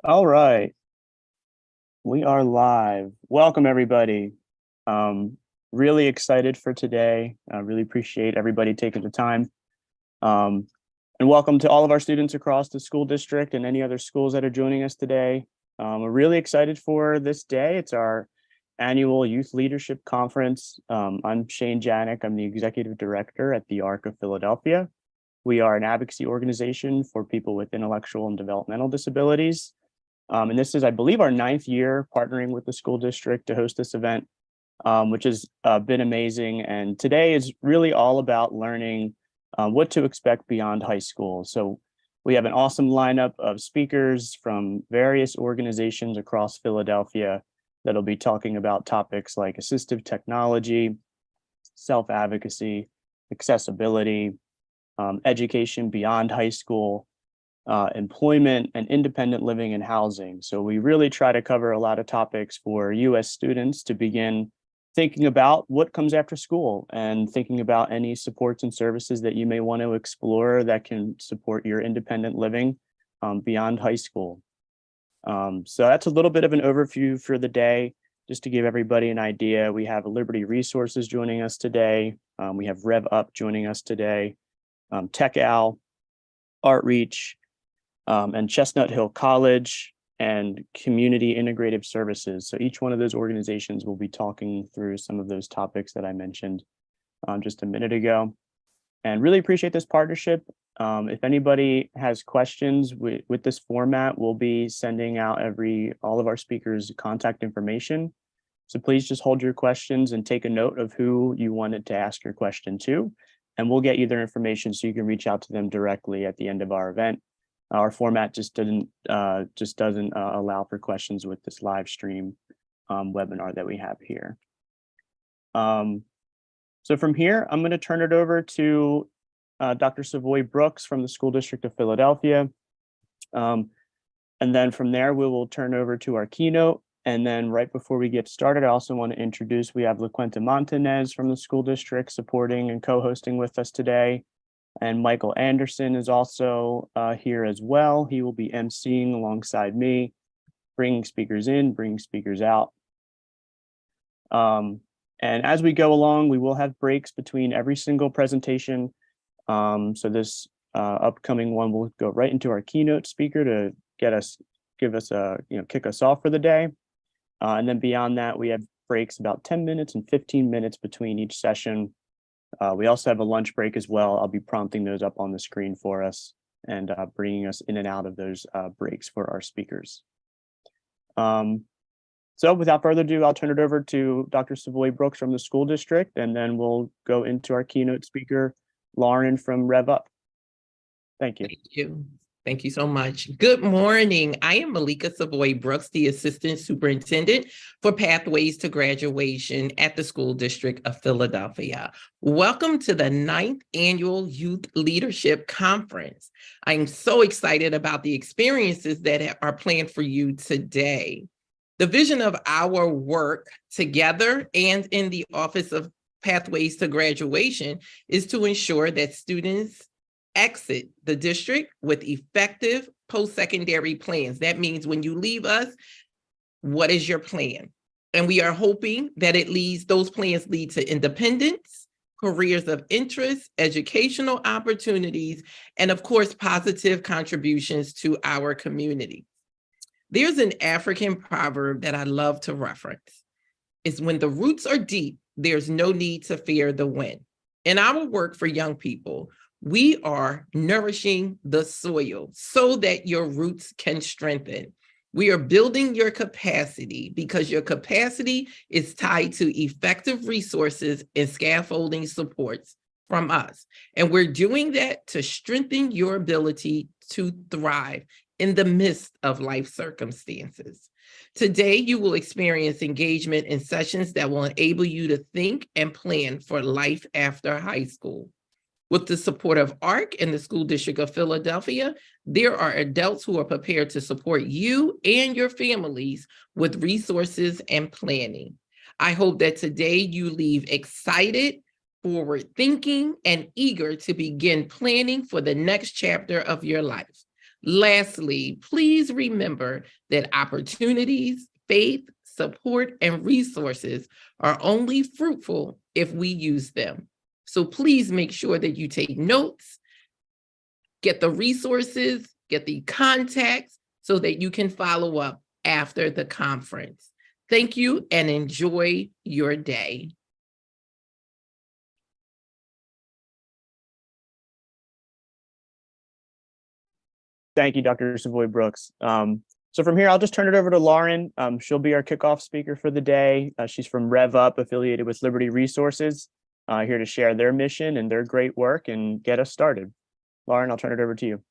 All right, we are live. Welcome, everybody. Um, really excited for today. I really appreciate everybody taking the time. Um, and welcome to all of our students across the school district and any other schools that are joining us today. We're really excited for this day. It's our annual Youth Leadership Conference. I'm Shane Janik. I'm the Executive Director at the ARC of Philadelphia. We are an advocacy organization for people with intellectual and developmental disabilities. And this is, I believe, our 9th year partnering with the school district to host this event, which has been amazing. And today is really all about learning what to expect beyond high school. So we have an awesome lineup of speakers from various organizations across Philadelphia that'll be talking about topics like assistive technology, self-advocacy, accessibility, education beyond high school, employment, and independent living and housing. So we really try to cover a lot of topics for US students to begin thinking about what comes after school and thinking about any supports and services that you may want to explore that can support your independent living beyond high school. So that's a little bit of an overview for the day. Just to give everybody an idea, we have Liberty Resources joining us today. We have Rev Up joining us today, TechOwl, Artreach, and Chestnut Hill College and Community Integrative Services. So each one of those organizations will be talking through some of those topics that I mentioned just a minute ago. And really appreciate this partnership. If anybody has questions with this format, we'll be sending out all of our speakers' contact information. So please just hold your questions and take a note of who you wanted to ask your question to, and we'll get you their information so you can reach out to them directly at the end of our event. Our format just doesn't allow for questions with this live stream webinar that we have here. So from here, I'm going to turn it over to Dr. Savoy Brooks from the School District of Philadelphia. And then from there, we will turn over to our keynote. And then right before we get started, I also want to introduce, we have LaQuenta Montanez from the school district supporting and co-hosting with us today. And Michael Anderson is also here as well. He will be emceeing alongside me, bringing speakers in, bringing speakers out. And as we go along, we will have breaks between every single presentation. So this upcoming one will go right into our keynote speaker to kick us off for the day. And then beyond that, we have breaks about 10 minutes and 15 minutes between each session. We also have a lunch break as well. I'll be prompting those up on the screen for us and bringing us in and out of those breaks for our speakers. So without further ado, I'll turn it over to Dr. Savoy Brooks from the school district, and then we'll go into our keynote speaker, Lauren from Rev Up. Thank you. Thank you. Thank you so much. Good morning. I am Malika Savoy Brooks, the Assistant Superintendent for Pathways to Graduation at the School District of Philadelphia. Welcome to the 9th Annual Youth Leadership Conference. I'm so excited about the experiences that are planned for you today. The vision of our work together and in the Office of Pathways to Graduation is to ensure that students exit the district with effective post-secondary plans. That means when you leave us, what is your plan? And we are hoping that those plans lead to independence, careers of interest, educational opportunities, and of course, positive contributions to our community. There's an African proverb that I love to reference. It's when the roots are deep, there's no need to fear the wind. In our work for young people, we are nourishing the soil so that your roots can strengthen. We are building your capacity because your capacity is tied to effective resources and scaffolding supports from us. And we're doing that to strengthen your ability to thrive in the midst of life circumstances. Today, you will experience engagement in sessions that will enable you to think and plan for life after high school. With the support of ARC and the School District of Philadelphia, there are adults who are prepared to support you and your families with resources and planning. I hope that today you leave excited, forward thinking, and eager to begin planning for the next chapter of your life. Lastly, please remember that opportunities, faith, support, and resources are only fruitful if we use them. So please make sure that you take notes, get the resources, get the contacts so that you can follow up after the conference. Thank you and enjoy your day. Thank you, Dr. Savoy Brooks. So from here, I'll just turn it over to Lauren. She'll be our kickoff speaker for the day. She's from Rev Up, affiliated with Liberty Resources, here to share their mission and their great work and get us started. Lauren, I'll turn it over to you.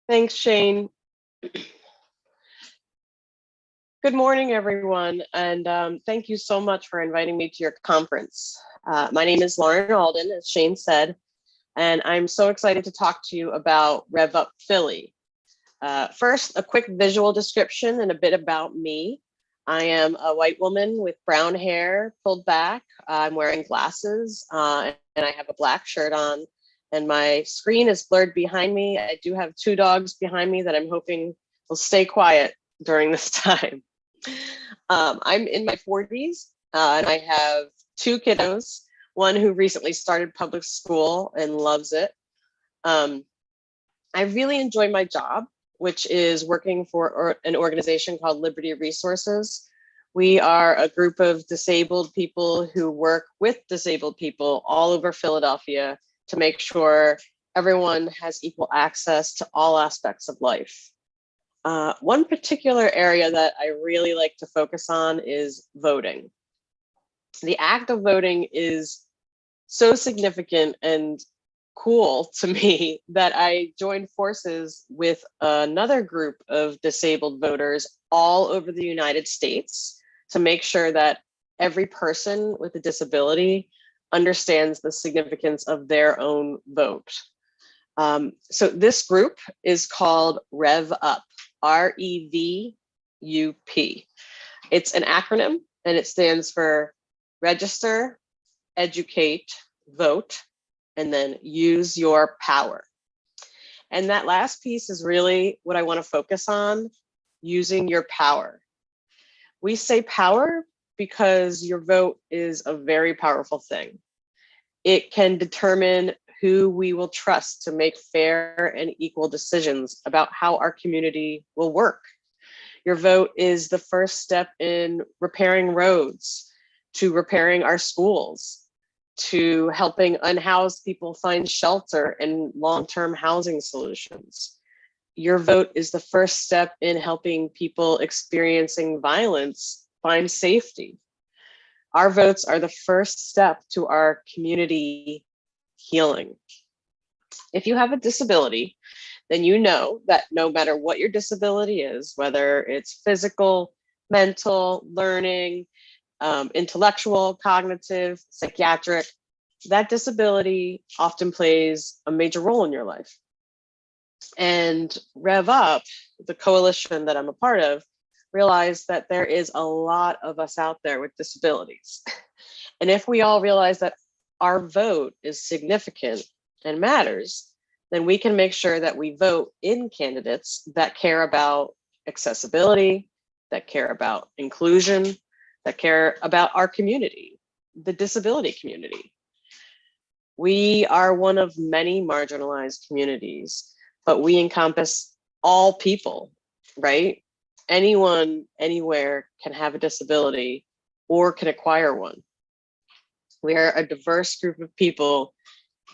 Thanks, Shane. Good morning, everyone, and thank you so much for inviting me to your conference. My name is Lauren Alden, as Shane said, and I'm so excited to talk to you about Rev Up Philly. First, a quick visual description and a bit about me. I am a white woman with brown hair pulled back. I'm wearing glasses, and I have a black shirt on, and my screen is blurred behind me. I do have 2 dogs behind me that I'm hoping will stay quiet during this time. I'm in my 40s, and I have 2 kiddos, one who recently started public school and loves it. I really enjoy my job, which is working for an organization called Liberty Resources. We are a group of disabled people who work with disabled people all over Philadelphia to make sure everyone has equal access to all aspects of life. One particular area that I really like to focus on is voting. The act of voting is so significant and cool to me that I joined forces with another group of disabled voters all over the United States to make sure that every person with a disability understands the significance of their own vote. So this group is called Rev Up, REVUP. It's an acronym, and it stands for Register, Educate, Vote, and then Use Your Power. And that last piece is really what I want to focus on, using your power. We say power because your vote is a very powerful thing. It can determine who we will trust to make fair and equal decisions about how our community will work. Your vote is the first step in repairing roads, to repairing our schools, to helping unhoused people find shelter and long-term housing solutions. Your vote is the first step in helping people experiencing violence find safety. Our votes are the first step to our community healing. If you have a disability, then you know that no matter what your disability is, whether it's physical, mental, learning, intellectual, cognitive, psychiatric, that disability often plays a major role in your life. And Rev Up, the coalition that I'm a part of, realized that there is a lot of us out there with disabilities. And if we all realize that our vote is significant and matters, then we can make sure that we vote in candidates that care about accessibility, that care about inclusion, that care about our community, the disability community. We are one of many marginalized communities, but we encompass all people, right? Anyone, anywhere can have a disability or can acquire one. We are a diverse group of people,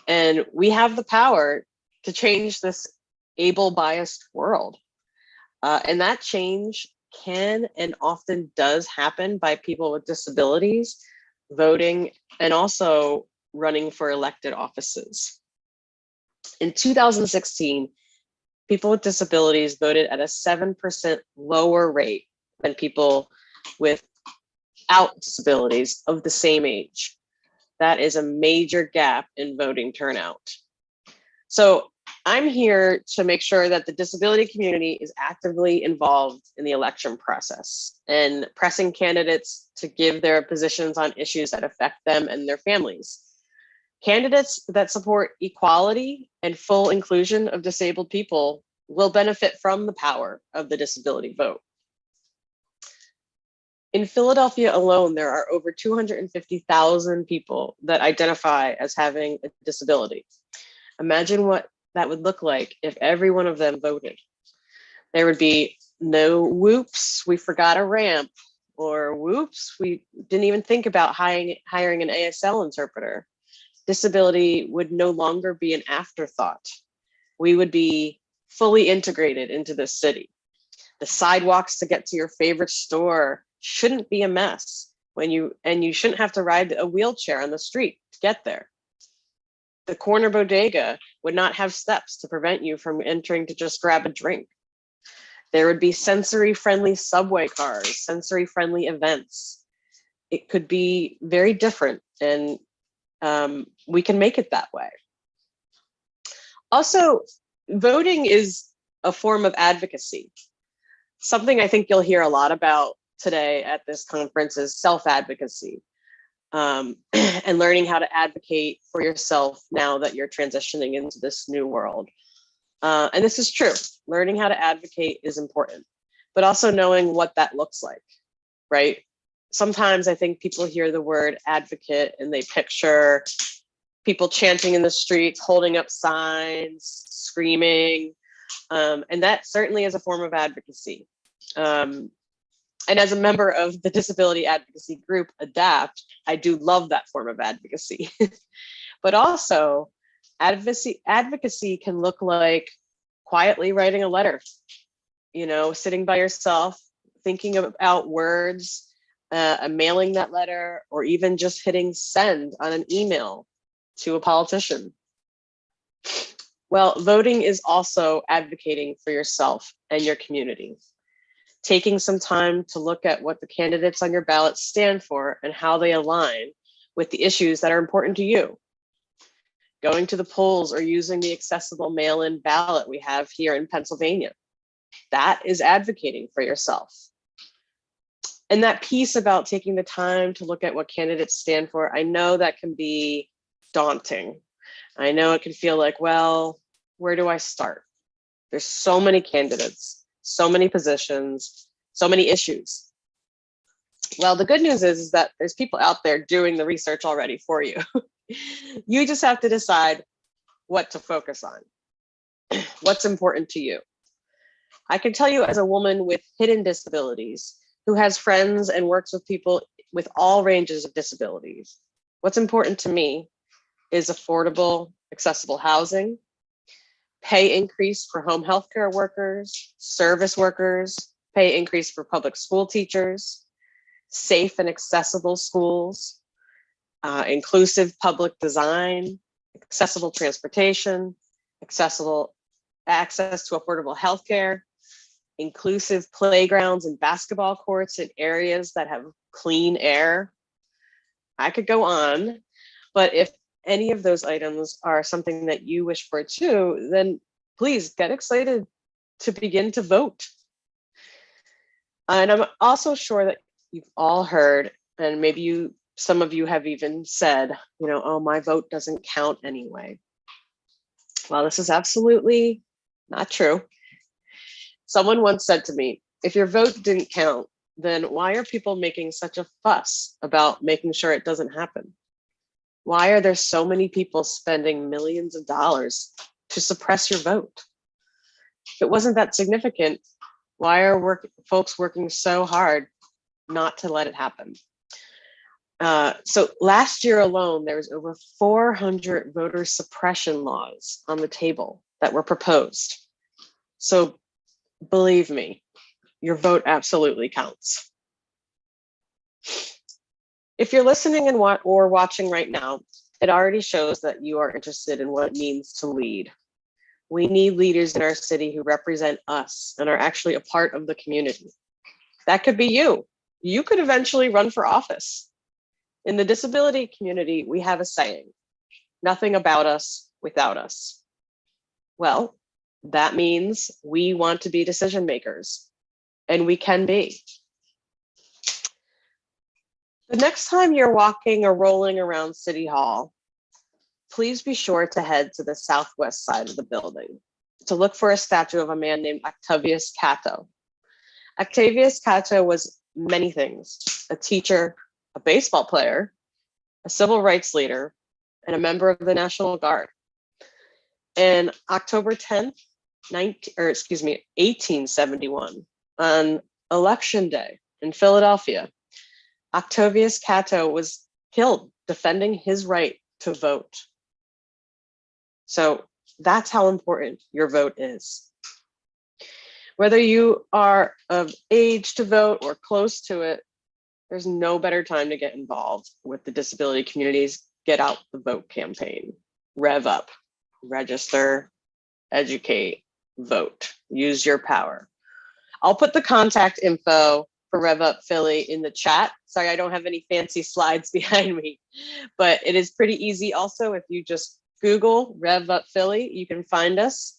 and we have the power to change this able-biased world. And that change can and often does happen by people with disabilities voting and also running for elected offices. In 2016, people with disabilities voted at a 7% lower rate than people without disabilities of the same age. That is a major gap in voting turnout. So I'm here to make sure that the disability community is actively involved in the election process and pressing candidates to give their positions on issues that affect them and their families. Candidates that support equality and full inclusion of disabled people will benefit from the power of the disability vote. In Philadelphia alone, there are over 250,000 people that identify as having a disability. Imagine what that would look like if every one of them voted. There would be no whoops, we forgot a ramp, or whoops, we didn't even think about hiring an ASL interpreter. Disability would no longer be an afterthought. We would be fully integrated into this city. The sidewalks to get to your favorite store shouldn't be a mess and you shouldn't have to ride a wheelchair on the street to get there. The corner bodega would not have steps to prevent you from entering to just grab a drink. There would be sensory-friendly subway cars, sensory-friendly events. It could be very different, and we can make it that way. Also, voting is a form of advocacy. Something I think you'll hear a lot about today at this conference is self-advocacy, and learning how to advocate for yourself now that you're transitioning into this new world. And this is true. Learning how to advocate is important, but also knowing what that looks like, right? Sometimes I think people hear the word advocate and they picture people chanting in the streets, holding up signs, screaming, and that certainly is a form of advocacy. And as a member of the disability advocacy group, ADAPT, I do love that form of advocacy. But also, advocacy can look like quietly writing a letter, sitting by yourself, thinking about words, mailing that letter, or even just hitting send on an email to a politician. Well, voting is also advocating for yourself and your community. Taking some time to look at what the candidates on your ballot stand for and how they align with the issues that are important to you. Going to the polls or using the accessible mail-in ballot we have here in Pennsylvania. That is advocating for yourself. And that piece about taking the time to look at what candidates stand for, I know that can be daunting. I know it can feel like, well, where do I start? There's so many candidates, so many positions, so many issues. Well, the good news is that there's people out there doing the research already for you. You just have to decide what to focus on, what's important to you. I can tell you as a woman with hidden disabilities who has friends and works with people with all ranges of disabilities, what's important to me is affordable, accessible housing, pay increase for home healthcare workers, service workers, pay increase for public school teachers, safe and accessible schools, inclusive public design, accessible transportation, accessible access to affordable healthcare, inclusive playgrounds and basketball courts in areas that have clean air. I could go on, but if any of those items are something that you wish for too, then please get excited to begin to vote. And I'm also sure that you've all heard, and maybe some of you have even said, oh, my vote doesn't count anyway. Well, this is absolutely not true. Someone once said to me, if your vote didn't count, then why are people making such a fuss about making sure it doesn't happen? Why are there so many people spending millions of dollars to suppress your vote? If it wasn't that significant, why are folks working so hard not to let it happen? So last year alone, there was over 400 voter suppression laws on the table that were proposed. So believe me, your vote absolutely counts. If you're listening or watching right now, it already shows that you are interested in what it means to lead. We need leaders in our city who represent us and are actually a part of the community. That could be you. You could eventually run for office. In the disability community, we have a saying, nothing about us without us. Well, that means we want to be decision makers, and we can be. The next time you're walking or rolling around City Hall, please be sure to head to the southwest side of the building to look for a statue of a man named Octavius Cato. Octavius Cato was many things: a teacher, a baseball player, a civil rights leader, and a member of the National Guard. And October 10th, 1871, on Election Day in Philadelphia, Octavius Cato was killed defending his right to vote. So that's how important your vote is. Whether you are of age to vote or close to it, there's no better time to get involved with the disability community's Get Out the Vote campaign. Rev up, register, educate, vote, use your power. I'll put the contact info for Rev Up Philly in the chat. Sorry, I don't have any fancy slides behind me, but it is pretty easy. Also, if you just Google Rev Up Philly, you can find us.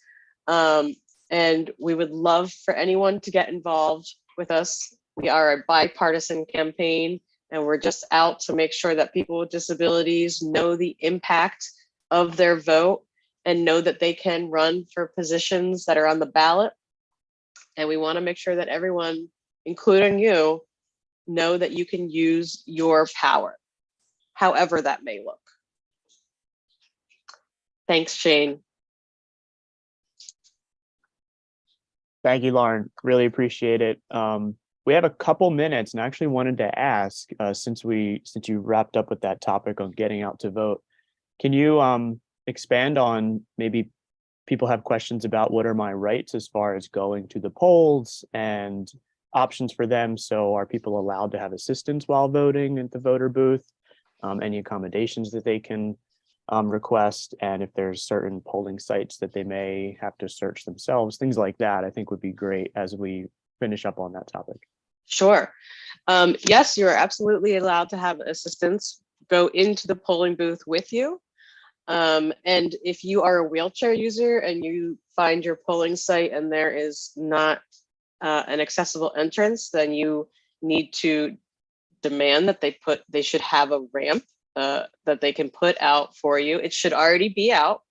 And we would love for anyone to get involved with us. We are a bipartisan campaign, and we're just out to make sure that people with disabilities know the impact of their vote and know that they can run for positions that are on the ballot. And we want to make sure that everyone, including you, know that you can use your power, however that may look. Thanks, Shane. Thank you, Lauren. Really appreciate it. We have a couple minutes, and I actually wanted to ask, since you wrapped up with that topic on getting out to vote, can you expand on maybe people have questions about what are my rights as far as going to the polls and options for them? So are people allowed to have assistance while voting at the voter booth? Any accommodations that they can request, and if there's certain polling sites that they may have to search themselves, things like that, I think would be great as we finish up on that topic. Sure. Yes, you're absolutely allowed to have assistance go into the polling booth with you. And if you are a wheelchair user and you find your polling site and there is not an accessible entrance, then you need to demand that they should have a ramp that they can put out for you. It should already be out,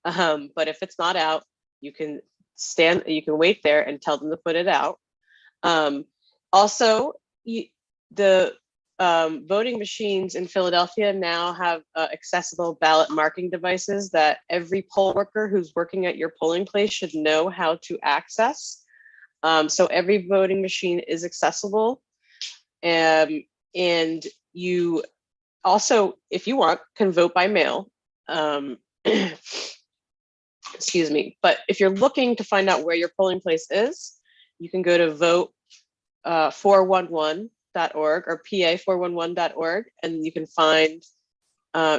but if it's not out, you can wait there and tell them to put it out. Also, the voting machines in Philadelphia now have accessible ballot marking devices that every poll worker who's working at your polling place should know how to access. So every voting machine is accessible. And you also, if you want, can vote by mail. Excuse me. But if you're looking to find out where your polling place is, you can go to vote411.org or pa411.org, and you can find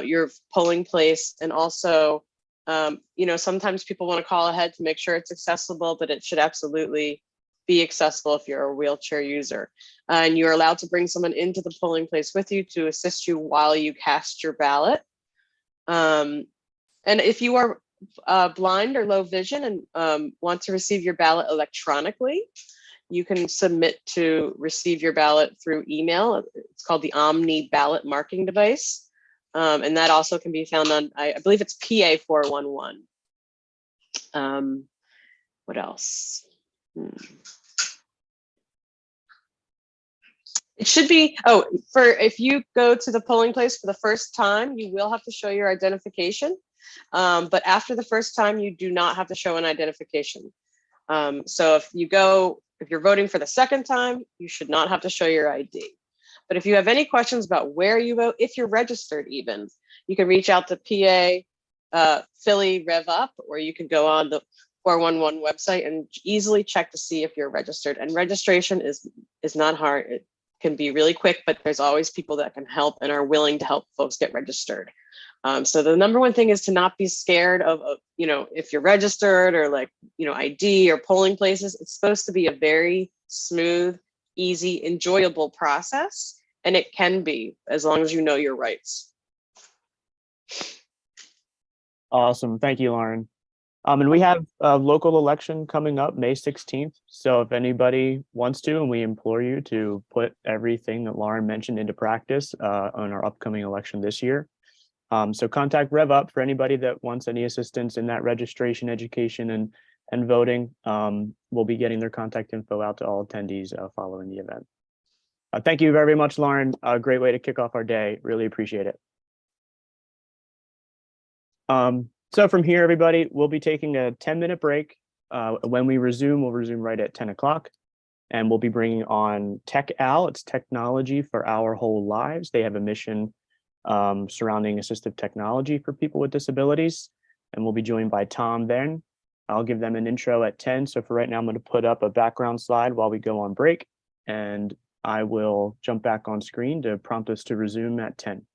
your polling place. And also, sometimes people want to call ahead to make sure it's accessible, but it should absolutely be accessible if you're a wheelchair user. And you're allowed to bring someone into the polling place with you to assist you while you cast your ballot. And if you are blind or low vision and want to receive your ballot electronically, you can submit to receive your ballot through email. It's called the Omni ballot marking device. And that also can be found on, I believe it's PA411. What else? It should be, if you go to the polling place for the first time, you will have to show your identification. But after the first time, you do not have to show an identification. So if you're voting for the second time, you should not have to show your ID. But if you have any questions about where you vote, if you're registered even, you can reach out to PA Philly Rev Up, or you can go on the 411 website and easily check to see if you're registered. And registration is not hard. It can be really quick, but there's always people that can help and are willing to help folks get registered. So the number one thing is to not be scared of, if you're registered or ID or polling places. It's supposed to be a very smooth, easy, enjoyable process. And it can be, as long as you know your rights. Awesome. Thank you, Lauren. And we have a local election coming up May 16th. So if anybody wants to, and we implore you to put everything that Lauren mentioned into practice on our upcoming election this year. So contact RevUp for anybody that wants any assistance in that registration, education, and voting. We'll be getting their contact info out to all attendees following the event. Thank you very much, Lauren. A great way to kick off our day. Really appreciate it. So from here, everybody, we'll be taking a 10-minute break. When we resume, we'll resume right at 10 o'clock. And we'll be bringing on TechAL. It's technology for our whole lives. They have a mission surrounding assistive technology for people with disabilities. And we'll be joined by Tom then. I'll give them an intro at 10. So for right now, I'm going to put up a background slide while we go on break. And I will jump back on screen to prompt us to resume at 10.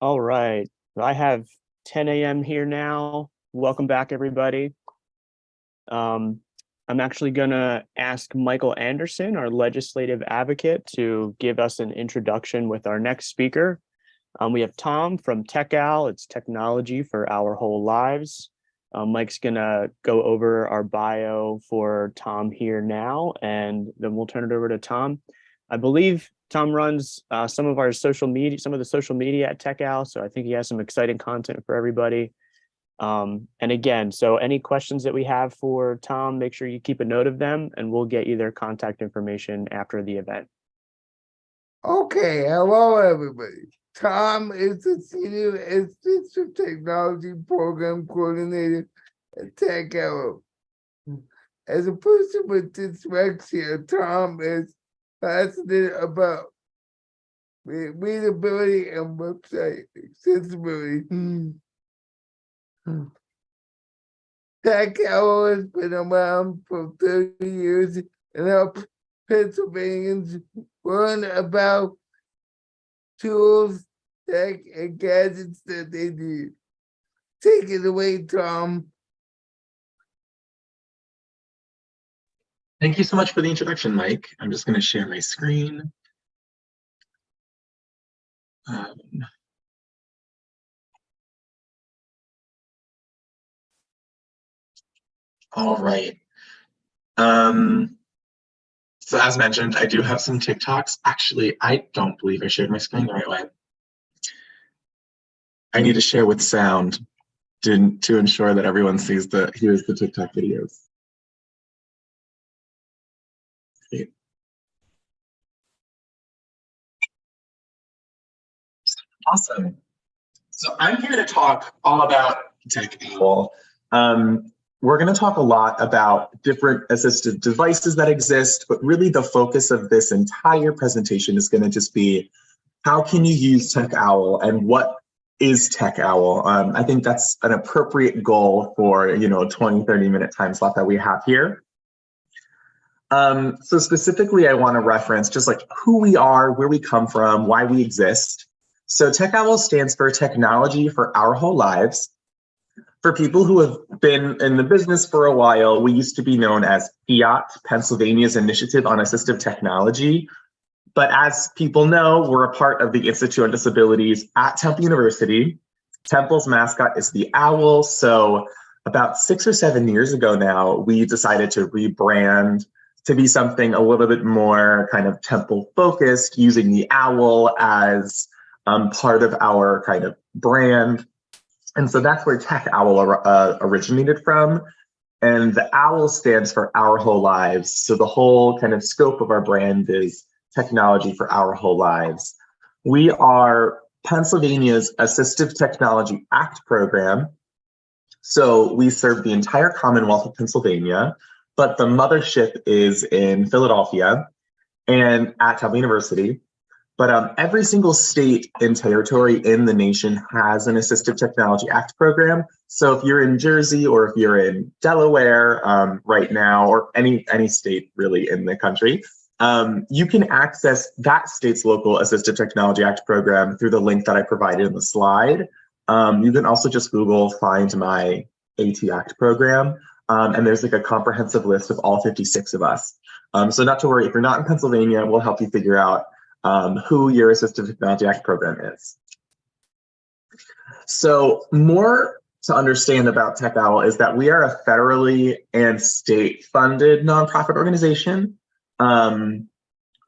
All right. I have 10 a.m. here now. Welcome back, everybody. I'm actually going to ask Michael Anderson, our legislative advocate, to give us an introduction with our next speaker. We have Tom from TechOwl. It's technology for our whole lives. Mike's going to go over our bio for Tom here now, and then we'll turn it over to Tom. I believe Tom runs some of the social media at TechOwl, so I think he has some exciting content for everybody. And again, so any questions that we have for Tom, make sure you keep a note of them, and we'll get you their contact information after the event. Okay, hello everybody. Tom is the Senior Assistive Technology Program Coordinator at TechOwl. As a person with dyslexia, Tom is passionate about readability and website accessibility. TechOwl has been around for 30 years and helps Pennsylvanians learn about tools, tech, and gadgets that they need. Take it away, Tom. Thank you so much for the introduction, Mike. I'm just going to share my screen. All right. So as mentioned, I do have some TikToks. Actually, I don't believe I shared my screen the right way. I need to share with sound to ensure that everyone hears the TikTok videos. Okay. Awesome. So I'm here to talk all about TechOwl. We're going to talk a lot about different assistive devices that exist, but really the focus of this entire presentation is going to just be how can you use TechOwl and what is TechOwl? I think that's an appropriate goal for a 20-30 minute time slot that we have here. So specifically, I want to reference just like who we are, where we come from, why we exist. So TechOwl stands for Technology for Our Whole Lives. For people who have been in the business for a while, we used to be known as FIAT, Pennsylvania's Initiative on Assistive Technology. But as people know, we're a part of the Institute on Disabilities at Temple University. Temple's mascot is the owl. So about 6 or 7 years ago now, we decided to rebrand to be something a little bit more kind of Temple focused, using the owl as part of our kind of brand. And so that's where TechOwl originated from. And the owl stands for Our Whole Lives. So the whole kind of scope of our brand is Technology for Our Whole Lives. We are Pennsylvania's Assistive Technology Act program. So we serve the entire Commonwealth of Pennsylvania, but the mothership is in Philadelphia and at Temple University. But every single state and territory in the nation has an Assistive Technology Act program. So if you're in Jersey or if you're in Delaware right now, or any state really in the country, you can access that state's local Assistive Technology Act program through the link that I provided in the slide. You can also just Google Find My AT Act program, and there's like a comprehensive list of all 56 of us. So not to worry, if you're not in Pennsylvania, we'll help you figure out who your Assistive Technology Act program is. So more to understand about TechOwl is that we are a federally and state-funded nonprofit organization.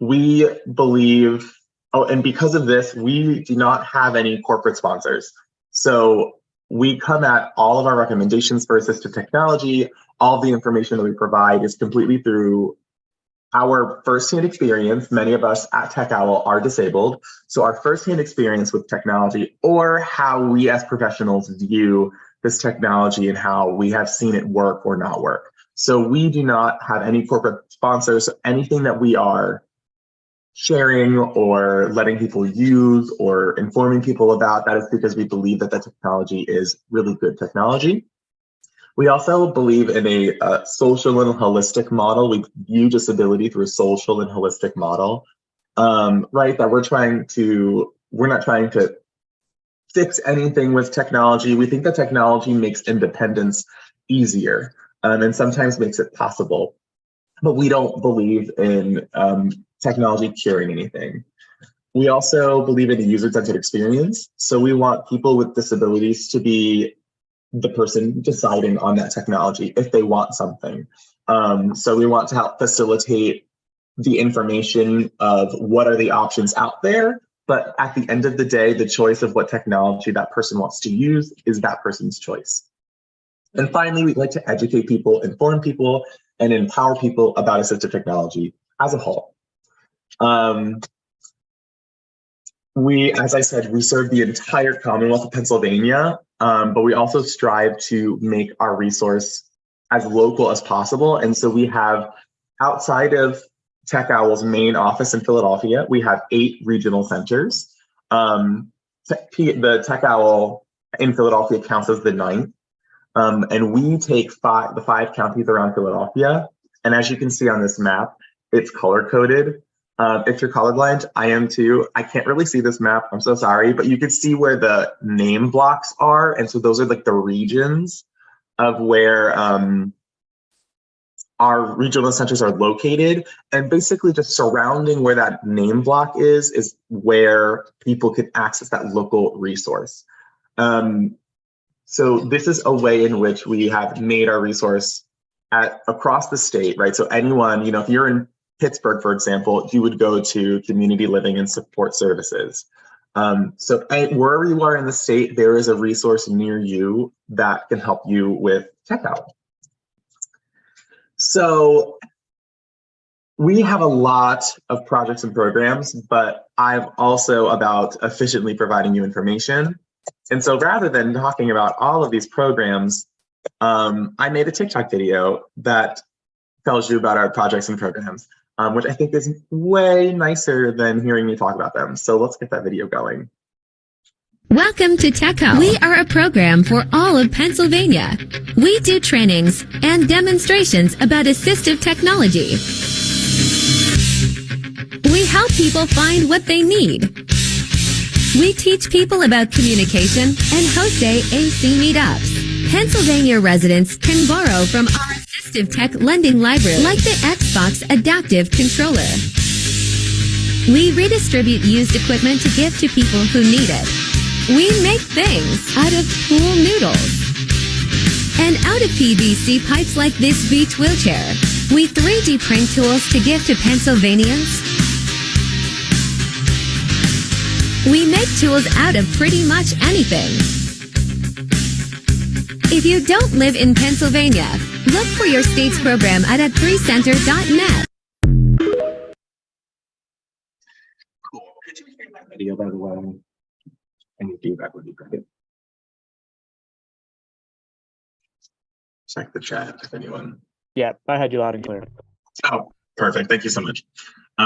We believe, and because of this, we do not have any corporate sponsors. So we come at all of our recommendations for assistive technology. All the information that we provide is completely through our firsthand experience. Many of us at TechOwl are disabled. So our firsthand experience with technology, or how we as professionals view this technology and how we have seen it work or not work. So we do not have any corporate sponsors. Anything that we are sharing or letting people use or informing people about, that is because we believe that the technology is really good technology. We also believe in a social and holistic model. We view disability through a social and holistic model, right? That we're not trying to fix anything with technology. We think that technology makes independence easier, and sometimes makes it possible. But we don't believe in technology curing anything. We also believe in a user-centered experience. So we want people with disabilities to be the person deciding on that technology if they want something. So we want to help facilitate the information of what are the options out there. But at the end of the day, the choice of what technology that person wants to use is that person's choice. And finally, we'd like to educate people, inform people, and empower people about assistive technology as a whole. As I said, we serve the entire Commonwealth of Pennsylvania, but we also strive to make our resource as local as possible. And so we have, outside of Tech Owl's main office in Philadelphia, we have 8 regional centers. The Tech Owl in Philadelphia counts as the 9th. And we take the 5 counties around Philadelphia. And as you can see on this map, it's color coded. If you're colorblind, I am too. I can't really see this map, I'm so sorry, but you can see where the name blocks are. And so those are like the regions of where our regional centers are located. And basically just surrounding where that name block is where people can access that local resource. So this is a way in which we have made our resource across the state, right? So anyone, if you're in Pittsburgh, for example, you would go to community living and support services. So wherever you are in the state, there is a resource near you that can help you with Tech Owl. So we have a lot of projects and programs, but I'm also about efficiently providing you information. And so rather than talking about all of these programs, I made a TikTok video that tells you about our projects and programs, which I think is way nicer than hearing me talk about them. So let's get that video going. Welcome to Tech Owl. We are a program for all of Pennsylvania. We do trainings and demonstrations about assistive technology. We help people find what they need. We teach people about communication and host AAC meetups. Pennsylvania residents can borrow from our assistive tech lending library, like the Xbox Adaptive Controller. We redistribute used equipment to give to people who need it. We make things out of pool noodles and out of PVC pipes like this beach wheelchair. We 3D print tools to give to Pennsylvanians. We make tools out of pretty much anything. If you don't live in Pennsylvania, look for your state's program at a3center.net. Cool. Could you hear that video, by the way? Any feedback would be great. Check the chat if anyone. Yeah, I had you loud and clear. Oh, perfect. Thank you so much.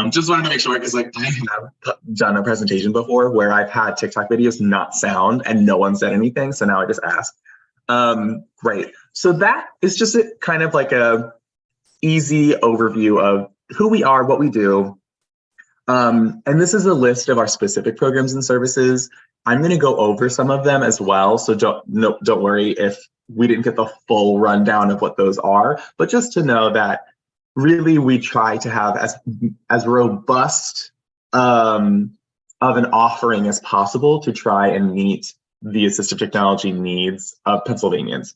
Just wanted to make sure, because I have done a presentation before where I've had TikTok videos not sound and no one said anything. So now I just ask. Great. So that is just kind of like a easy overview of who we are, what we do. And this is a list of our specific programs and services. I'm going to go over some of them as well. So don't worry if we didn't get the full rundown of what those are, but just to know that really we try to have as robust of an offering as possible to try and meet the assistive technology needs of Pennsylvanians.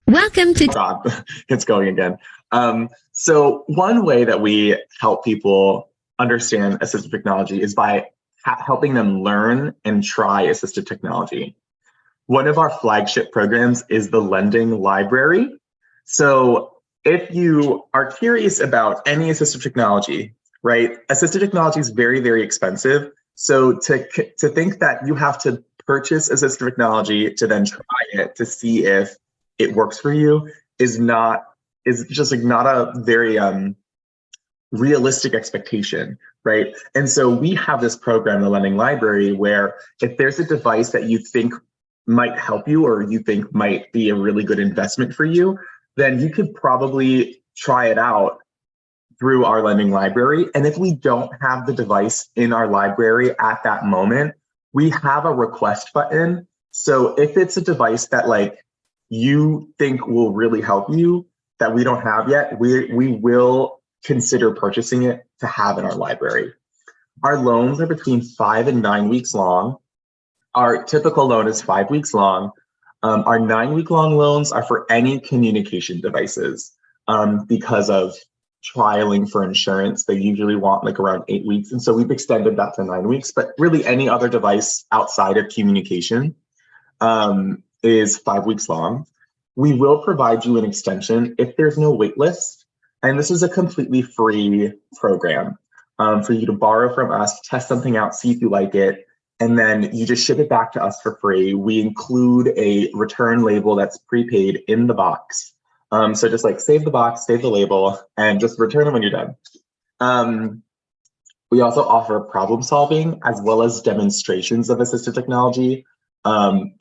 Welcome to God, it's going again. So one way that we help people understand assistive technology is by helping them learn and try assistive technology. One of our flagship programs is the Lending Library. So if you are curious about any assistive technology, right? Assistive technology is very, very expensive. So to think that you have to purchase assistive technology to then try it to see if it works for you is just like not a very realistic expectation, right? And so we have this program, the Lending Library, where if there's a device that you think might help you or you think might be a really good investment for you, then you could probably try it out through our Lending Library. And if we don't have the device in our library at that moment, we have a request button. So if it's a device that like you think will really help you that we don't have yet, we will consider purchasing it to have in our library. Our loans are between 5 and 9 weeks long. Our typical loan is 5 weeks long. Our 9-week long loans are for any communication devices because of trialing for insurance. They usually want like around 8 weeks. And so we've extended that to 9 weeks, but really any other device outside of communication is 5 weeks long. We will provide you an extension if there's no wait list. And this is a completely free program for you to borrow from us, test something out, see if you like it, and then you just ship it back to us for free. We include a return label that's prepaid in the box. So just like save the box, save the label, and just return it when you're done. We also offer problem solving as well as demonstrations of assistive technology.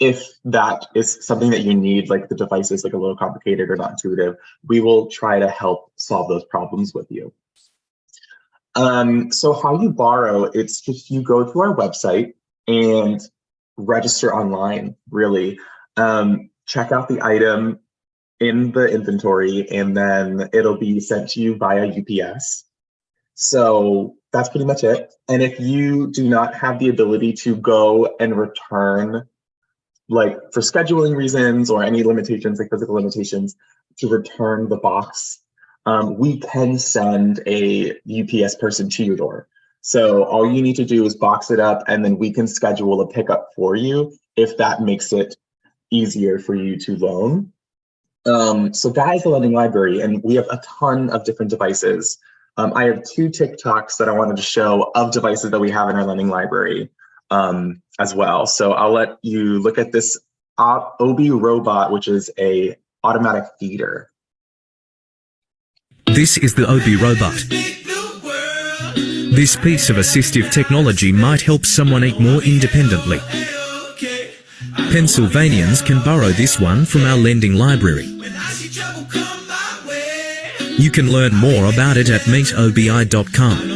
If that is something that you need, like the device is like a little complicated or not intuitive, we will try to help solve those problems with you. So how you borrow, it's just you go to our website and register online, really. Check out the item in the inventory, and then it'll be sent to you via UPS. So that's pretty much it. And if you do not have the ability to go and return, like for scheduling reasons or any limitations, like physical limitations, to return the box, we can send a UPS person to your door. So all you need to do is box it up, and then we can schedule a pickup for you if that makes it easier for you to loan. So that is the lending library, and we have a ton of different devices. I have 2 TikToks that I wanted to show of devices that we have in our lending library as well. So I'll let you look at this Obi robot, which is a automatic feeder. This is the Obi robot. This piece of assistive technology might help someone eat more independently. Pennsylvanians can borrow this one from our lending library. You can learn more about it at meetobi.com.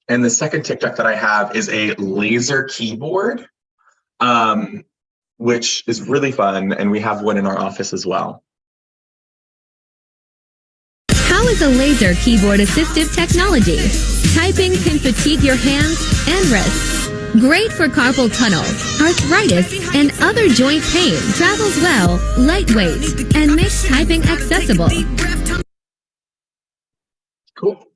And the second TikTok that I have is a laser keyboard, which is really fun, and we have one in our office as well. How is a laser keyboard assistive technology? Typing can fatigue your hands and wrists. Great for carpal tunnel, arthritis, and other joint pain. Travels well, lightweight, and makes typing accessible. Cool.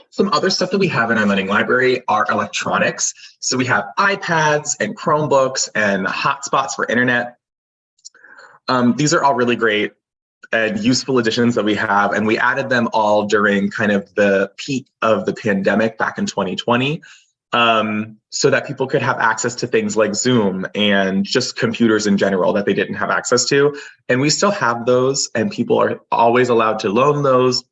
Some other stuff that we have in our lending library are electronics. So we have iPads and Chromebooks and hotspots for internet. These are all really great and useful additions that we have, and we added them all during kind of the peak of the pandemic back in 2020, so that people could have access to things like Zoom and just computers in general that they didn't have access to. And we still have those, and people are always allowed to loan those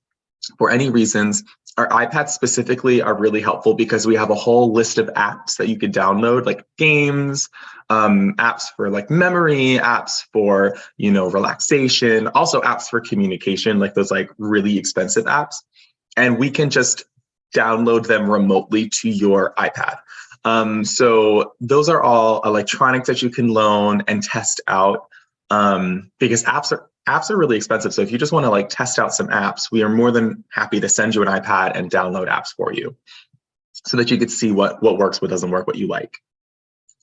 for any reasons. Our iPads specifically are really helpful because we have a whole list of apps that you could download, like games, apps for like memory, apps for, you know, relaxation, also apps for communication, like those like really expensive apps. And we can just download them remotely to your iPad. So those are all electronics that you can loan and test out, because apps are really expensive. So if you just want to like test out some apps, we are more than happy to send you an iPad and download apps for you so that you could see what works, what doesn't work, what you like.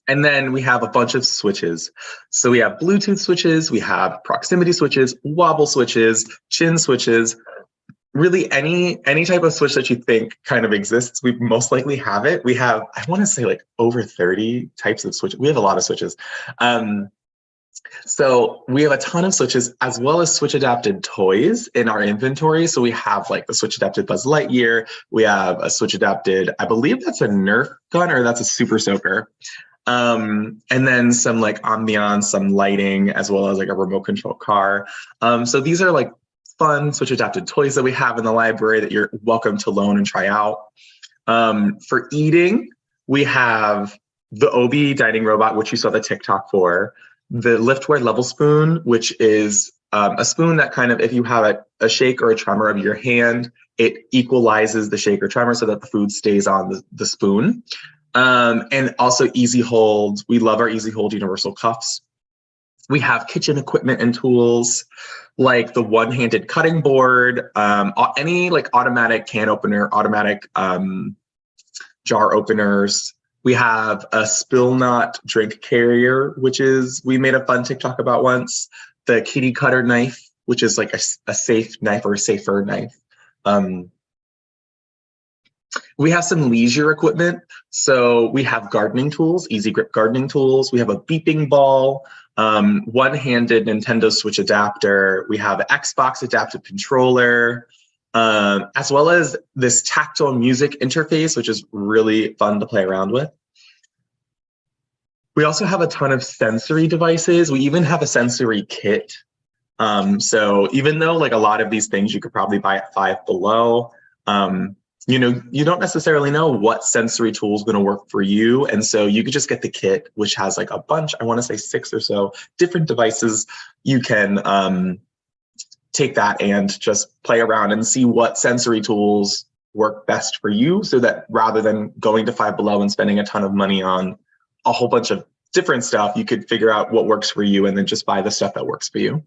And then we have a bunch of switches. So we have Bluetooth switches, we have proximity switches, wobble switches, chin switches, really any type of switch that you think kind of exists, we most likely have it. We have, I want to say like over 30 types of switches. We have a lot of switches. So we have a ton of switches as well as switch adapted toys in our inventory. So we have like the switch adapted Buzz Lightyear. We have a switch adapted, I believe that's a Nerf gun or that's a Super Soaker. And then some like ambiance, some lighting, as well as like a remote control car. So these are like fun switch adapted toys that we have in the library that you're welcome to loan and try out. For eating, we have the Obi dining robot, which you saw the TikTok for. the Liftware Level Spoon, which is a spoon that kind of, if you have a shake or a tremor of your hand, it equalizes the shake or tremor so that the food stays on the spoon. And also Easy Hold. We love our Easy Hold universal cuffs. We have kitchen equipment and tools like the one-handed cutting board, any like automatic can opener, automatic jar openers. We have a Spill Not drink carrier, which is, we made a fun TikTok about once. The kitty cutter knife, which is like a safe knife or a safer knife. We have some leisure equipment. So we have gardening tools, Easy Grip gardening tools. We have a beeping ball, one-handed Nintendo Switch adapter. We have an Xbox adaptive controller, as well as this tactile music interface, which is really fun to play around with. We also have a ton of sensory devices. We even have a sensory kit. So even though like a lot of these things you could probably buy at Five Below, you know, you don't necessarily know what sensory tool is going to work for you. And so you could just get the kit, which has like a bunch, I want to say 6 or so different devices. You can take that and just play around and see what sensory tools work best for you, so that rather than going to Five Below and spending a ton of money on a whole bunch of different stuff, you could figure out what works for you and then just buy the stuff that works for you.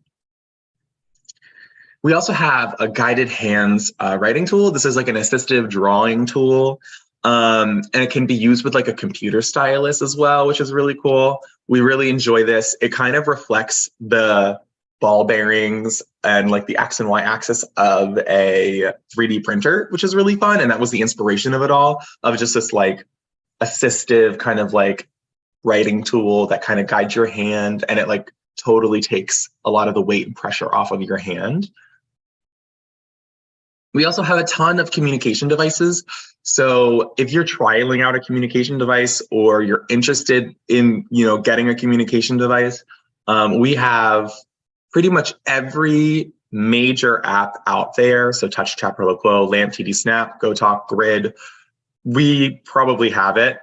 We also have a guided hands writing tool. This is like an assistive drawing tool. And it can be used with like a computer stylus as well, which is really cool. We really enjoy this. It kind of reflects the ball bearings and like the X and Y axis of a 3D printer, which is really fun. And that was the inspiration of it all, of just this like assistive kind of like writing tool that kind of guides your hand, and it like totally takes a lot of the weight and pressure off of your hand. We also have a ton of communication devices. So if you're trialing out a communication device or you're interested in, you know, getting a communication device, we have pretty much every major app out there. So Touch, Tap, Quo, Lamp, TD Snap, GoTalk, Grid. We probably have it.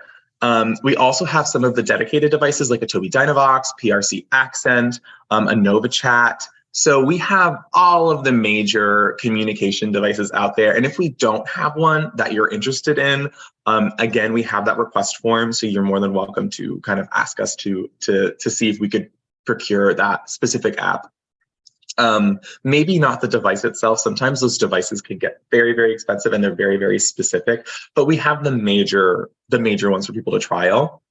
We also have some of the dedicated devices like a Tobii Dynavox, PRC Accent, a NovaChat. So we have all of the major communication devices out there. And if we don't have one that you're interested in, again, we have that request form. So you're more than welcome to kind of ask us to see if we could procure that specific app. Maybe not the device itself. Sometimes those devices can get very, very expensive and they're very, very specific, but we have the major ones for people to trial.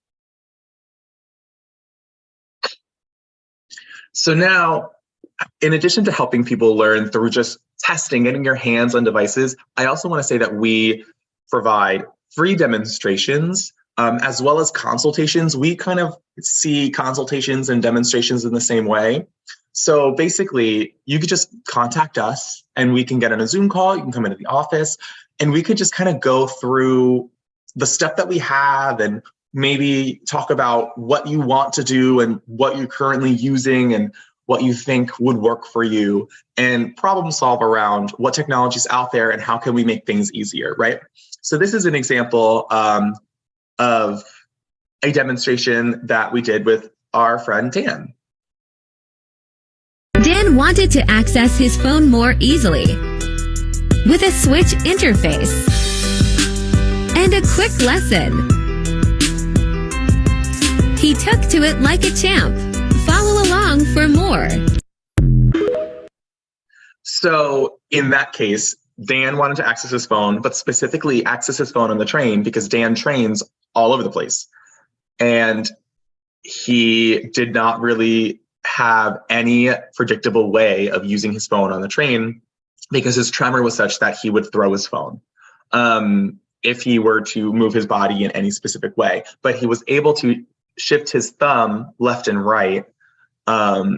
So now, in addition to helping people learn through just testing, getting your hands on devices, I also want to say that we provide free demonstrations as well as consultations. We kind of see consultations and demonstrations in the same way. So basically, you could just contact us and we can get on a Zoom call. You can come into the office and we could just kind of go through the stuff that we have and maybe talk about what you want to do and what you're currently using and what you think would work for you, and problem solve around what technology is out there and how can we make things easier, right? So this is an example of a demonstration that we did with our friend Dan. Dan wanted to access his phone more easily with a switch interface and a quick lesson. He took to it like a champ. Follow along for more. So in that case, Dan wanted to access his phone, but specifically access his phone on the train because Dan trains all over the place. And he did not really have any predictable way of using his phone on the train because his tremor was such that he would throw his phone if he were to move his body in any specific way. But he was able to shift his thumb left and right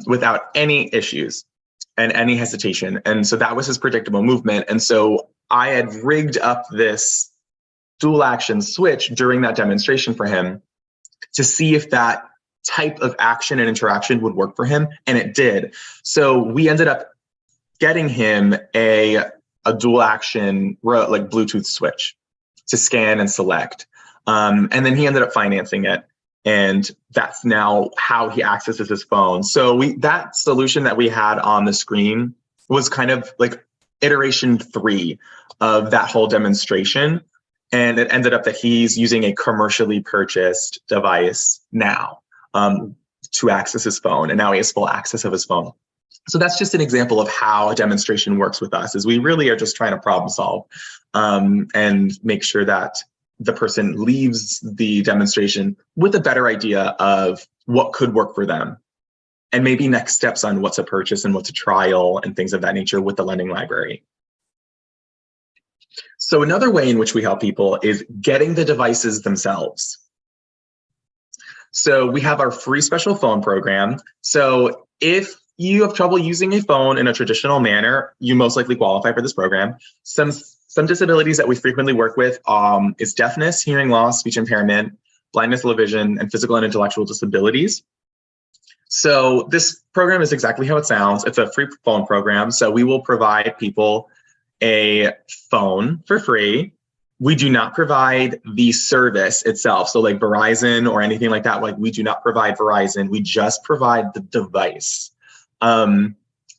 without any issues and any hesitation. And so that was his predictable movement. And so I had rigged up this dual action switch during that demonstration for him to see if that type of action and interaction would work for him, and it did. So we ended up getting him a dual action like Bluetooth switch to scan and select. And then he ended up financing it. And that's now how he accesses his phone. So that solution that we had on the screen was kind of like iteration 3 of that whole demonstration. And it ended up that he's using a commercially purchased device now to access his phone. And now he has full access of his phone. So that's just an example of how a demonstration works with us, is we really are just trying to problem solve and make sure that the person leaves the demonstration with a better idea of what could work for them, and maybe next steps on what to purchase and what to trial and things of that nature with the lending library. So another way in which we help people is getting the devices themselves. So we have our free special phone program. So if you have trouble using a phone in a traditional manner, you most likely qualify for this program. Some disabilities that we frequently work with is deafness, hearing loss, speech impairment, blindness, low vision, and physical and intellectual disabilities. So this program is exactly how it sounds. It's a free phone program. So we will provide people a phone for free. We do not provide the service itself. So like Verizon or anything like that, like we do not provide Verizon. We just provide the device.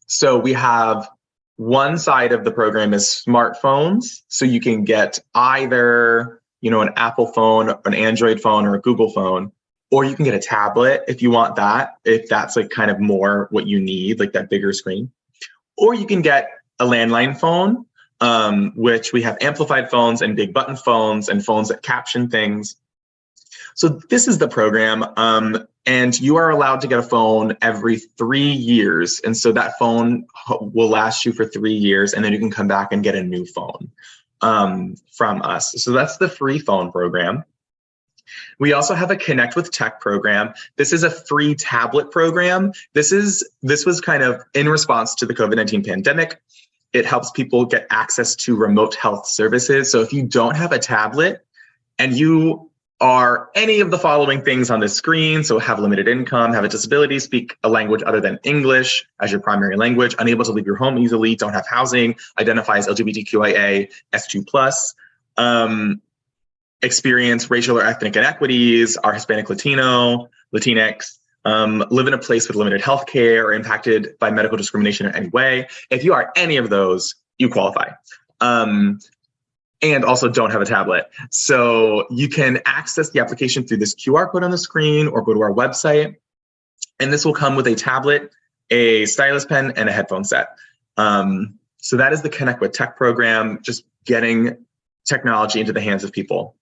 So we have one side of the program is smartphones. So you can get either, an Apple phone, an Android phone, or a Google phone, or you can get a tablet if you want that, if that's like kind of more what you need, like that bigger screen. Or you can get a landline phone, which we have amplified phones and big button phones and phones that caption things. So this is the program. And you are allowed to get a phone every 3 years. And so that phone will last you for 3 years, and then you can come back and get a new phone from us. So that's the free phone program. We also have a Connect with Tech program. This is a free tablet program. This was kind of in response to the COVID-19 pandemic. It helps people get access to remote health services. So if you don't have a tablet and you are any of the following things on this screen, so have limited income, have a disability, speak a language other than English as your primary language, unable to leave your home easily, don't have housing, identify as LGBTQIA, S2+, experience racial or ethnic inequities, are Hispanic, Latino, Latinx, live in a place with limited health care, or impacted by medical discrimination in any way. If you are any of those, you qualify. And also don't have a tablet. So you can access the application through this QR code on the screen or go to our website. And this will come with a tablet, a stylus pen, and a headphone set. So that is the Connect with Tech program. Just getting technology into the hands of people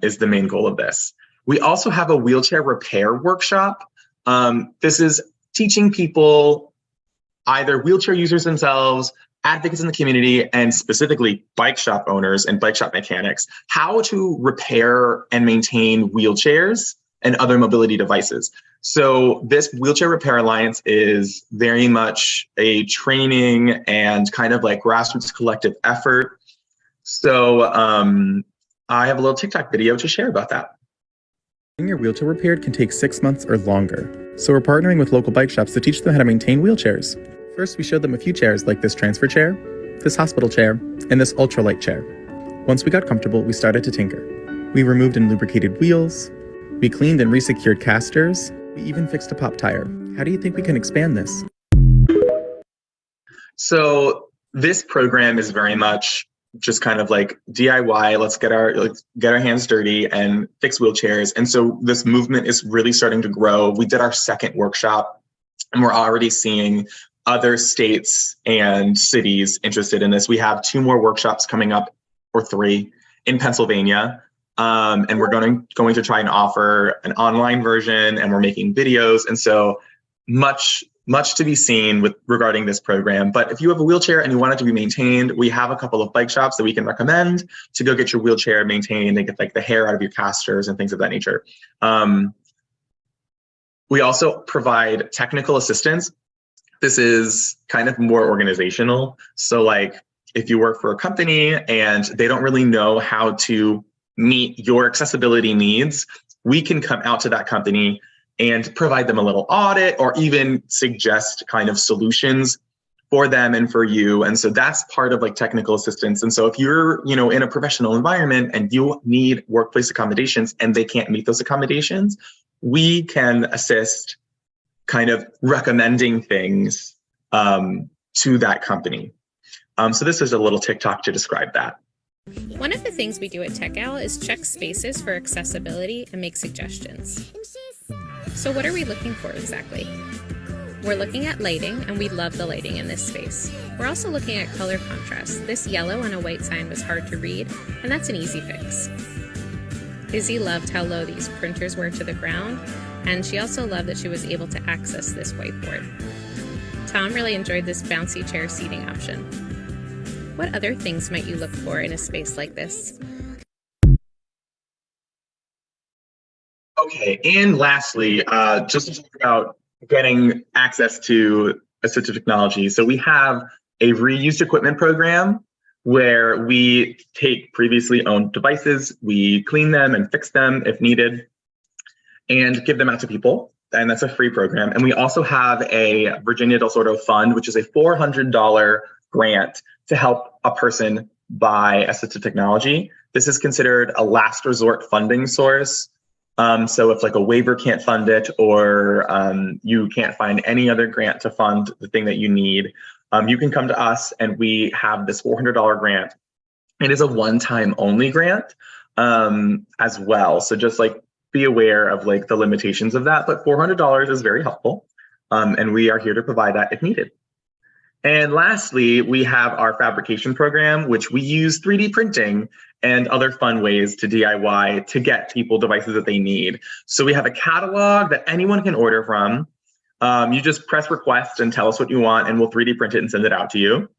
is the main goal of this. We also have a wheelchair repair workshop. This is teaching people, either wheelchair users themselves, advocates in the community, and specifically bike shop owners and bike shop mechanics, how to repair and maintain wheelchairs and other mobility devices. So this Wheelchair Repair Alliance is very much a training and kind of like grassroots collective effort. So I have a little TikTok video to share about that. Getting your wheelchair repaired can take 6 months or longer. So we're partnering with local bike shops to teach them how to maintain wheelchairs. First, we showed them a few chairs like this transfer chair, this hospital chair, and this ultralight chair. Once we got comfortable, we started to tinker. We removed and lubricated wheels. We cleaned and resecured casters. We even fixed a pop tire. How do you think we can expand this? So this program is very much just kind of like DIY. Let's get our hands dirty and fix wheelchairs. And so this movement is really starting to grow. We did our second workshop, and we're already seeing other states and cities interested in this. We have 2 more workshops coming up, or 3, in Pennsylvania. And we're going to try and offer an online version, and we're making videos. And so much to be seen regarding this program. But if you have a wheelchair and you want it to be maintained, we have a couple of bike shops that we can recommend to go get your wheelchair maintained and get like the hair out of your casters and things of that nature. We also provide technical assistance. This is kind of more organizational. So like if you work for a company and they don't really know how to meet your accessibility needs, we can come out to that company and provide them a little audit, or even suggest kind of solutions for them and for you. And so that's part of like technical assistance. And so if you're, in a professional environment and you need workplace accommodations and they can't meet those accommodations, we can assist kind of recommending things to that company. So this is a little TikTok to describe that. One of the things we do at TechOwl is check spaces for accessibility and make suggestions. So what are we looking for exactly? We're looking at lighting, and we love the lighting in this space. We're also looking at color contrast. This yellow on a white sign was hard to read, and that's an easy fix. Izzy loved how low these printers were to the ground, and she also loved that she was able to access this whiteboard. Tom really enjoyed this bouncy chair seating option. What other things might you look for in a space like this? Okay, and lastly, just to talk about getting access to assistive technology. So we have a reused equipment program where we take previously owned devices, we clean them and fix them if needed, and give them out to people. And that's a free program. And we also have a Virginia Del Sordo Fund, which is a $400 grant to help a person buy assistive technology. This is considered a last resort funding source. So if like a waiver can't fund it, or you can't find any other grant to fund the thing that you need, you can come to us and we have this $400 grant. It is a one-time only grant as well. So just like be aware of like the limitations of that, but $400 is very helpful. And we are here to provide that if needed. And lastly, we have our fabrication program, which we use 3D printing and other fun ways to DIY to get people devices that they need. So we have a catalog that anyone can order from. You just press request and tell us what you want, and we'll 3D print it and send it out to you.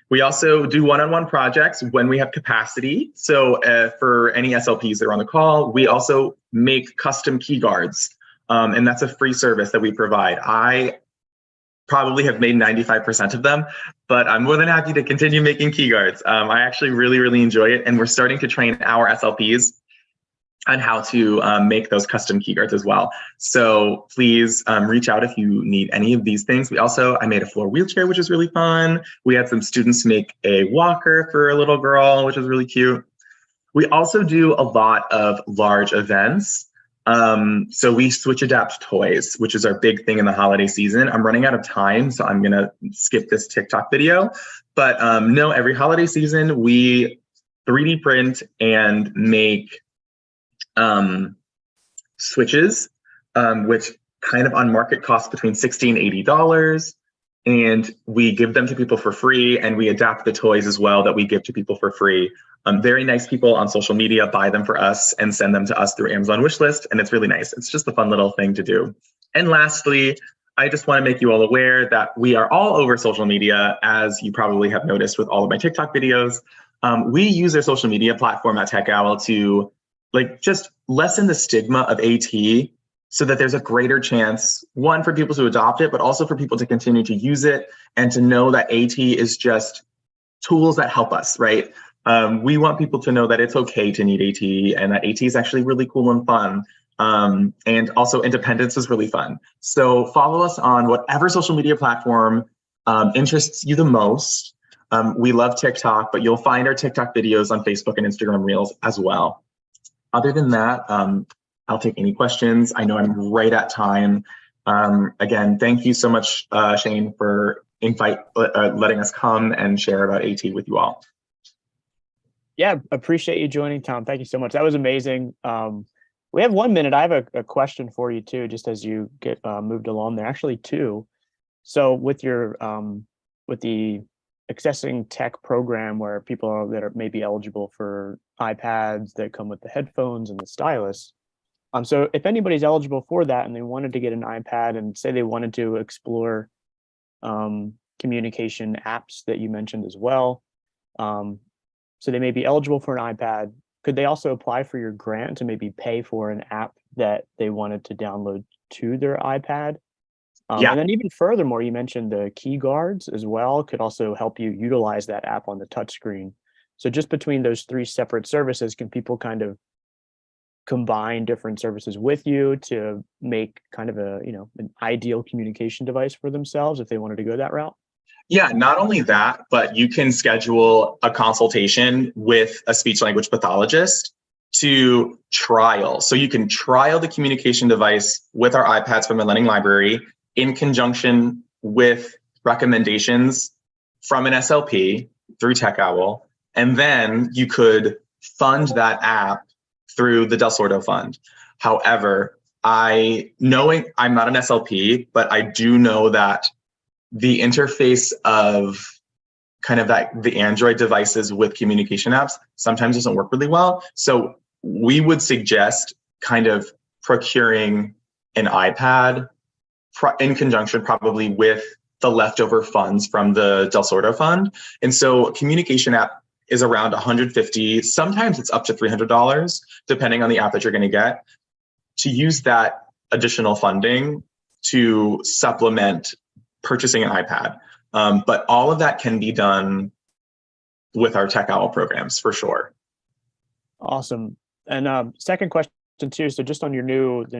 We also do one-on-one projects when we have capacity. So for any SLPs that are on the call, we also make custom key guards. And that's a free service that we provide. I probably have made 95% of them, but I'm more than happy to continue making key guards. I actually really, really enjoy it. And we're starting to train our SLPs on how to make those custom key guards as well. So please reach out if you need any of these things. I made a floor wheelchair, which is really fun. We had some students make a walker for a little girl, which is really cute. We also do a lot of large events. So we switch adapt toys, which is our big thing in the holiday season. I'm running out of time, so I'm gonna skip this TikTok video. But no, every holiday season, we 3D print and make switches, which kind of on market cost between $60 and $80. And we give them to people for free, and we adapt the toys as well that we give to people for free. Very nice people on social media buy them for us and send them to us through Amazon wishlist, and it's really nice. It's just a fun little thing to do. And lastly, I just want to make you all aware that we are all over social media, as you probably have noticed with all of my TikTok videos. We use our social media platform at TechOwl to just lessen the stigma of AT, so that there's a greater chance, one, for people to adopt it, but also for people to continue to use it and to know that AT is just tools that help us, right? We want people to know that it's okay to need AT, and that AT is actually really cool and fun. And also independence is really fun. So follow us on whatever social media platform interests you the most. We love TikTok, but you'll find our TikTok videos on Facebook and Instagram Reels as well. Other than that, I'll take any questions. I know I'm right at time. Again, thank you so much, Shane, for letting us come and share about AT with you all. Yeah, appreciate you joining, Tom. Thank you so much. That was amazing. We have 1 minute. I have a question for you too, just as you get moved along there. Actually, two. So with your with the Accessing Tech program, where people that are maybe eligible for iPads that come with the headphones and the stylus. So if anybody's eligible for that and they wanted to get an iPad and say they wanted to explore communication apps that you mentioned as well, so they may be eligible for an iPad, could they also apply for your grant to maybe pay for an app that they wanted to download to their iPad? Yeah. And then even furthermore, you mentioned the key guards as well could also help you utilize that app on the touchscreen. So just between those three separate services, can people kind of combine different services with you to make kind of a, an ideal communication device for themselves if they wanted to go that route? Yeah, not only that, but you can schedule a consultation with a speech language pathologist to trial. So you can trial the communication device with our iPads from the Learning Library in conjunction with recommendations from an SLP through TechOwl. And then you could fund that app through the Del Sordo Fund. However, I'm not an SLP, but I do know that the interface of kind of the Android devices with communication apps sometimes doesn't work really well. So we would suggest kind of procuring an iPad in conjunction probably with the leftover funds from the Del Sordo Fund. And so a communication app is around $150, sometimes it's up to $300, depending on the app that you're going to get, to use that additional funding to supplement purchasing an iPad. But all of that can be done with our TechOwl programs for sure. Awesome. And second question too, so just on the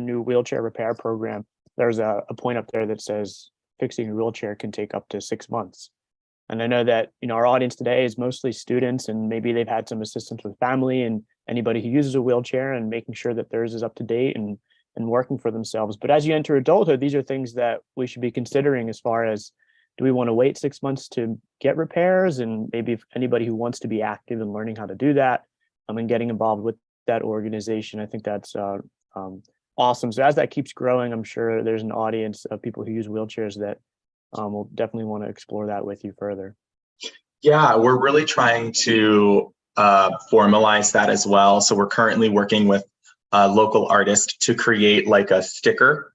new wheelchair repair program, there's a point up there that says fixing a wheelchair can take up to 6 months. And I know that, our audience today is mostly students, and maybe they've had some assistance with family and anybody who uses a wheelchair, and making sure that theirs is up to date and working for themselves. But as you enter adulthood, these are things that we should be considering as far as, do we want to wait 6 months to get repairs? And maybe if anybody who wants to be active and learning how to do that, and getting involved with that organization, I think that's awesome. So as that keeps growing, I'm sure there's an audience of people who use wheelchairs that will definitely want to explore that with you further. Yeah, we're really trying to formalize that as well. So we're currently working with a local artist to create like a sticker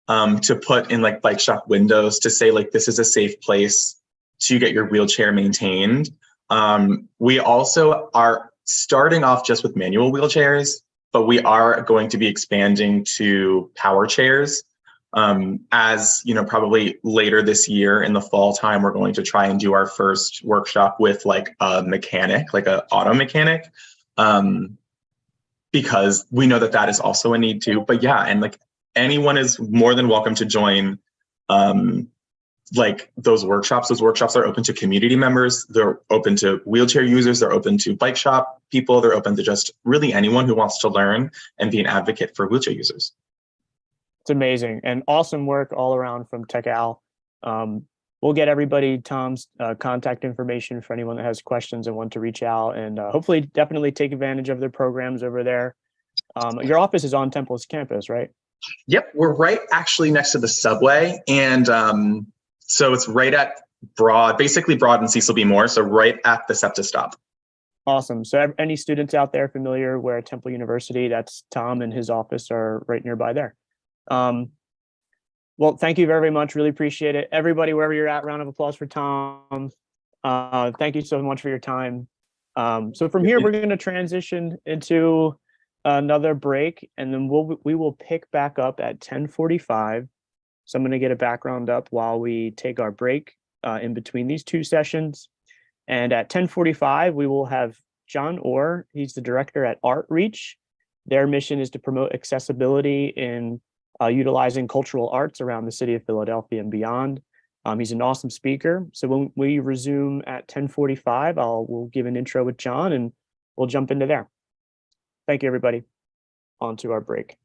to put in like bike shop windows to say like, this is a safe place to get your wheelchair maintained. We also are starting off just with manual wheelchairs, but we are going to be expanding to power chairs. As probably later this year in the fall time, we're going to try and do our first workshop with like a mechanic, like an auto mechanic, because we know that is also a need too. But yeah, and like anyone is more than welcome to join like those workshops. Those workshops are open to community members. They're open to wheelchair users. They're open to bike shop people. They're open to just really anyone who wants to learn and be an advocate for wheelchair users. It's amazing and awesome work all around from TechOwl. We'll get everybody Tom's contact information for anyone that has questions and want to reach out, and hopefully definitely take advantage of their programs over there. Your office is on Temple's campus, right? Yep, we're right actually next to the subway. And so it's right at basically Broad and Cecil B. Moore. So right at the SEPTA stop. Awesome. So any students out there familiar where Temple University, that's Tom and his office are right nearby there. Well, thank you very much. Really appreciate it. Everybody, wherever you're at, round of applause for Tom. Thank you so much for your time. So from here, we're going to transition into another break, and then we will pick back up at 10:45. So I'm going to get a background up while we take our break in between these two sessions. And at 10:45, we will have John Orr. He's the director at ArtReach. Their mission is to promote accessibility in utilizing cultural arts around the city of Philadelphia and beyond. He's an awesome speaker. So when we resume at 10:45, we'll give an intro with John and we'll jump into there. Thank you, everybody. On to our break.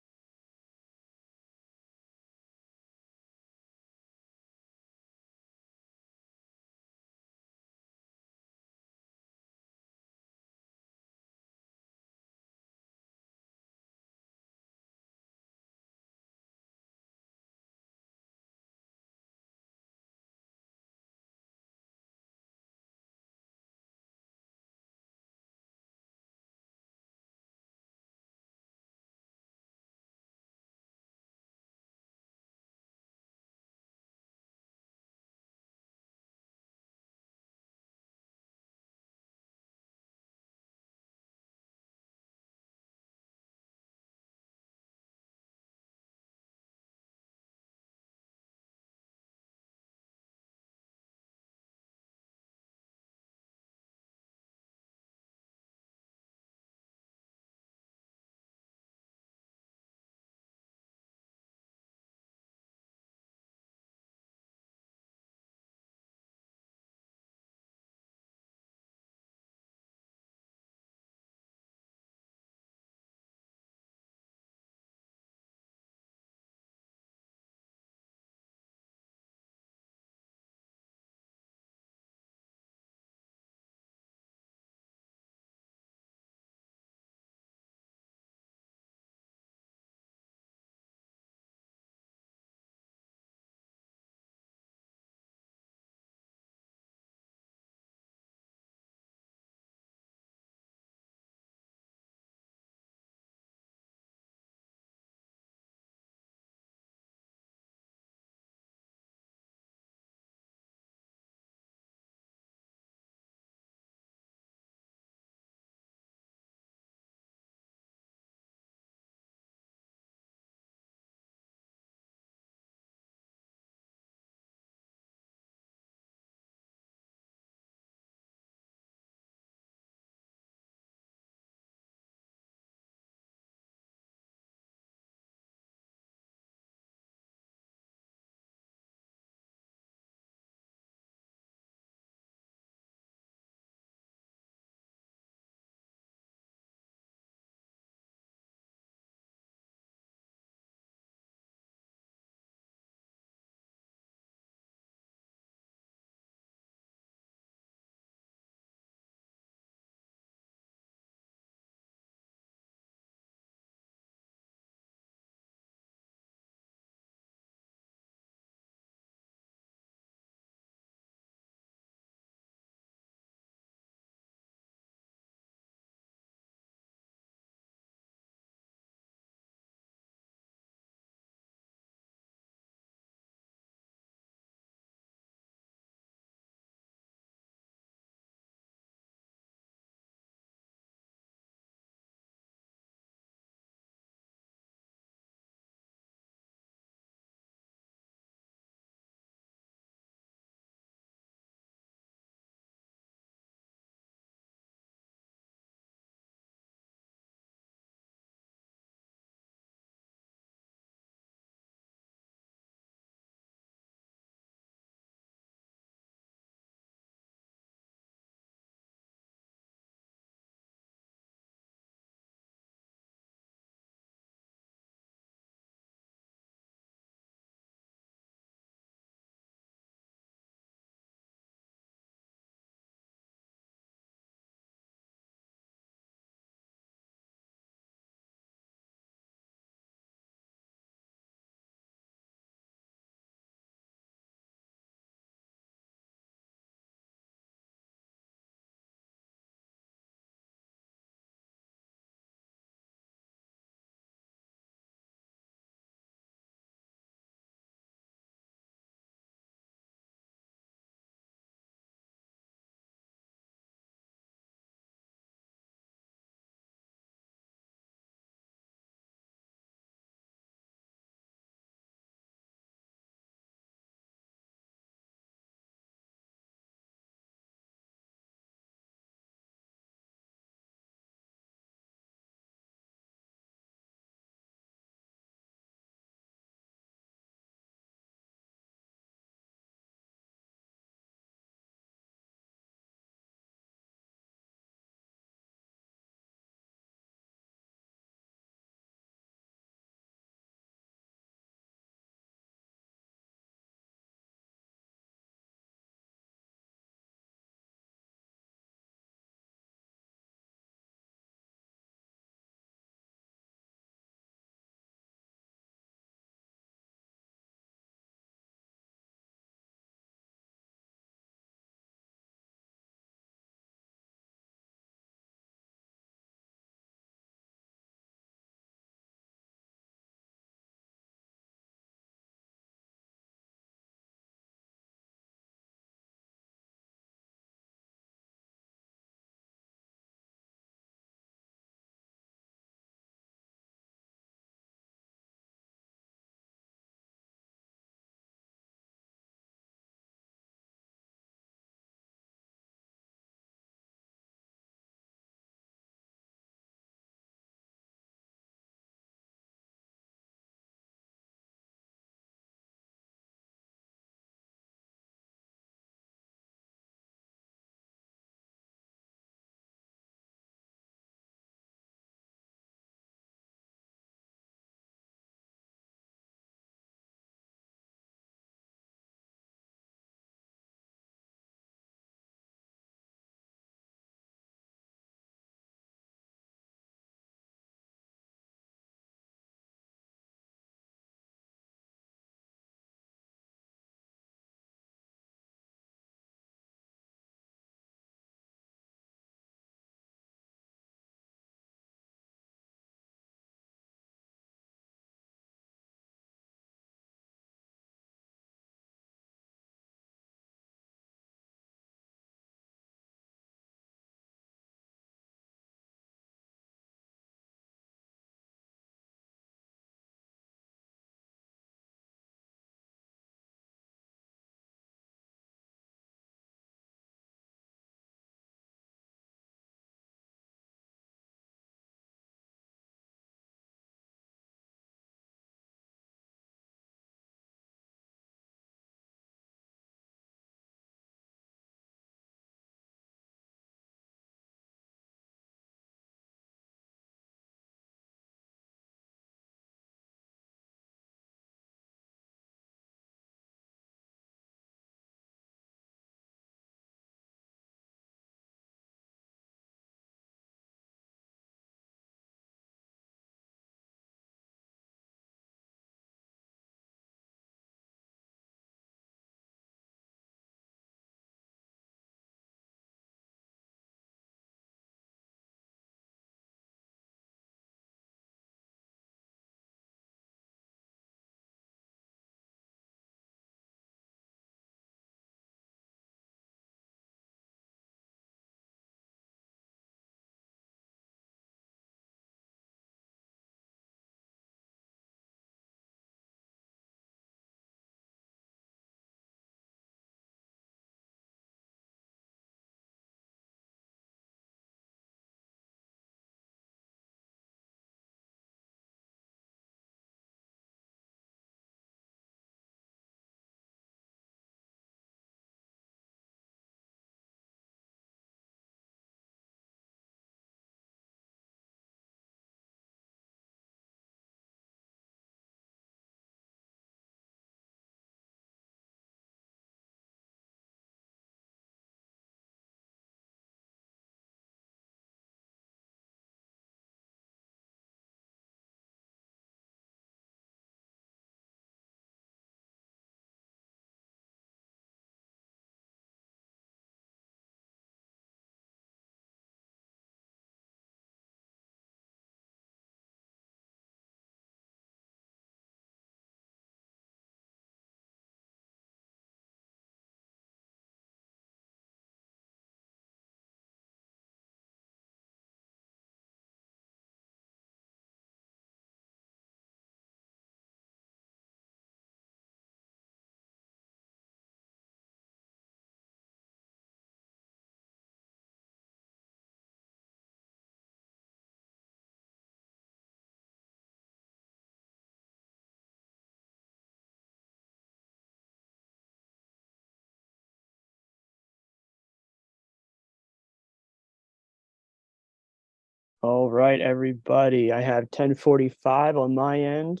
All right, everybody. I have 10:45 on my end.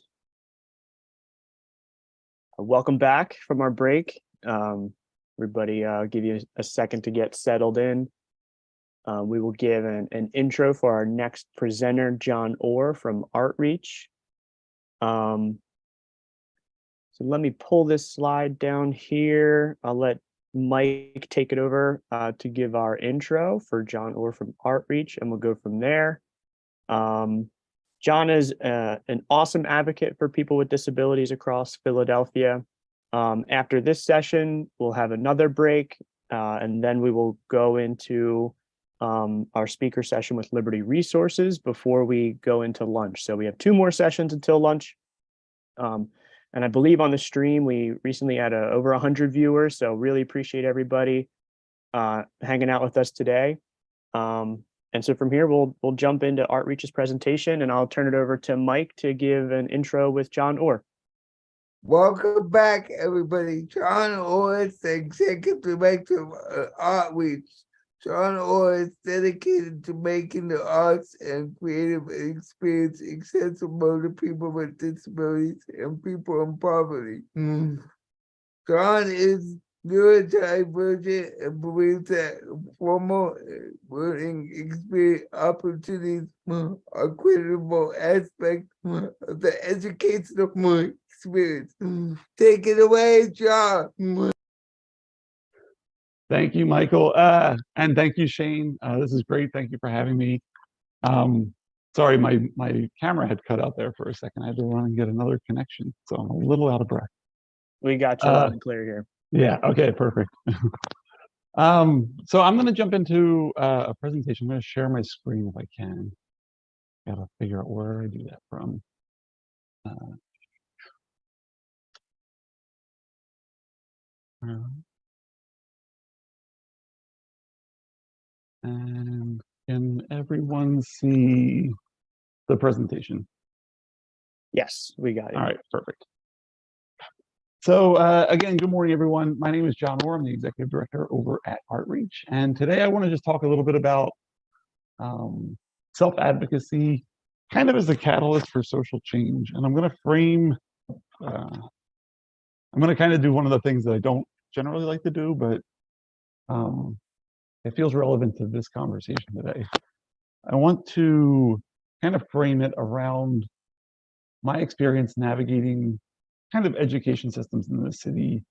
Welcome back from our break. Everybody, I'll give you a second to get settled in. We will give an intro for our next presenter, John Orr from Artreach. So let me pull this slide down here. I'll let Mike take it over to give our intro for John Orr from Artreach, and we'll go from there. John is an awesome advocate for people with disabilities across Philadelphia. After this session, we'll have another break, and then we will go into our speaker session with Liberty Resources before we go into lunch. So we have 2 more sessions until lunch. And I believe on the stream, we recently had over 100 viewers, so really appreciate everybody hanging out with us today. And so from here, we'll jump into Artreach's presentation, and I'll turn it over to Mike to give an intro with John Orr. Welcome back, everybody. John Orr is the Executive Director of Artreach. John Orr is dedicated to making the arts and creative experience accessible to people with disabilities and people in poverty. John is neurodivergent and believes that formal learning experience opportunities are critical aspects of the educational experience. Take it away, John. Thank you, Michael. And thank you, Shane. This is great. Thank you for having me. Sorry, my camera had cut out there for a second. I had to run and get another connection, so I'm a little out of breath. We got you loud and clear here. Yeah, okay, perfect. So I'm going to jump into a presentation. I'm going to share my screen if I can. Gotta figure out where I do that from. And can everyone see the presentation? Yes, we got it. All right, perfect. So again, good morning, everyone. My name is John Orr. I'm the Executive Director over at Artreach. And today I want to just talk a little bit about self-advocacy, kind of as a catalyst for social change. And I'm going to frame, I'm going to kind of do one of the things that I don't generally like to do, but it feels relevant to this conversation today. I want to kind of frame it around my experience navigating kind of education systems in the city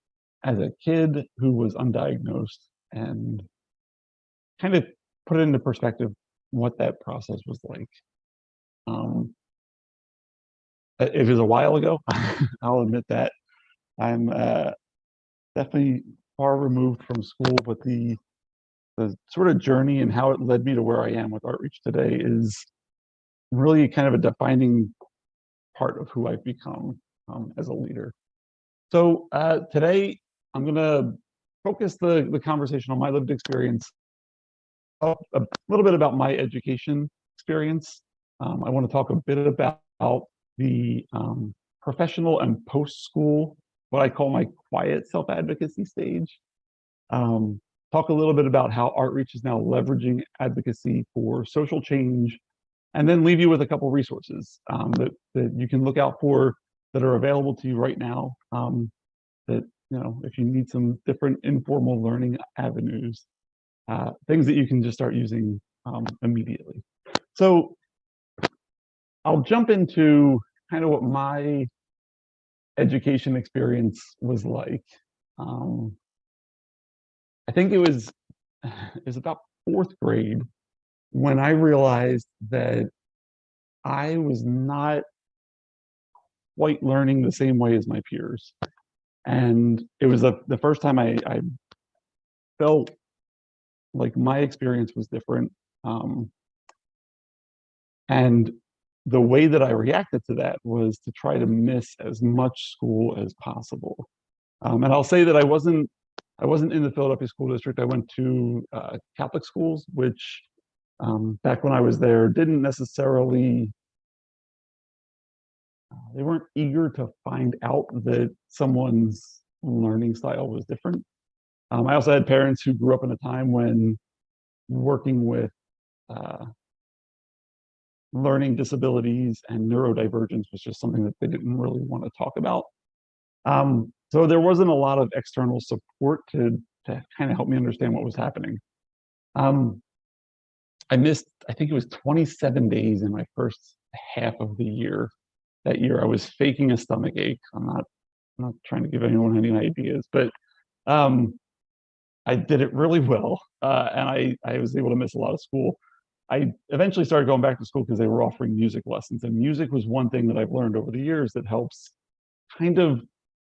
as a kid who was undiagnosed, and kind of put it into perspective what that process was like. It was a while ago, I'll admit that. I'm definitely far removed from school, but the sort of journey and how it led me to where I am with Artreach today is really kind of a defining part of who I've become as a leader. So today I'm going to focus the conversation on my lived experience, a little bit about my education experience. I want to talk a bit about the professional and post-school, what I call my quiet self-advocacy stage. Talk a little bit about how Artreach is now leveraging advocacy for social change, and then leave you with a couple resources that you can look out for that are available to you right now. That, you know, if you need some different informal learning avenues, things that you can just start using immediately. So I'll jump into kind of what my education experience was like. I think it was about 4th grade when I realized that I was not quite learning the same way as my peers. And it was the first time I felt like my experience was different. And the way that I reacted to that was to try to miss as much school as possible. And I'll say that I wasn't in the Philadelphia School District. I went to Catholic schools, which back when I was there didn't necessarily, they weren't eager to find out that someone's learning style was different. I also had parents who grew up in a time when working with learning disabilities and neurodivergence was just something that they didn't really want to talk about. So there wasn't a lot of external support to kind of help me understand what was happening. I missed, I think it was 27 days in my first half of the year. That year I was faking a stomach ache. I'm not trying to give anyone any ideas, but I did it really well, and I was able to miss a lot of school. I eventually started going back to school because they were offering music lessons, and music was one thing that I've learned over the years that helps kind of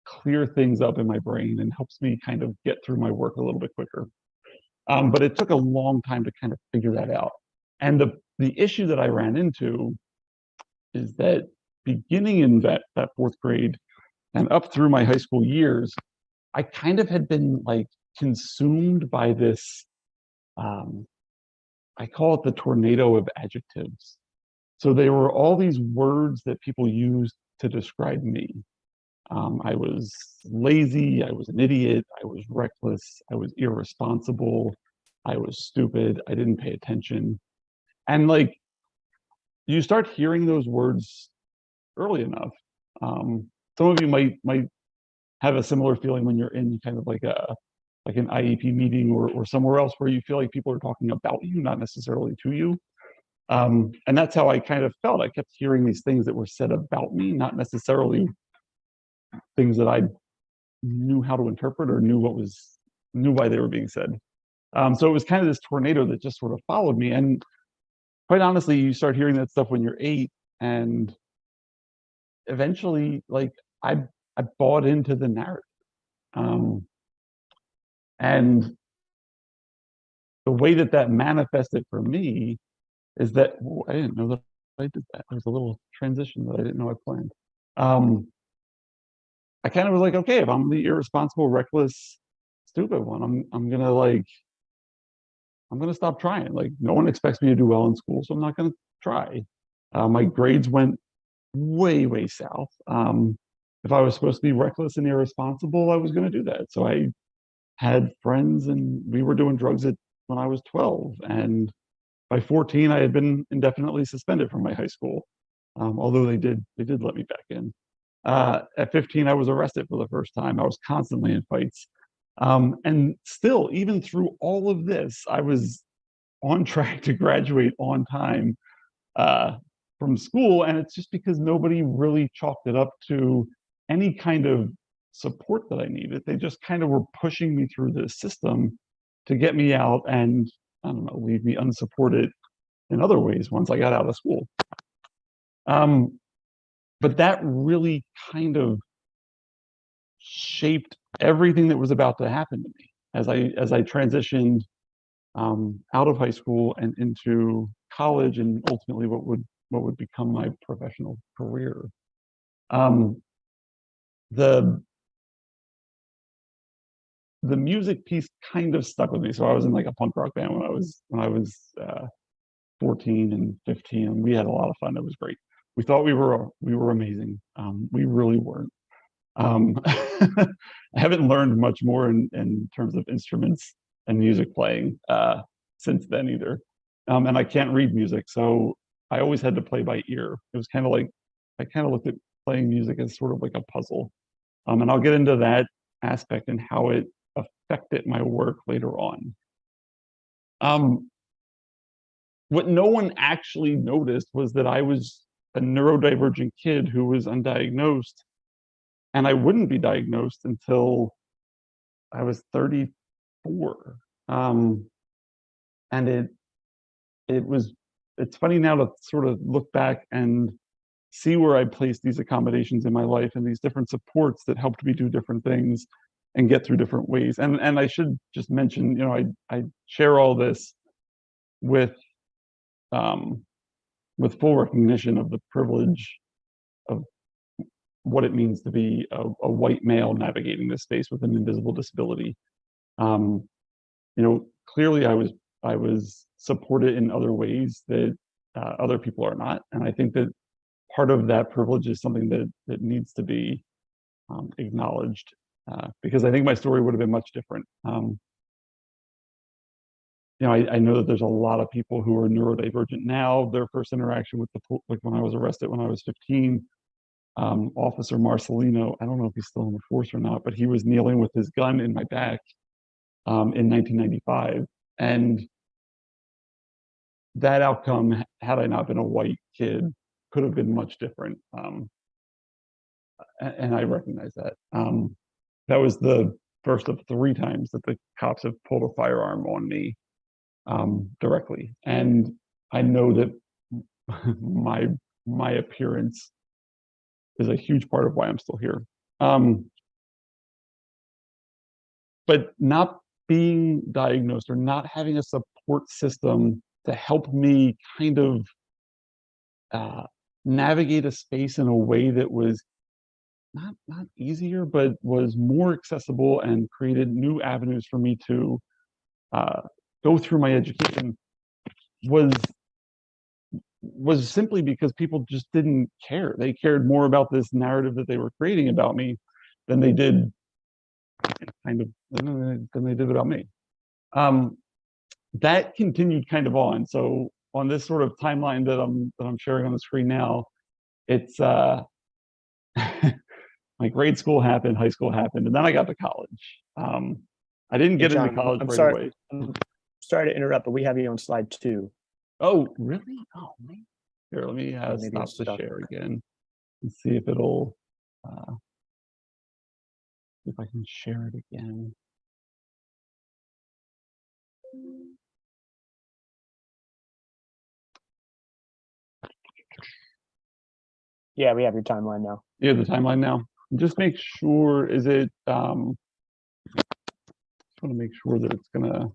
clear things up in my brain and helps me kind of get through my work a little bit quicker. But it took a long time to kind of figure that out. And the issue that I ran into is that beginning in that fourth grade and up through my high school years, I kind of had been like consumed by this, I call it the tornado of adjectives. So they were all these words that people used to describe me. I was lazy, I was an idiot, I was reckless, I was irresponsible, I was stupid, I didn't pay attention. And like, you start hearing those words early enough. Some of you might have a similar feeling when you're in kind of like an IEP meeting or somewhere else where you feel like people are talking about you, not necessarily to you. And that's how I kind of felt. I kept hearing these things that were said about me, not necessarily things that I knew how to interpret or knew why they were being said. So it was kind of this tornado that just sort of followed me. And quite honestly, you start hearing that stuff when you're 8, and eventually, like I bought into the narrative. And the way that manifested for me is that I didn't know that I did that. There was a little transition that I didn't know I planned. I kind of was like, okay, if I'm the irresponsible, reckless, stupid one, I'm gonna stop trying. Like, no one expects me to do well in school, so I'm not gonna try. My grades went way south. If I was supposed to be reckless and irresponsible, I was gonna do that. So I had friends, and we were doing drugs when I was 12, and by 14, I had been indefinitely suspended from my high school. Although they did let me back in. At 15, I was arrested for the first time. I was constantly in fights. And still, even through all of this, I was on track to graduate on time from school. And it's just because nobody really chalked it up to any kind of support that I needed. They just kind of were pushing me through this system to get me out and, I don't know, leave me unsupported in other ways once I got out of school. But that really kind of shaped everything that was about to happen to me as I transitioned out of high school and into college, and ultimately what would become my professional career. The music piece kind of stuck with me. So I was in like a punk rock band when I was 14 and 15, and we had a lot of fun. It was great. We thought we were amazing. We really weren't. I haven't learned much more in terms of instruments and music playing since then either. And I can't read music, so I always had to play by ear. It was kind of like, I kind of looked at playing music as sort of like a puzzle. And I'll get into that aspect and how it affected my work later on. What no one actually noticed was that I was a neurodivergent kid who was undiagnosed, and I wouldn't be diagnosed until I was 34. And it's funny now to sort of look back and see where I placed these accommodations in my life and these different supports that helped me do different things and get through different ways. And I should just mention, you know, I share all this with full recognition of the privilege of what it means to be a white male navigating this space with an invisible disability. You know, clearly I was supported in other ways that other people are not, and I think that part of that privilege is something that needs to be acknowledged, because I think my story would have been much different. I know that there's a lot of people who are neurodivergent now. Their first interaction with like when I was arrested when I was 15, Officer Marcelino, I don't know if he's still in the force or not, but he was kneeling with his gun in my back in 1995. And that outcome, had I not been a white kid, could have been much different. And I recognize that. That was the first of 3 times that the cops have pulled a firearm on me directly. And I know that my appearance is a huge part of why I'm still here. But not being diagnosed or not having a support system to help me kind of navigate a space in a way that was not easier, but was more accessible and created new avenues for me to go through my education was simply because people just didn't care. They cared more about this narrative that they were creating about me than they did about me. That continued kind of on. So on this sort of timeline that I'm sharing on the screen now, it's my grade school happened, high school happened, and then I got to college. I didn't get into college right away. I'm sorry to interrupt, but we have you on slide 2. Oh, really? Oh, man. Here, let me Maybe stop it's the stuck. share again and see if it'll, if I can share it again. Yeah, we have your timeline now. Yeah, the timeline now. Just make sure, is it, just want to make sure that it's gonna,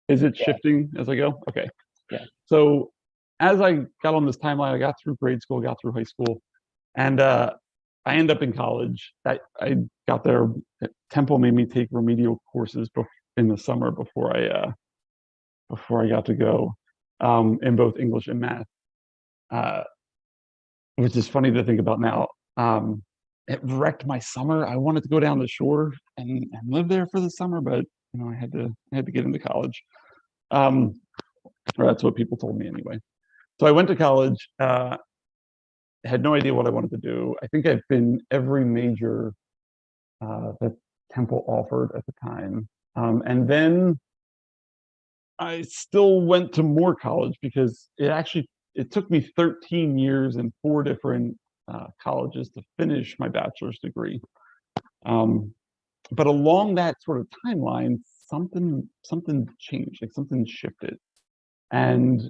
is it shifting as I go? Okay. Yeah. So as I got on this timeline, I got through grade school, got through high school, and I ended up in college. I got there, Temple made me take remedial courses in the summer before I got to go in both English and math, which is funny to think about now. It wrecked my summer. I wanted to go down the shore and live there for the summer, but I had to get into college. Or that's what people told me anyway. So I went to college. Had no idea what I wanted to do. I think I've been every major that Temple offered at the time, and then I still went to more college because it took me 13 years and 4 different colleges to finish my bachelor's degree. But along that sort of timeline, something changed, like something shifted, and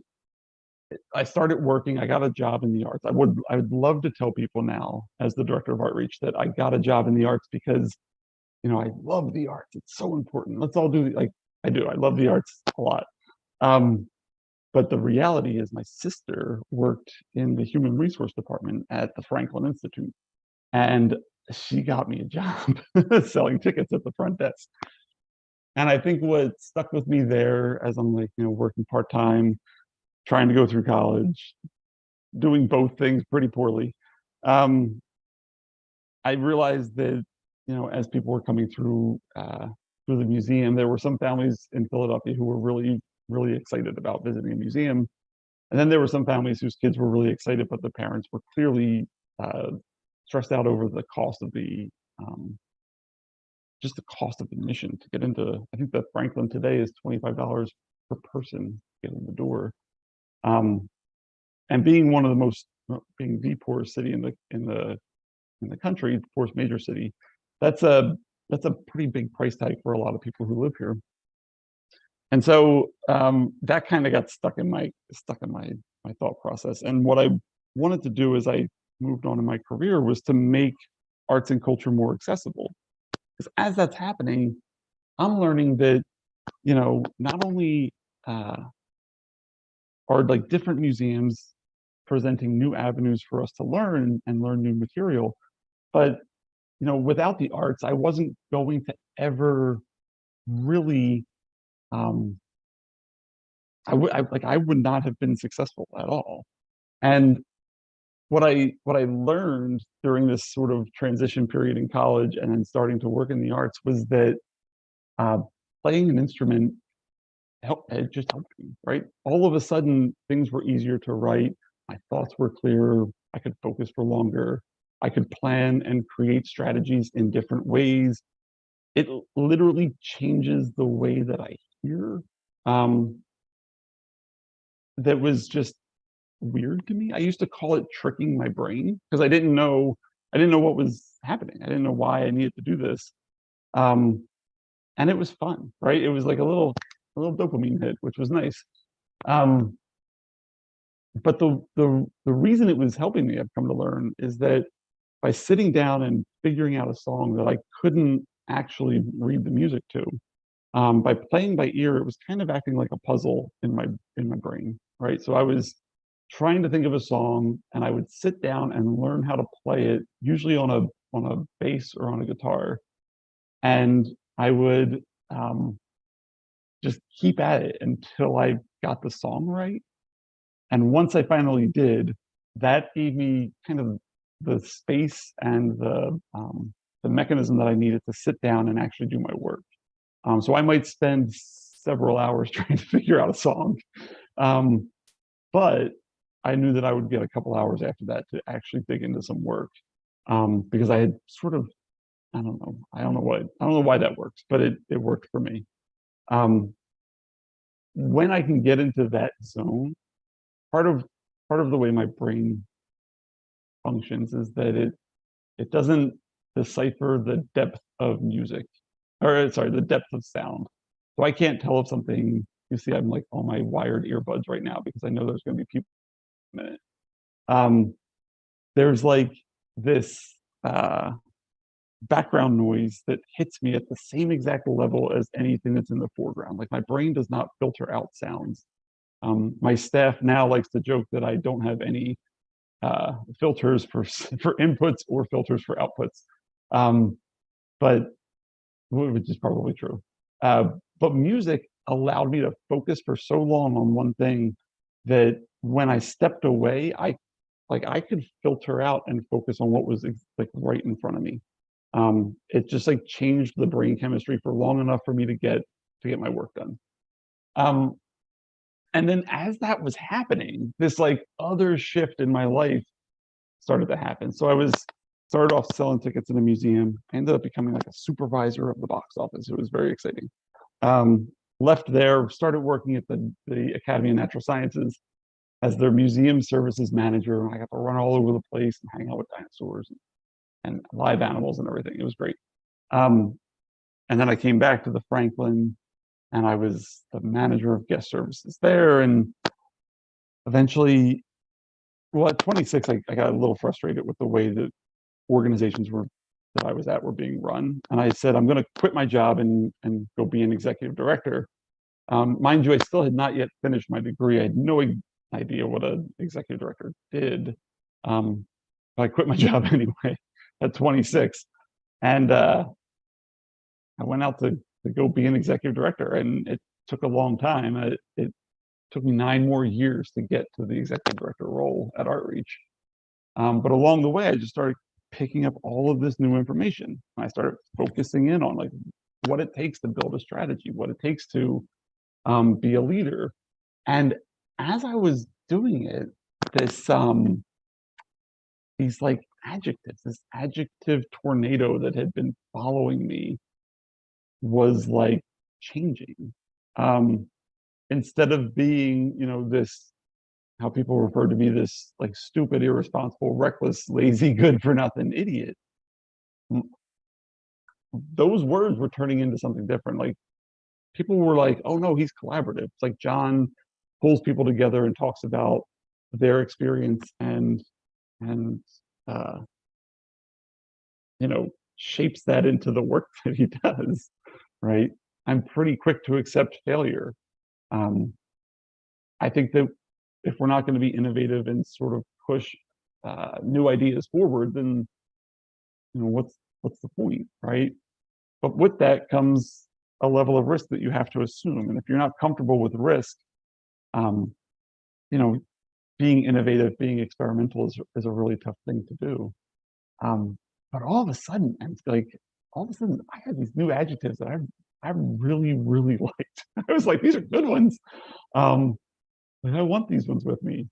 I started working. I got a job in the arts. I would love to tell people now, as the director of Outreach, that I got a job in the arts because I love the arts. It's so important. Let's all do I do. I love the arts a lot. But the reality is my sister worked in the human resource department at the Franklin Institute, and she got me a job selling tickets at the front desk. And I think what stuck with me there, as I'm working part-time, trying to go through college, doing both things pretty poorly, I realized that, as people were coming through the museum, there were some families in Philadelphia who were really, really excited about visiting a museum. And then there were some families whose kids were really excited, but the parents were clearly stressed out over the cost of just the cost of admission to get into. I think the Franklin today is $25 per person to get in the door. And being being the poorest city in the country, the poorest major city, that's a pretty big price tag for a lot of people who live here. And so that kind of got stuck in my thought process. And what I wanted to do as I moved on in my career was to make arts and culture more accessible. Because as that's happening, I'm learning that, not only are different museums presenting new avenues for us to learn and learn new material, but without the arts, I wasn't going to ever really I would not have been successful at all. And what I learned during this sort of transition period in college and then starting to work in the arts was that playing an instrument it just helped me, right? All of a sudden, things were easier to write. My thoughts were clearer. I could focus for longer. I could plan and create strategies in different ways. It literally changes the way that I hear. That was just weird to me. I used to call it tricking my brain because I didn't know what was happening. I didn't know why I needed to do this. And it was fun, right? It was like a little dopamine hit, which was nice. But the reason it was helping me, I've come to learn, is that by sitting down and figuring out a song that I couldn't actually read the music to, by playing by ear, it was kind of acting like a puzzle in my brain, right? So I was trying to think of a song, and I would sit down and learn how to play it, usually on a bass or on a guitar, and I would just keep at it until I got the song right. And once I finally did, that gave me kind of the space and the mechanism that I needed to sit down and actually do my work. So I might spend several hours trying to figure out a song, but I knew that I would get a couple hours after that to actually dig into some work, because I had sort of, I don't know why that works, but it worked for me. When I can get into that zone, part of the way my brain functions is that it doesn't decipher the depth of music, or sorry, the depth of sound. So I can't tell if something, you see, I'm like on my wired earbuds right now because I know there's going to be people in a minute. There's like this background noise that hits me at the same exact level as anything that's in the foreground. Like my brain does not filter out sounds. My staff now likes to joke that I don't have any filters for inputs or filters for outputs, but which is probably true. But music allowed me to focus for so long on one thing that when I stepped away, I could filter out and focus on what was like right in front of me. It just like changed the brain chemistry for long enough for me to get my work done. And then as that was happening, this like other shift in my life started to happen. So I started off selling tickets in a museum. I ended up becoming like a supervisor of the box office. It was very exciting. Left there, started working at the Academy of Natural Sciences as their museum services manager. I got to run all over the place and hang out with dinosaurs and live animals and everything. It was great. And then I came back to the Franklin, and I was the manager of guest services there. And eventually, well, at 26, I got a little frustrated with the way that organizations that I was at were being run. And I said, I'm going to quit my job and go be an executive director. Mind you, I still had not yet finished my degree. I had no idea what an executive director did. But I quit my job anyway at 26. And I went out to go be an executive director, and it took a long time. It took me 9 more years to get to the executive director role at Artreach. But along the way, I just started picking up all of this new information. And I started focusing in on like what it takes to build a strategy, what it takes to be a leader. And as I was doing it, these like adjectives, this adjective tornado that had been following me was like changing. Instead of being, this, how people refer to me, this like stupid, irresponsible, reckless, lazy, good for nothing idiot, those words were turning into something different. Like people were like, oh no, he's collaborative. It's like John pulls people together and talks about their experience and shapes that into the work that he does, right? I'm pretty quick to accept failure. I think that if we're not going to be innovative and sort of push new ideas forward, then what's the point, right? But with that comes a level of risk that you have to assume, and if you're not comfortable with risk, being innovative, being experimental is a really tough thing to do. But all of a sudden, I had these new adjectives that I really, really liked. I was like, these are good ones. Like, I want these ones with me.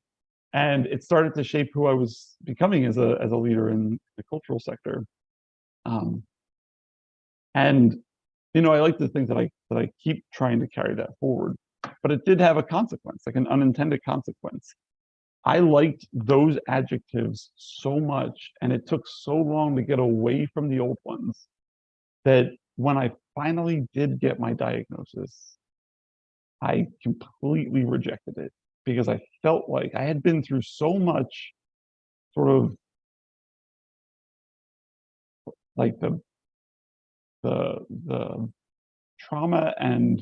And it started to shape who I was becoming as a leader in the cultural sector. Um, and I like to think that I keep trying to carry that forward, but it did have a consequence, like an unintended consequence. I liked those adjectives so much, and it took so long to get away from the old ones that when I finally did get my diagnosis, I completely rejected it because I felt like I had been through so much sort of like the trauma and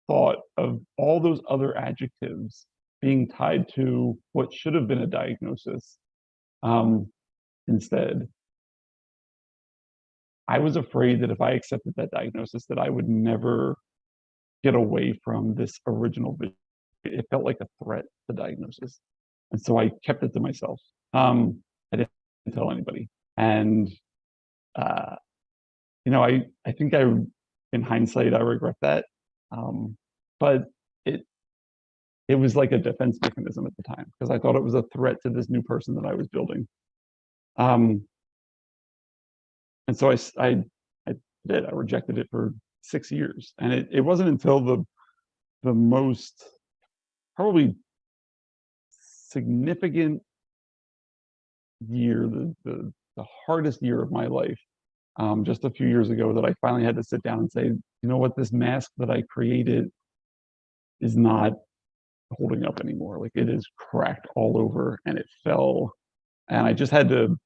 thought of all those other adjectives being tied to what should have been a diagnosis. Instead, I was afraid that if I accepted that diagnosis, that I would never get away from this original vision. It felt like a threat, the diagnosis. And so I kept it to myself. I didn't tell anybody. And, I think in hindsight, I regret that. But it was like a defense mechanism at the time because I thought it was a threat to this new person that I was building. And so I did. I rejected it for 6 years, and it wasn't until the most probably significant year, the hardest year of my life, just a few years ago, that I finally had to sit down and say, you know what, this mask that I created is not holding up anymore. Like, it is cracked all over and it fell, and I just had to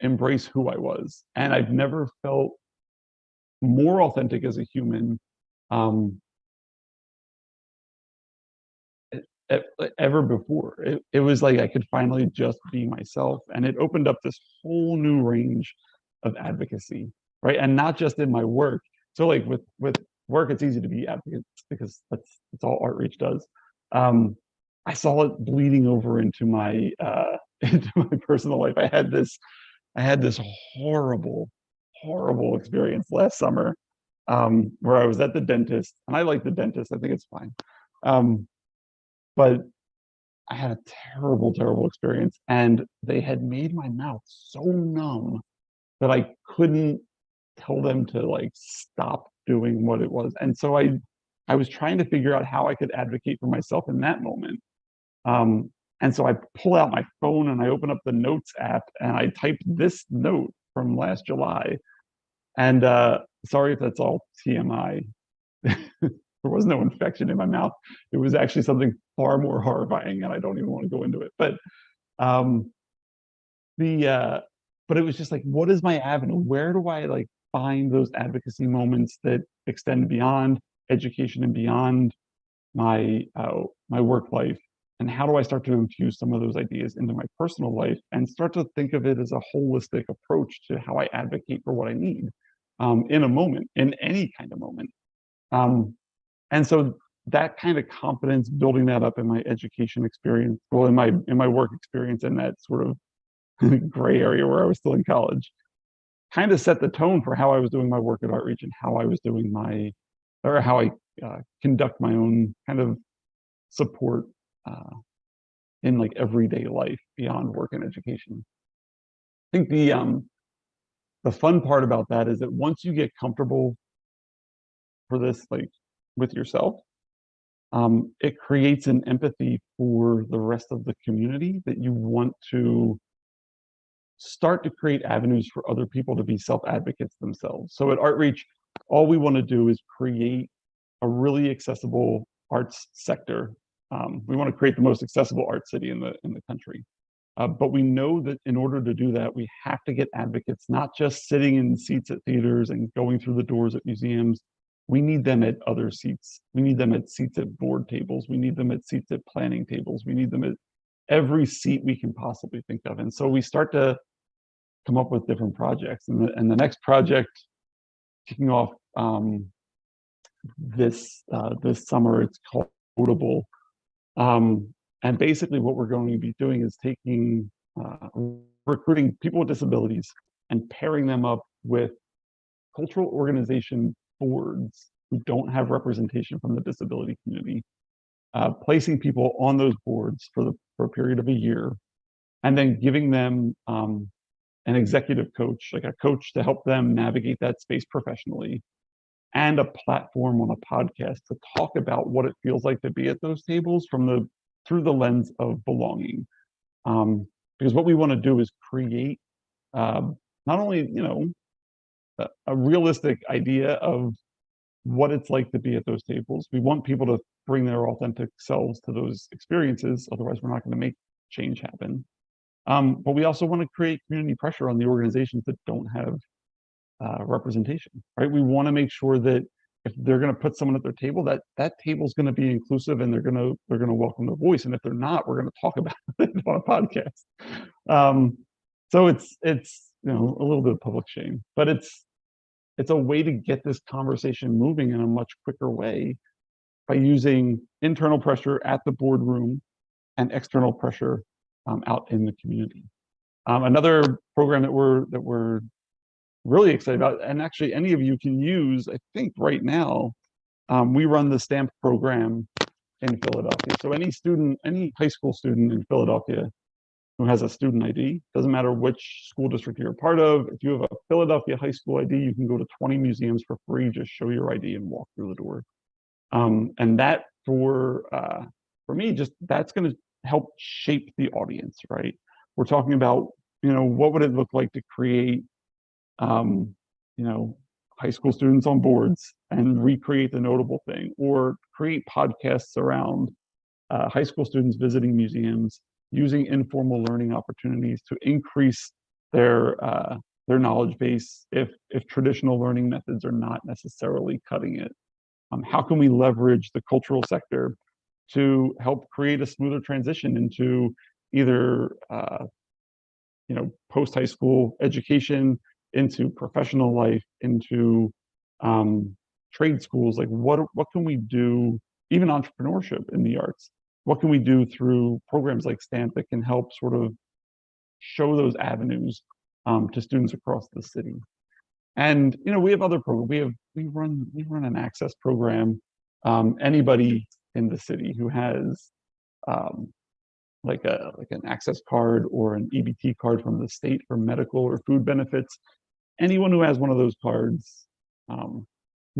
embrace who I was. And I've never felt more authentic as a human ever before. It was like I could finally just be myself, and it opened up this whole new range of advocacy, right? And not just in my work. So like with work, it's easy to be advocates because that's all Outreach does. I saw it bleeding over into my into my personal life. I had this horrible experience last summer, where I was at the dentist, and I like the dentist. I think it's fine. But I had a terrible experience, and they had made my mouth so numb that I couldn't tell them to like stop doing what it was. And so I was trying to figure out how I could advocate for myself in that moment. And so I pull out my phone and I open up the notes app and I typed this note from last July. And sorry if that's all TMI. There was no infection in my mouth. It was actually something far more horrifying, and I don't even want to go into it. But but it was just like, what is my avenue? Where do I like find those advocacy moments that extend beyond education and beyond my work life? And how do I start to infuse some of those ideas into my personal life and start to think of it as a holistic approach to how I advocate for what I need in a moment, in any kind of moment? And so that kind of confidence, building that up in my education experience, well, in my work experience, in that sort of gray area where I was still in college, kind of set the tone for how I was doing my work at Outreach and how I was doing how I conduct my own kind of support in like everyday life beyond work and education. I think the fun part about that is that once you get comfortable for this, like with yourself, it creates an empathy for the rest of the community that you want to start to create avenues for other people to be self-advocates themselves. So at Outreach, all we want to do is create a really accessible arts sector. We want to create the most accessible art city in the country. But we know that in order to do that, we have to get advocates, not just sitting in seats at theaters and going through the doors at museums. We need them at other seats. We need them at seats at board tables. We need them at seats at planning tables. We need them at every seat we can possibly think of. And so we start to come up with different projects. And the next project kicking off this summer, it's called Codable. And basically what we're going to be doing is taking, recruiting people with disabilities and pairing them up with cultural organization boards who don't have representation from the disability community, placing people on those boards for a period of a year, and then giving them an executive coach, like a coach to help them navigate that space professionally, and a platform on a podcast to talk about what it feels like to be at those tables through the lens of belonging. Because what we want to do is create not only, a realistic idea of what it's like to be at those tables. We want people to bring their authentic selves to those experiences. Otherwise, we're not going to make change happen. But we also want to create community pressure on the organizations that don't have representation, right? We want to make sure that if they're going to put someone at their table, that table is going to be inclusive and they're going to welcome their voice. And if they're not, we're going to talk about it on a podcast. So it's a little bit of public shame, but it's a way to get this conversation moving in a much quicker way by using internal pressure at the boardroom and external pressure out in the community. Another program that we're really excited about, and actually any of you can use, I think right now, we run the STAMP program in Philadelphia. So any high school student in Philadelphia who has a student ID, doesn't matter which school district you're a part of, if you have a Philadelphia high school ID, you can go to 20 museums for free, just show your ID and walk through the door. And that for me, that's going to help shape the audience, right? We're talking about, what would it look like to create, high school students on boards and recreate the notable thing, or create podcasts around high school students visiting museums, using informal learning opportunities to increase their knowledge base if traditional learning methods are not necessarily cutting it. How can we leverage the cultural sector to help create a smoother transition into either post-high school education, into professional life, into trade schools? Like what can we do, even entrepreneurship in the arts? What can we do through programs like STAMP that can help sort of show those avenues to students across the city? And we have other programs. We run an access program. Anybody in the city who has like an access card or an EBT card from the state for medical or food benefits, anyone who has one of those cards can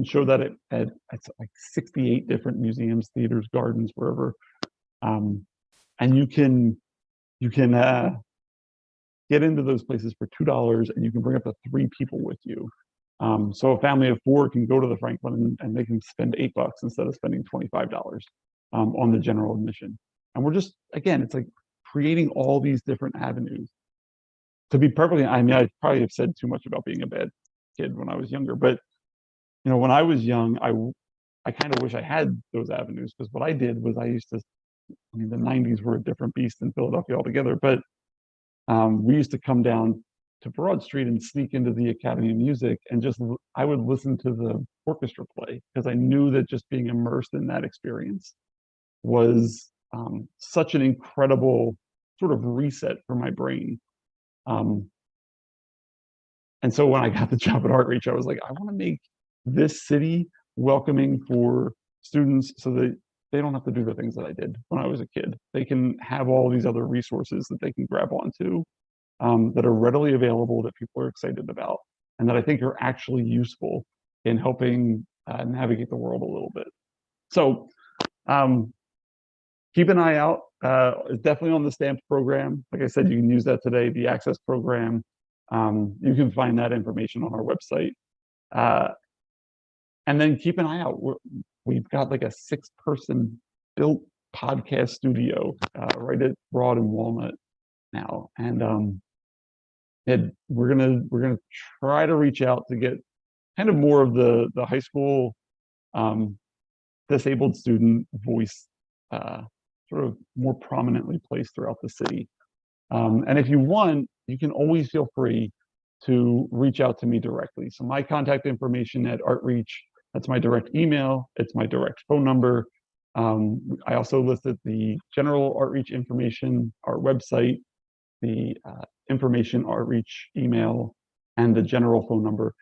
show that at like 68 different museums, theaters, gardens, wherever. And you can get into those places for $2, and you can bring up to 3 people with you. So a family of 4 can go to the Franklin and they can spend $8 instead of spending $25 on the general admission. And we're just, again, it's like creating all these different avenues. To be perfectly, I probably have said too much about being a bad kid when I was younger, but when I was young, I kind of wish I had those avenues, because what I did was the 90s were a different beast in Philadelphia altogether, but we used to come down to Broad Street and sneak into the Academy of Music, and I would listen to the orchestra play, because I knew that just being immersed in that experience was such an incredible sort of reset for my brain. And so when I got the job at Artreach, I was like, I want to make this city welcoming for students so that they don't have to do the things that I did when I was a kid. They can have all these other resources that they can grab onto that are readily available, that people are excited about, and that I think are actually useful in helping navigate the world a little bit. So keep an eye out. It's definitely on the STAMP program. Like I said, you can use that today, the Access program. You can find that information on our website. And then keep an eye out. We've got like a 6-person built podcast studio right at Broad and Walnut now. And we're gonna try to reach out to get kind of more of the high school disabled student voice sort of more prominently placed throughout the city. And if you want, you can always feel free to reach out to me directly. So my contact information at Artreach, that's my direct email, it's my direct phone number. I also listed the general Artreach information, our website, the information Artreach email, and the general phone number.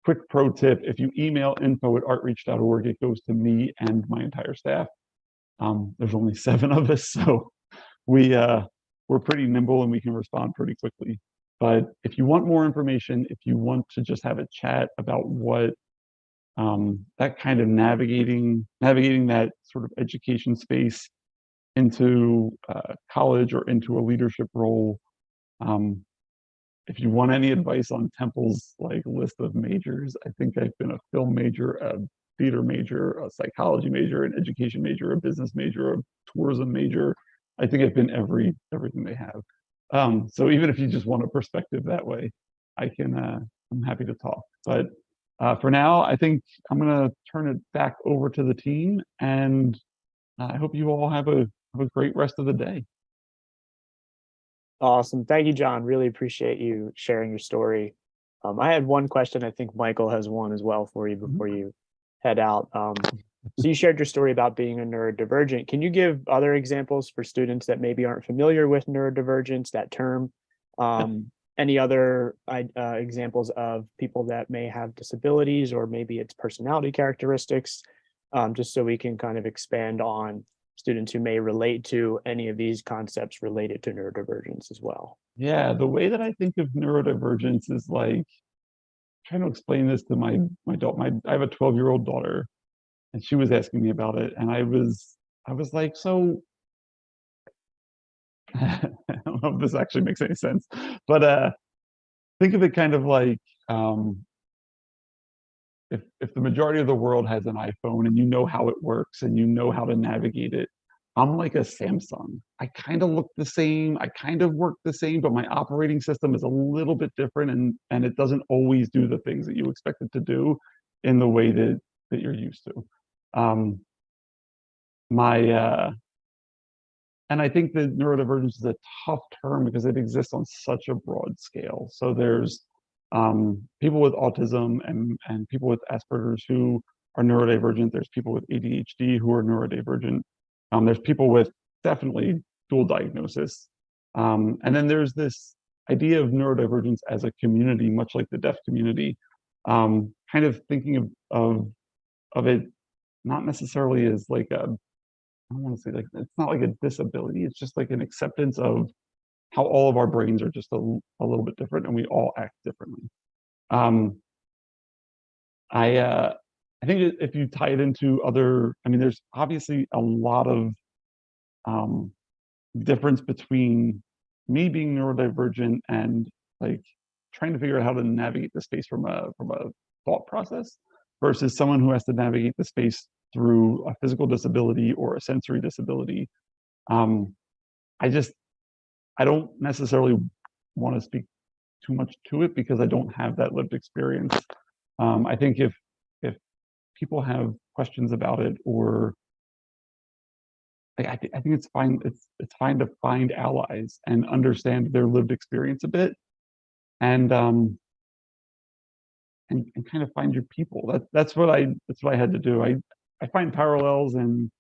quick pro tip, if you email info@artreach.org, it goes to me and my entire staff. There's only 7 of us, so we're pretty nimble and we can respond pretty quickly. But if you want more information, if you want to just have a chat about what that kind of navigating that sort of education space into college or into a leadership role, if you want any advice on Temple's like list of majors, I think I've been a film major, a theater major, a psychology major, an education major, a business major, a tourism major. I think I've been everything they have. So even if you just want a perspective that way, I'm happy to talk. But for now, I think I'm going to turn it back over to the team, and I hope you all have a great rest of the day. Awesome. Thank you, John. Really appreciate you sharing your story. I had one question. I think Michael has one as well for you before you head out. So you shared your story about being a neurodivergent. Can you give other examples for students that maybe aren't familiar with neurodivergence, that term? Any other examples of people that may have disabilities, or maybe it's personality characteristics, just so we can kind of expand on students who may relate to any of these concepts related to neurodivergence as well? Yeah, the way that I think of neurodivergence is like trying to explain this to my daughter. I have a 12-year-old daughter, and she was asking me about it, and I was like, so I don't know if this actually makes any sense, but think of it kind of like if the majority of the world has an iPhone and you know how it works and you know how to navigate it, I'm like a Samsung. I kind of look the same, I kind of work the same, but my operating system is a little bit different, and it doesn't always do the things that you expect it to do in the way that you're used to. And I think that neurodivergence is a tough term because it exists on such a broad scale. So there's people with autism and people with Asperger's who are neurodivergent. There's people with ADHD who are neurodivergent. There's people with definitely dual diagnosis. And then there's this idea of neurodivergence as a community, much like the deaf community, kind of thinking of it not necessarily as like I don't want to say like, it's not like a disability, it's just like an acceptance of how all of our brains are just a little bit different and we all act differently. I think if you tie it into other, I mean, there's obviously a lot of difference between me being neurodivergent and like trying to figure out how to navigate the space from a thought process versus someone who has to navigate the space through a physical disability or a sensory disability. I don't necessarily want to speak too much to it because I don't have that lived experience. I think if people have questions about it, or I think it's fine. It's fine to find allies and understand their lived experience a bit, and kind of find your people. That's what I had to do. I find parallels and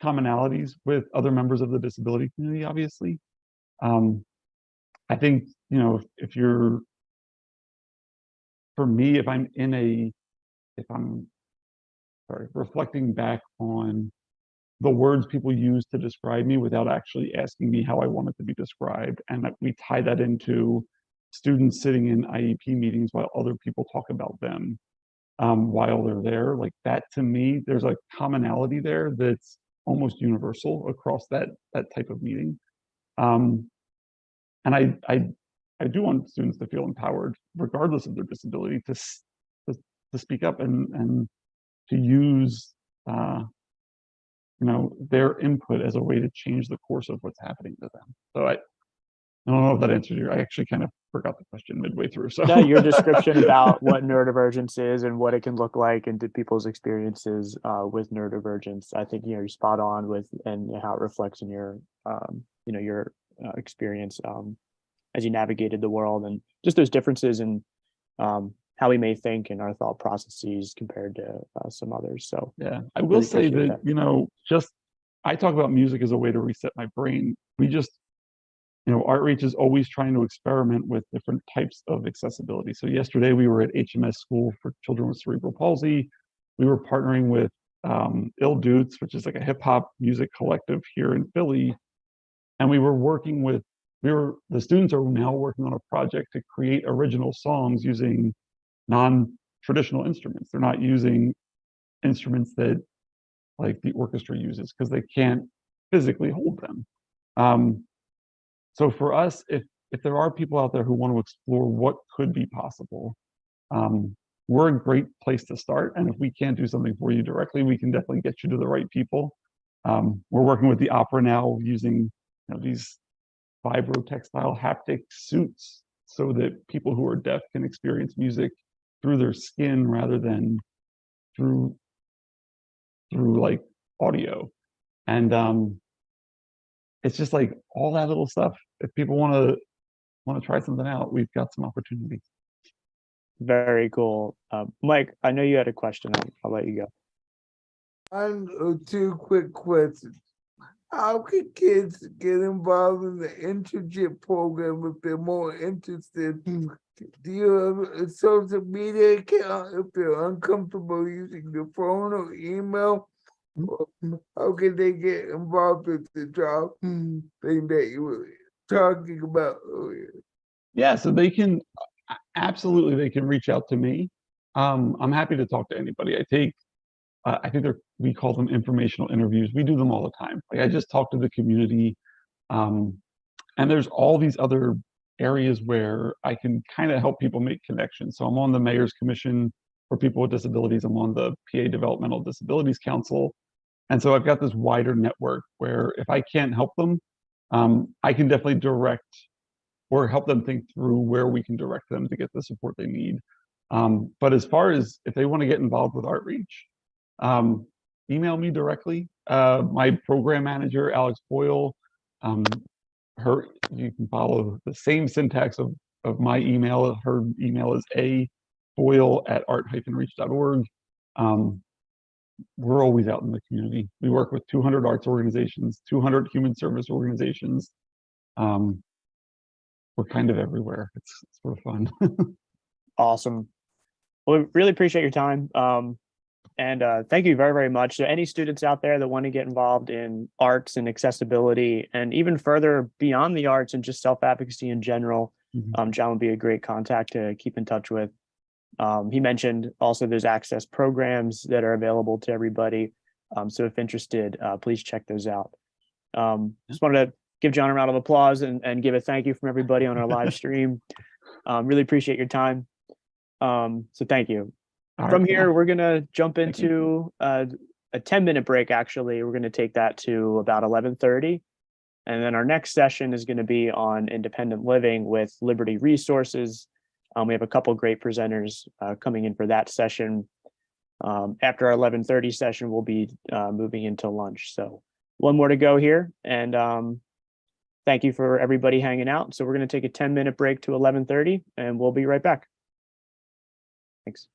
commonalities with other members of the disability community. Obviously, I think if you're, for me, if I'm reflecting back on the words people use to describe me without actually asking me how I want it to be described, and that we tie that into students sitting in IEP meetings while other people talk about them while they're there, like that, to me, there's a commonality there that's almost universal across that type of meeting. And I do want students to feel empowered, regardless of their disability, to speak up and to use their input as a way to change the course of what's happening to them. So I don't know if that answered I actually kind of forgot the question midway through. So no, your description about what neurodivergence is and what it can look like and people's experiences with neurodivergence, I think you're spot on with, and how it reflects in your your experience as you navigated the world, and just those differences in how we may think and our thought processes compared to some others. So yeah, I will say that, just I talk about music as a way to reset my brain. Outreach is always trying to experiment with different types of accessibility. So yesterday we were at HMS School for Children with Cerebral Palsy. We were partnering with Ill Dudes, which is like a hip hop music collective here in Philly. And we were working with, the students are now working on a project to create original songs using non-traditional instruments. They're not using instruments that like the orchestra uses because they can't physically hold them. So for us, if there are people out there who want to explore what could be possible, we're a great place to start. And if we can't do something for you directly, we can definitely get you to the right people. We're working with the opera now using these vibrotextile haptic suits so that people who are deaf can experience music through their skin rather than through like audio. And it's just like all that little stuff. If people want to try something out, we've got some opportunities. Very cool. Mike, I know you had a question. I'll let you go. Two quick questions. How can kids get involved in the internship program if they're more interested? Do you have a social media account if they're uncomfortable using the phone or email? How can they get involved with the job thing that you were talking about earlier? Yeah, so they can absolutely they can reach out to me. I'm happy to talk to anybody. I think we call them informational interviews. We do them all the time. Like I just talk to the community, and there's all these other areas where I can kind of help people make connections. So I'm on the Mayor's Commission for People with Disabilities. I'm on the PA Developmental Disabilities Council. And so I've got this wider network where if I can't help them, I can definitely direct or help them think through where we can direct them to get the support they need. But as far as if they want to get involved with Outreach, email me directly. My program manager, Alex Boyle, you can follow the same syntax of my email. Her email is aboyle@art-reach.org. We're always out in the community. We work with 200 arts organizations, 200 human service organizations. We're kind of everywhere. It's sort of fun. Awesome. Well, we really appreciate your time. And thank you very, very much. So any students out there that want to get involved in arts and accessibility and even further beyond the arts and just self-advocacy in general, John would be a great contact to keep in touch with. He mentioned also there's access programs that are available to everybody. So if interested, please check those out. Just wanted to give John a round of applause and give a thank you from everybody on our live stream. Really appreciate your time. So thank you. From here, we're going to jump into a 10-minute break, actually. We're going to take that to about 11:30. And then our next session is going to be on independent living with Liberty Resources. We have a couple great presenters coming in for that session. After our 11:30 session, we'll be moving into lunch. So one more to go here. And thank you for everybody hanging out. So we're going to take a 10-minute break to 11:30, and we'll be right back. Thanks.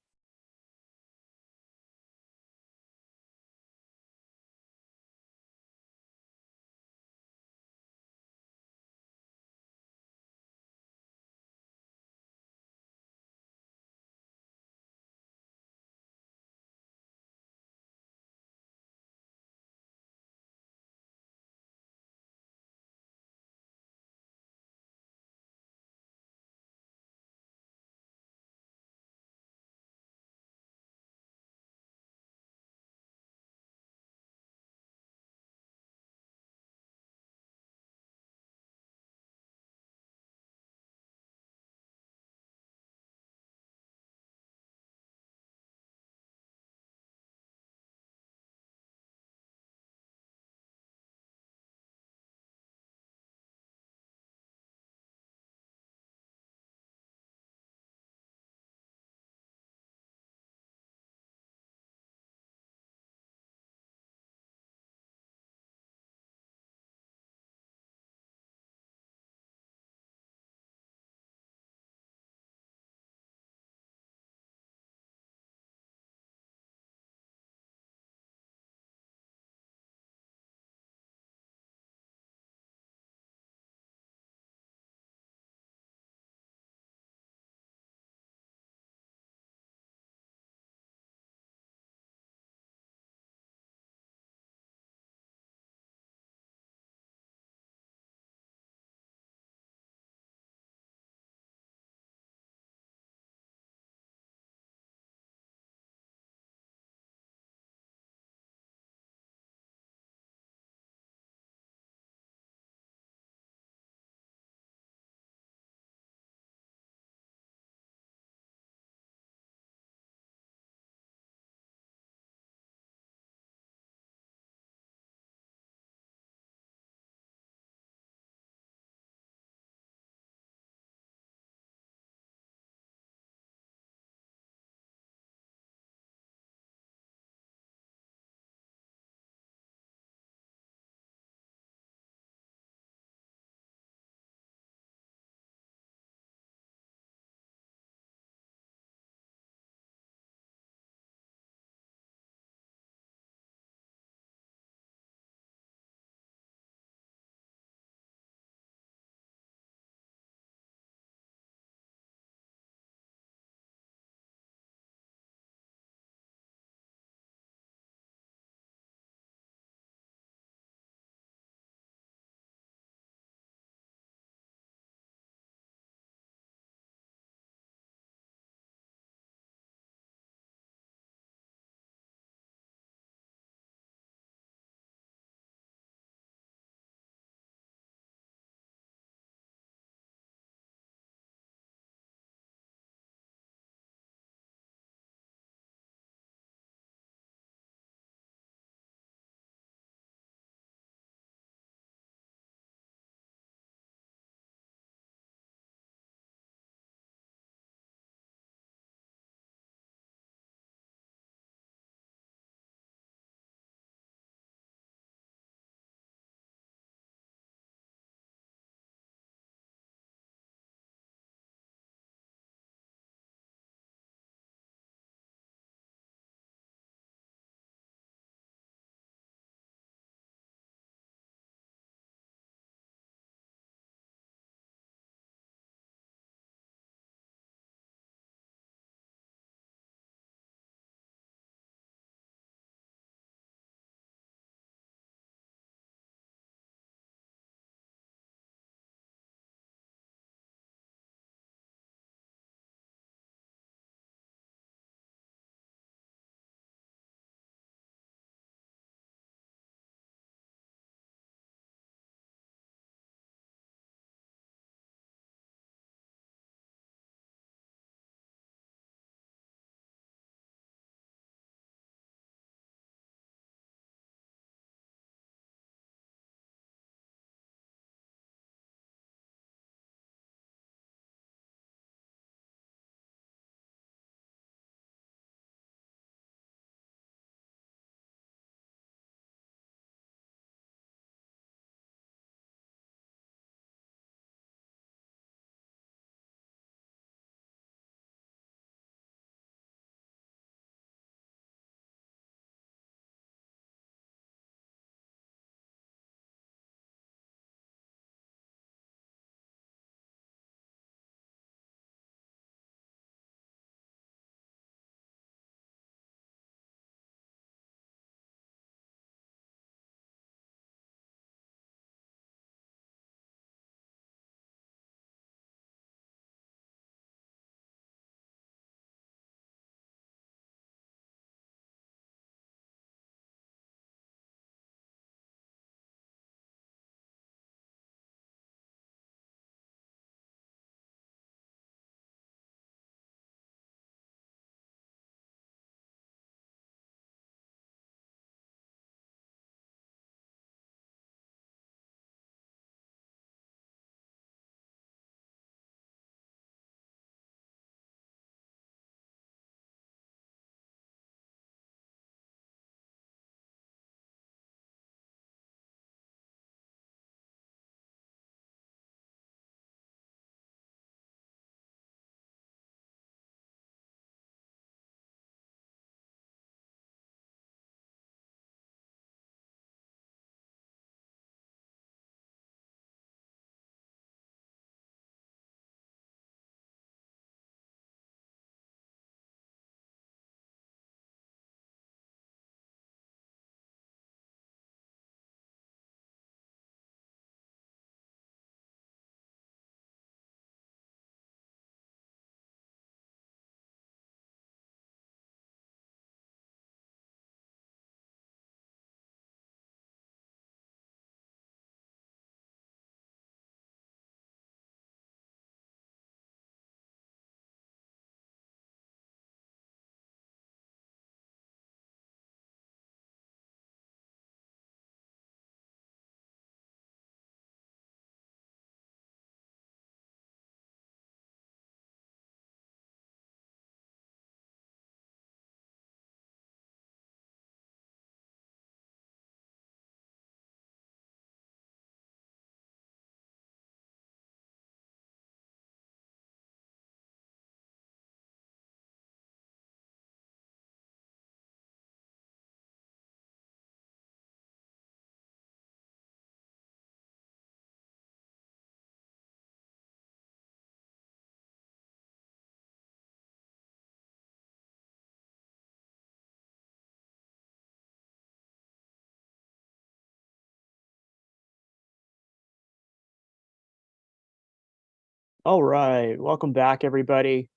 All right, welcome back, everybody.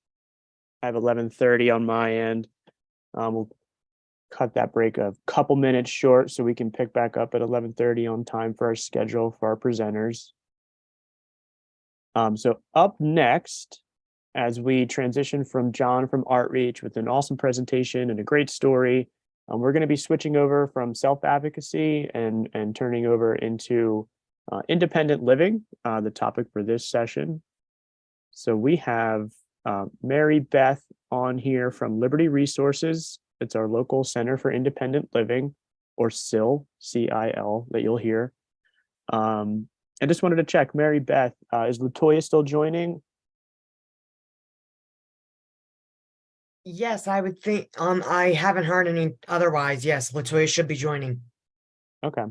I have 11:30 on my end. We'll cut that break a couple minutes short so we can pick back up at 11:30 on time for our schedule for our presenters. So up next, as we transition from John from Artreach with an awesome presentation and a great story, we're going to be switching over from self-advocacy and turning over into independent living, the topic for this session. So we have Mary Beth on here from Liberty Resources. It's our local Center for Independent Living, or CIL, C-I-L, that you'll hear. I just wanted to check, Mary Beth, is Latoya still joining? Yes, I would think, I haven't heard any otherwise. Yes, Latoya should be joining. Okay,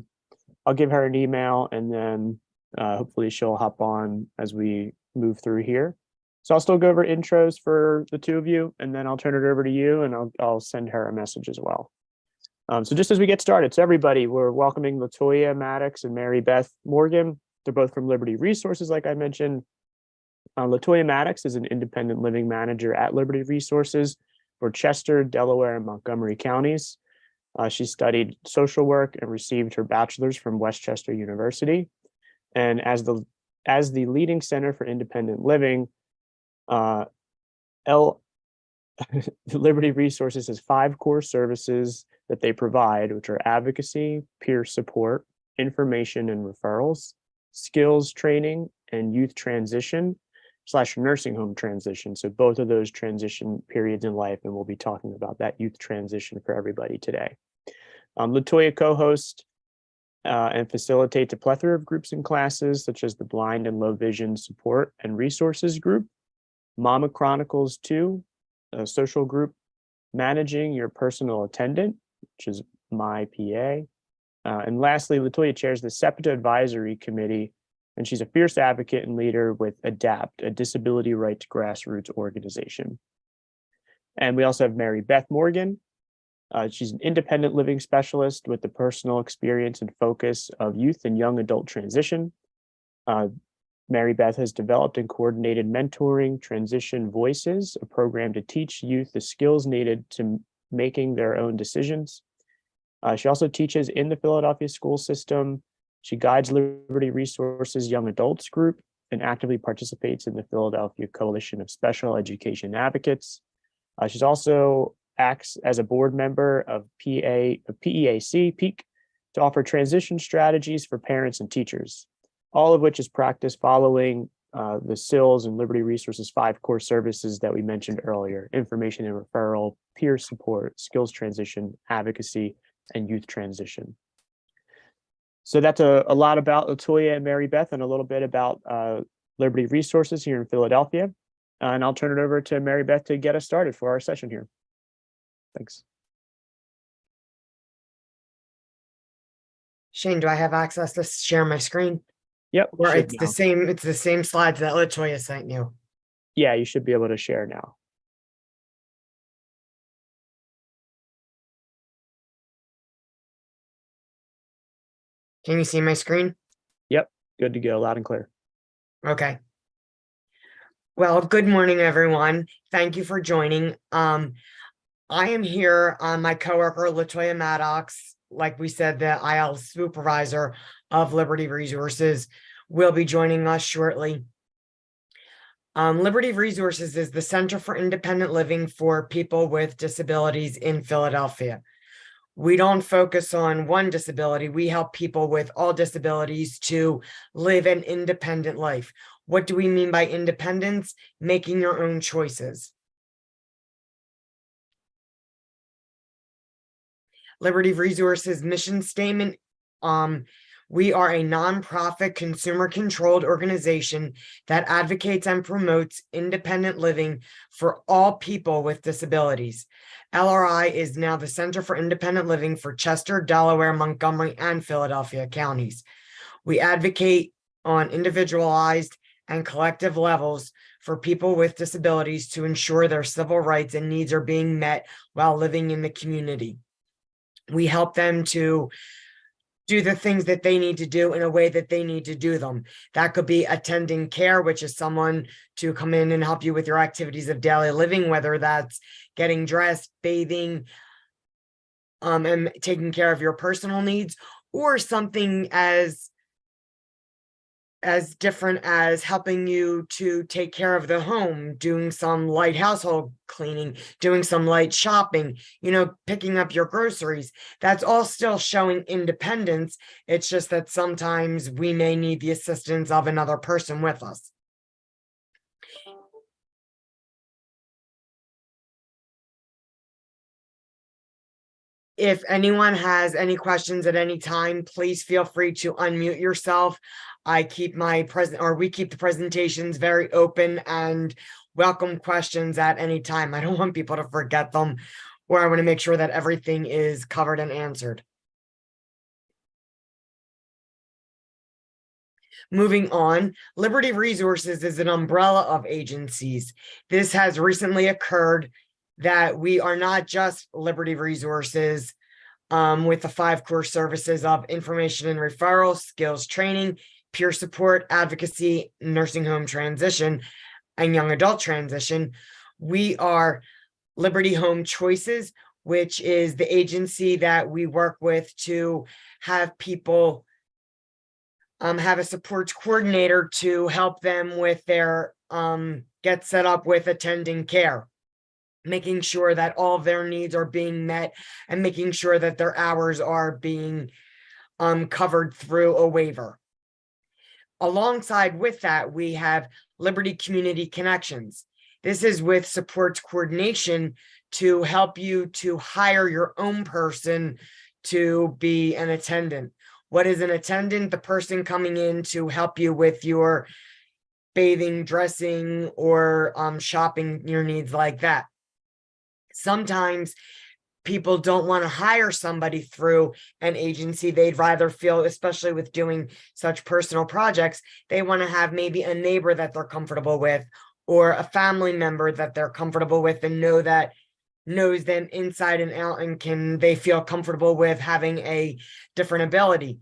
I'll give her an email and then hopefully she'll hop on as we move through here. So I'll still go over intros for the two of you, and then I'll turn it over to you and I'll send her a message as well. So just as we get started, so everybody, we're welcoming Latoya Maddox and Mary Beth Morgan. They're both from Liberty Resources, like I mentioned. Latoya Maddox is an independent living manager at Liberty Resources for Chester, Delaware, and Montgomery counties. She studied social work and received her bachelor's from Westchester University. And as the leading center for independent living, Liberty Resources has 5 core services that they provide, which are advocacy, peer support, information and referrals, skills training, and youth transition / nursing home transition. So both of those transition periods in life, and we'll be talking about that youth transition for everybody today. Latoya co-hosts and facilitates a plethora of groups and classes, such as the Blind and Low Vision Support and Resources Group, Mama Chronicles 2, a social group, Managing Your Personal Attendant, which is my PA. And lastly, Latoya chairs the SEPTA Advisory Committee, and she's a fierce advocate and leader with ADAPT, a disability rights grassroots organization. And we also have Mary Beth Morgan. She's an independent living specialist with the personal experience and focus of youth and young adult transition. Mary Beth has developed and coordinated Mentoring Transition Voices, a program to teach youth the skills needed to making their own decisions. She also teaches in the Philadelphia school system. She guides Liberty Resources Young Adults Group and actively participates in the Philadelphia Coalition of Special Education Advocates. She's also acts as a board member of PEAC, PEAK, to offer transition strategies for parents and teachers, all of which is practiced following the CILs and Liberty Resources 5 core services that we mentioned earlier: information and referral, peer support, skills transition, advocacy, and youth transition. So that's a lot about Latoya and Mary Beth and a little bit about Liberty Resources here in Philadelphia. And I'll turn it over to Mary Beth to get us started for our session here. Thanks. Shane, do I have access to share my screen? Yep. Or it's the same slides that Latoya sent you. Yeah, you should be able to share now. Can you see my screen? Yep, good to go, loud and clear. Okay. Well, good morning, everyone. Thank you for joining. I am here on my coworker, Latoya Maddox, like we said, the IL supervisor of Liberty Resources, will be joining us shortly. Liberty Resources is the Center for Independent Living for people with disabilities in Philadelphia. We don't focus on one disability. We help people with all disabilities to live an independent life. What do we mean by independence? Making your own choices. Liberty Resources mission statement. We are a nonprofit, consumer-controlled organization that advocates and promotes independent living for all people with disabilities. LRI is now the Center for Independent Living for Chester, Delaware, Montgomery, and Philadelphia counties. We advocate on individualized and collective levels for people with disabilities to ensure their civil rights and needs are being met while living in the community. We help them to do the things that they need to do in a way that they need to do them. That could be attending care, which is someone to come in and help you with your activities of daily living, whether that's getting dressed, bathing, and taking care of your personal needs, or something as different as helping you to take care of the home, doing some light household cleaning, doing some light shopping, picking up your groceries. That's all still showing independence. It's just that sometimes we may need the assistance of another person with us. If anyone has any questions at any time, please feel free to unmute yourself. We keep the presentations very open and welcome questions at any time. I don't want people to forget them, or I want to make sure that everything is covered and answered. Moving on, Liberty Resources is an umbrella of agencies. This has recently occurred that we are not just Liberty Resources with the 5 core services of information and referral, skills training, peer support, advocacy, nursing home transition, and young adult transition. We are Liberty Home Choices, which is the agency that we work with to have people have a support coordinator to help them with their get set up with attending care, making sure that all of their needs are being met and making sure that their hours are being covered through a waiver. Alongside with that, we have Liberty Community Connections. This is with support coordination to help you to hire your own person to be an attendant. What is an attendant? The person coming in to help you with your bathing, dressing, or shopping, your needs like that. Sometimes people don't want to hire somebody through an agency. They'd rather feel, especially with doing such personal projects, they want to have maybe a neighbor that they're comfortable with, or a family member that they're comfortable with and knows them inside and out, and they feel comfortable with having a different ability.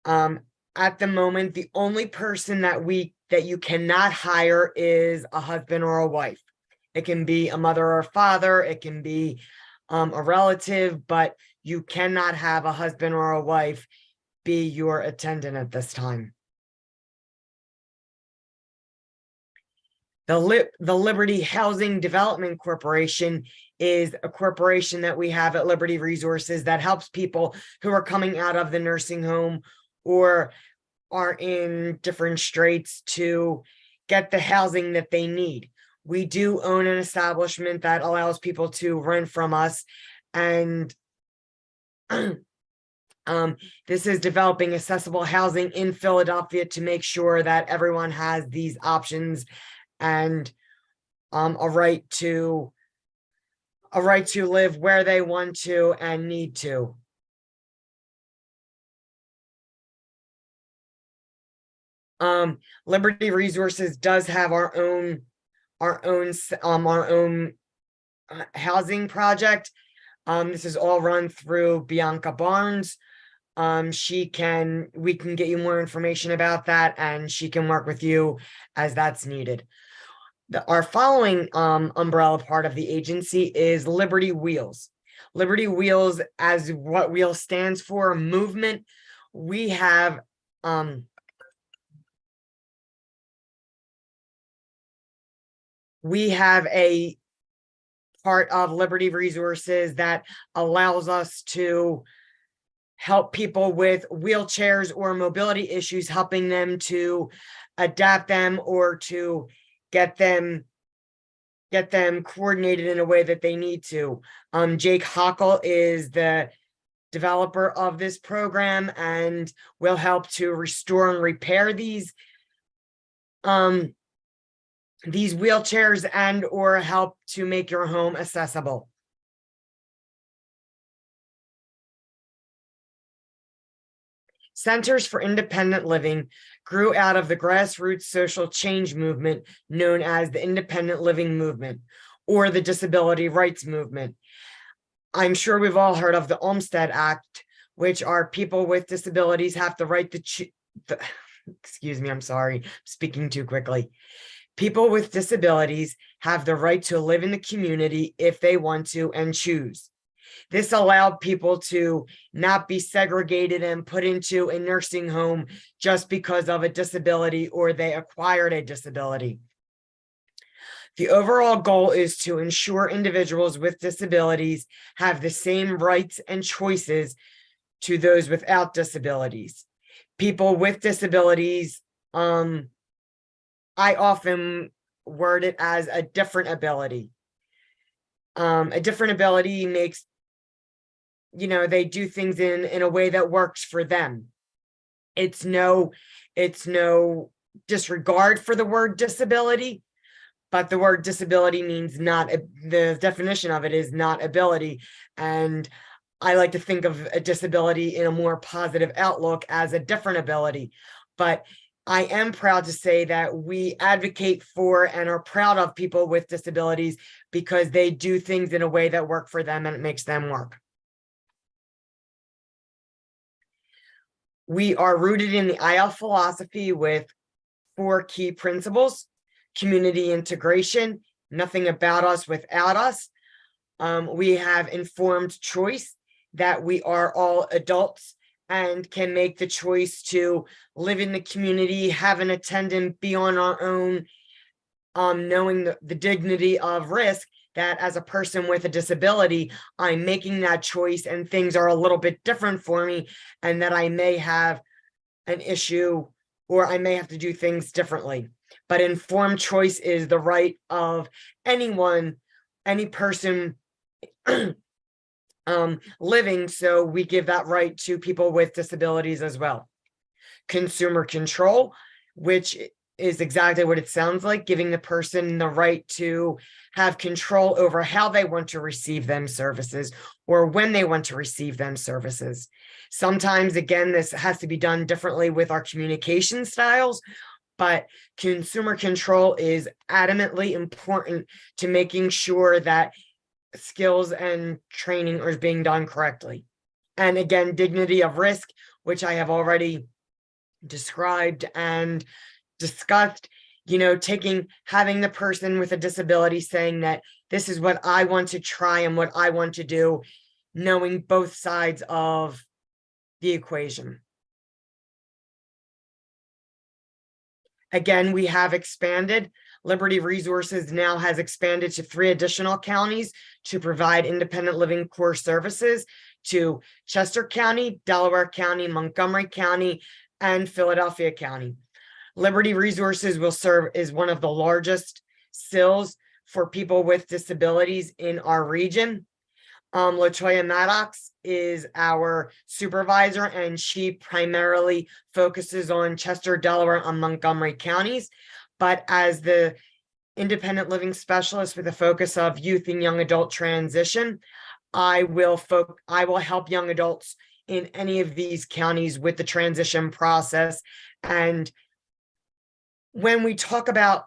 At the moment, the only person that you cannot hire is a husband or a wife. It can be a mother or a father, it can be a relative, but you cannot have a husband or a wife be your attendant at this time. The Liberty Housing Development Corporation is a corporation that we have at Liberty Resources that helps people who are coming out of the nursing home or are in different straits to get the housing that they need. We do own an establishment that allows people to rent from us, and this is developing accessible housing in Philadelphia to make sure that everyone has these options and a right to live where they want to and need to. Liberty Resources does have our own housing project. This is all run through Bianca Barnes. We can get you more information about that, and she can work with you as that's needed. Our following umbrella part of the agency is Liberty Wheels. Liberty Wheels, as what WHEEL stands for, movement. We have a part of Liberty Resources that allows us to help people with wheelchairs or mobility issues, helping them to adapt them or to get them coordinated in a way that they need to. Jake Hockel is the developer of this program and will help to restore and repair these wheelchairs and or help to make your home accessible. Centers for Independent Living grew out of the grassroots social change movement known as the Independent Living Movement or the Disability Rights Movement. I'm sure we've all heard of the Olmstead Act, which are people with disabilities have the right to excuse me, I'm sorry, I'm speaking too quickly. People with disabilities have the right to live in the community if they want to and choose. This allowed people to not be segregated and put into a nursing home just because of a disability or they acquired a disability. The overall goal is to ensure individuals with disabilities have the same rights and choices to those without disabilities. People with disabilities, I often word it as a different ability. A different ability makes, they do things in a way that works for them. It's no disregard for the word disability, but the word disability means the definition of it is not ability. And I like to think of a disability in a more positive outlook as a different ability. But I am proud to say that we advocate for and are proud of people with disabilities because they do things in a way that work for them and it makes them work. We are rooted in the IL philosophy with 4 key principles: community integration, nothing about us without us. We have informed choice, that we are all adults and can make the choice to live in the community, have an attendant, be on our own, knowing the dignity of risk, that as a person with a disability, I'm making that choice and things are a little bit different for me, and that I may have an issue or I may have to do things differently. But informed choice is the right of anyone, any person living, so we give that right to people with disabilities as well. Consumer control, which is exactly what it sounds like, giving the person the right to have control over how they want to receive them services or when they want to receive them services. Sometimes, again, this has to be done differently with our communication styles, but consumer control is adamantly important to making sure that skills and training are being done correctly. And again, dignity of risk, which I have already described and discussed, having the person with a disability saying that this is what I want to try and what I want to do, knowing both sides of the equation. Again, we have expanded. Liberty Resources now has expanded to 3 additional counties to provide independent living core services to Chester County, Delaware County, Montgomery County, and Philadelphia County. Liberty Resources will serve as one of the largest CILs for people with disabilities in our region. Latoya Maddox is our supervisor, and she primarily focuses on Chester, Delaware, and Montgomery counties. But as the independent living specialist with a focus of youth and young adult transition, I will help young adults in any of these counties with the transition process. And when we talk about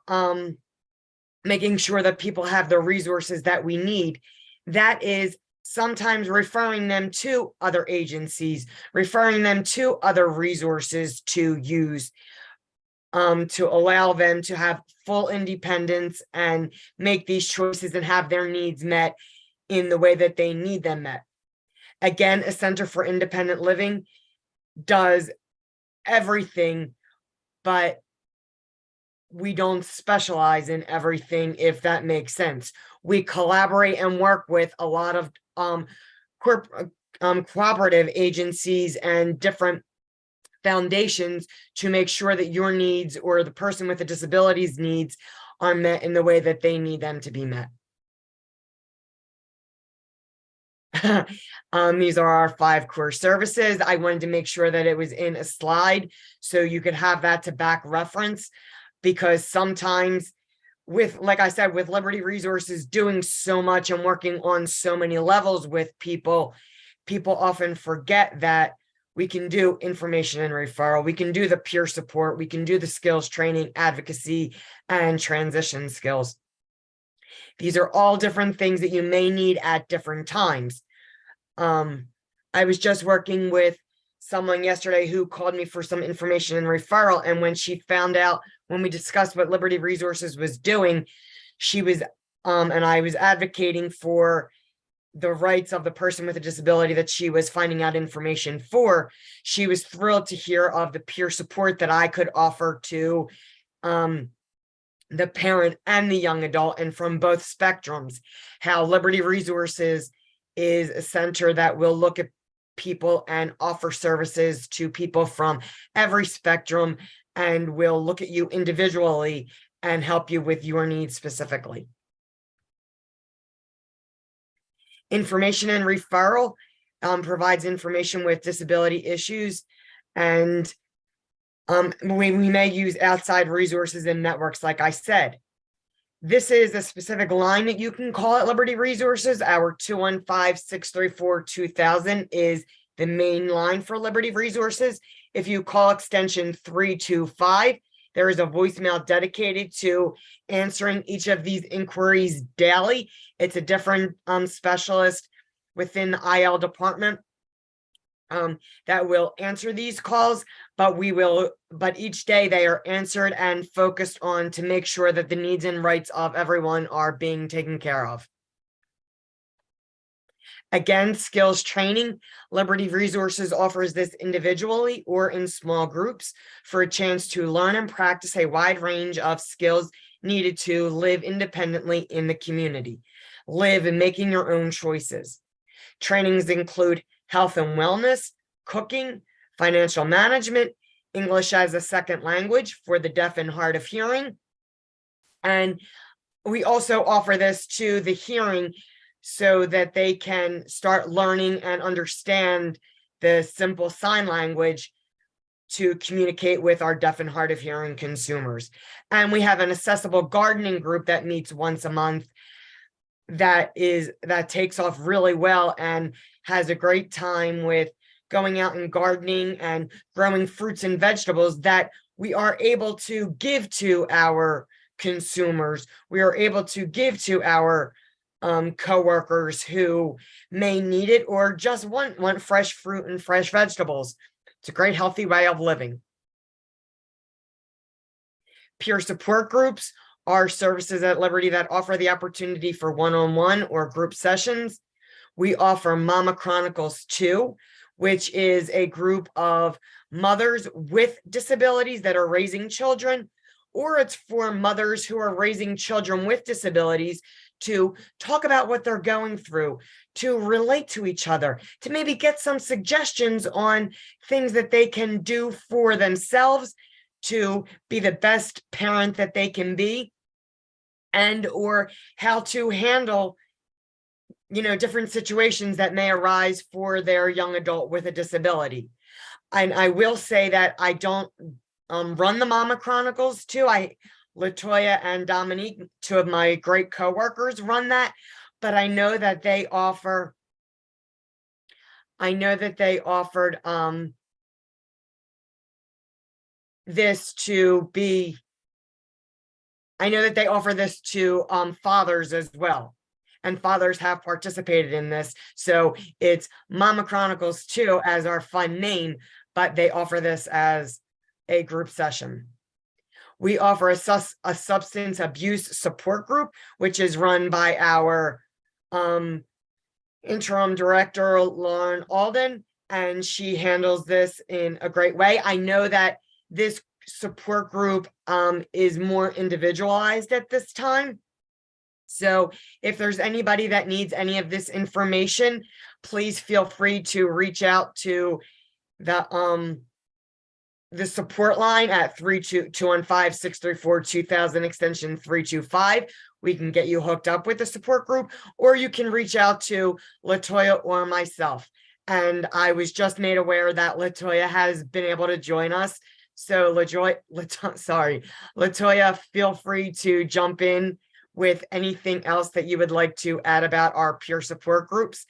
making sure that people have the resources that we need, that is sometimes referring them to other agencies, referring them to other resources to use, to allow them to have full independence and make these choices and have their needs met in the way that they need them met. Again, a Center for Independent Living does everything, but we don't specialize in everything, if that makes sense. We collaborate and work with a lot of cooperative agencies and different foundations to make sure that your needs or the person with a disability's needs are met in the way that they need them to be met. These are our 5 core services. I wanted to make sure that it was in a slide so you could have that to back reference, because sometimes like I said, with Liberty Resources doing so much and working on so many levels with people often forget that we can do information and referral. We can do the peer support. We can do the skills training, advocacy, and transition skills. These are all different things that you may need at different times. I was just working with someone yesterday who called me for some information and referral. And when she found out, when we discussed what Liberty Resources was doing, she was, and I was advocating for the rights of the person with a disability that she was finding out information for. She was thrilled to hear of the peer support that I could offer to the parent and the young adult, and from both spectrums, how Liberty Resources is a center that will look at people and offer services to people from every spectrum, and will look at you individually and help you with your needs specifically. Information and referral provides information with disability issues, and we may use outside resources and networks, like I said. This is a specific line that you can call at Liberty Resources. Our 215-634-2000 is the main line for Liberty Resources. If you call extension 325, there is a voicemail dedicated to answering each of these inquiries daily. It's a different specialist within the IL department that will answer these calls, but each day they are answered and focused on to make sure that the needs and rights of everyone are being taken care of. Again, skills training. Liberty Resources offers this individually or in small groups for a chance to learn and practice a wide range of skills needed to live independently in the community. Live in making your own choices. Trainings include health and wellness, cooking, financial management, English as a second language for the deaf and hard of hearing. And we also offer this to the hearing so that they can start learning and understand the simple sign language to communicate with our deaf and hard of hearing consumers. And we have an accessible gardening group that meets once a month that takes off really well and has a great time with going out and gardening and growing fruits and vegetables that we are able to give to our consumers. We are able to give to our coworkers who may need it or just want fresh fruit and fresh vegetables. It's a great healthy way of living. Peer support groups are services at Liberty that offer the opportunity for one-on-one or group sessions. We offer Mama Chronicles 2, which is a group of mothers with disabilities that are raising children, or it's for mothers who are raising children with disabilities to talk about what they're going through, to relate to each other, to maybe get some suggestions on things that they can do for themselves to be the best parent that they can be, and or how to handle different situations that may arise for their young adult with a disability. And I will say that I don't run the Mama Chronicles 2. Latoya and Dominique, two of my great coworkers, run that, but I know that they offered this to be, I know that they offer this to fathers as well. And fathers have participated in this. So it's Mama Chronicles 2 as our fun name, but they offer this as a group session. We offer a substance abuse support group, which is run by our interim director, Lauren Alden, and she handles this in a great way. I know that this support group is more individualized at this time. So if there's anybody that needs any of this information, please feel free to reach out to the support line at 215-634-2000 extension 325. We can get you hooked up with the support group, or you can reach out to Latoya or myself. And I was just made aware that Latoya has been able to join us. So Latoya, feel free to jump in with anything else that you would like to add about our peer support groups.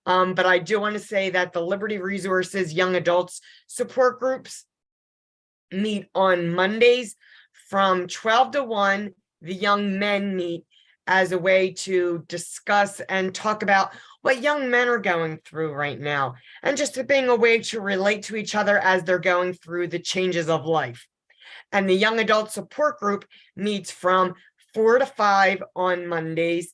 But I do want to say that the Liberty Resources Young Adults support groups meet on Mondays from 12 to 1. The young men meet as a way to discuss and talk about what young men are going through right now, and just being a way to relate to each other as they're going through the changes of life. And the young adult support group meets from 4 to 5 on Mondays.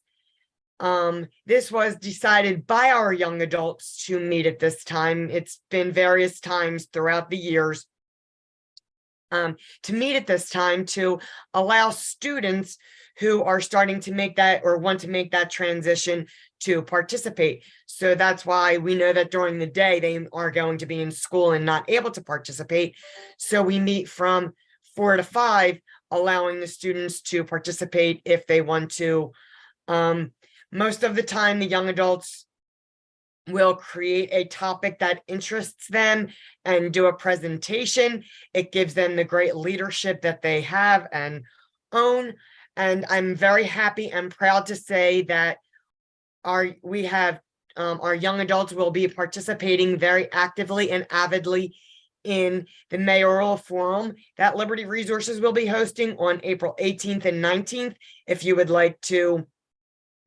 This was decided by our young adults to meet at this time. It's been various times throughout the years to meet at this time to allow students who are starting to make that or want to make that transition to participate. So that's why we know that during the day they are going to be in school and not able to participate. So we meet from 4 to 5, allowing the students to participate if they want to. Most of the time, the young adults will create a topic that interests them and do a presentation. It gives them the great leadership that they have and own. And I'm very happy and proud to say that our young adults will be participating very actively and avidly in the mayoral forum that Liberty Resources will be hosting on April 18th and 19th. If you would like to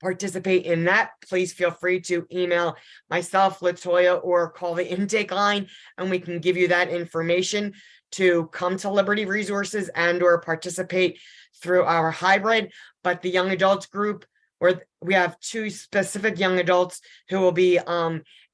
participate in that, please feel free to email myself, Latoya, or call the intake line, and we can give you that information to come to Liberty Resources and or participate through our hybrid. But the young adults group, where we have 2 specific young adults who will be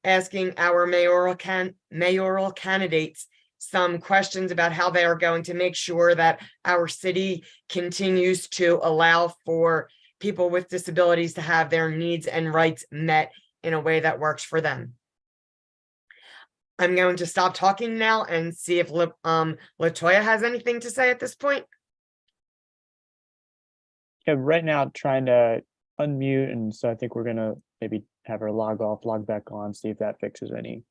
asking our mayoral candidates some questions about how they are going to make sure that our city continues to allow for people with disabilities to have their needs and rights met in a way that works for them. I'm going to stop talking now and see if Latoya has anything to say at this point. Yeah, right now trying to unmute, and so I think we're gonna maybe have her log off, log back on, see if that fixes any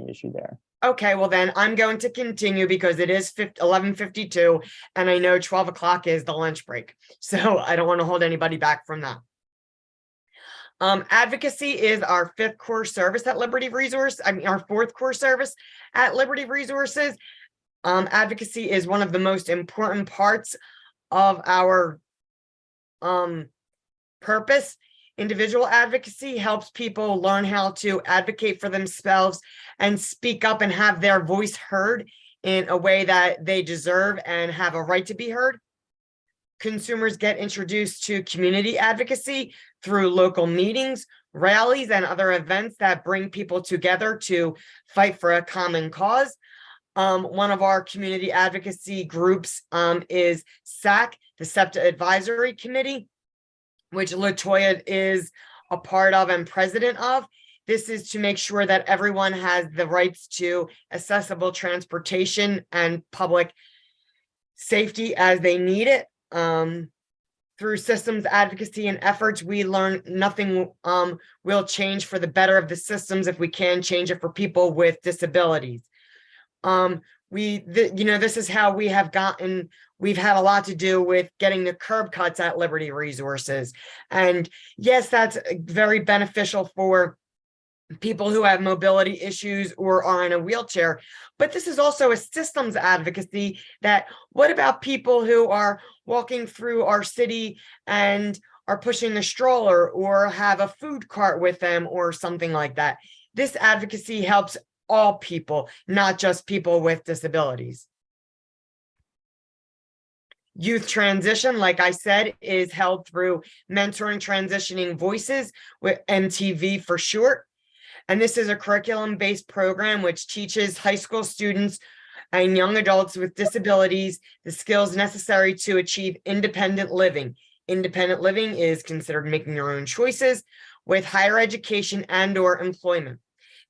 issue there. Okay, well then I'm going to continue because it is 11:52 and I know 12 o'clock is the lunch break. So I don't want to hold anybody back from that. Advocacy is our 5th core service at Liberty Resource. Our 4th core service at Liberty Resources. Advocacy is one of the most important parts of our purpose. Individual advocacy helps people learn how to advocate for themselves and speak up and have their voice heard in a way that they deserve and have a right to be heard. Consumers get introduced to community advocacy through local meetings, rallies, and other events that bring people together to fight for a common cause. One of our community advocacy groups is SAC, the SEPTA Advisory Committee, which Latoya is a part of and president of. This is to make sure that everyone has the rights to accessible transportation and public safety as they need it. Through systems advocacy and efforts, we learn nothing will change for the better of the systems if we can change it for people with disabilities. This is how we have gotten, we've had a lot to do with getting the curb cuts at Liberty Resources. And yes, that's very beneficial for people who have mobility issues or are in a wheelchair. But this is also a systems advocacy that what about people who are walking through our city and are pushing a stroller or have a food cart with them or something like that? This advocacy helps all people, not just people with disabilities. Youth transition, like I said, is held through Mentoring Transitioning Voices, with MTV for short. And this is a curriculum-based program which teaches high school students and young adults with disabilities the skills necessary to achieve independent living. Independent living is considered making your own choices with higher education and or employment.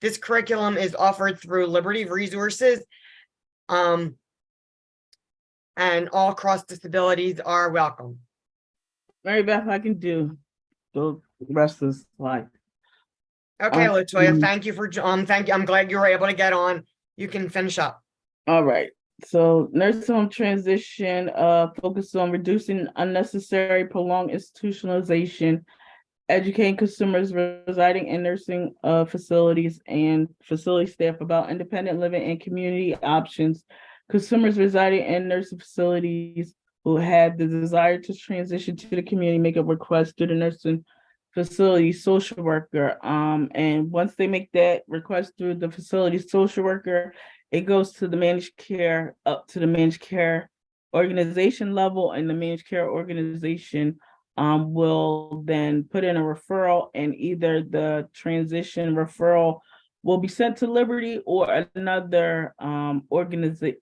This curriculum is offered through Liberty Resources, and all cross disabilities are welcome. Mary Beth, I can do the rest of the slide. Okay, Latoya, thank you for thank you. I'm glad you were able to get on. You can finish up. All right. So nursing home transition focuses on reducing unnecessary prolonged institutionalization, educating consumers residing in nursing facilities and facility staff about independent living and community options. Consumers residing in nursing facilities who had the desire to transition to the community make a request to the nursing facility social worker. And once they make that request through the facility social worker, it goes to the managed care, up to the managed care organization level, and the managed care organization will then put in a referral, and either the transition referral will be sent to Liberty or another organization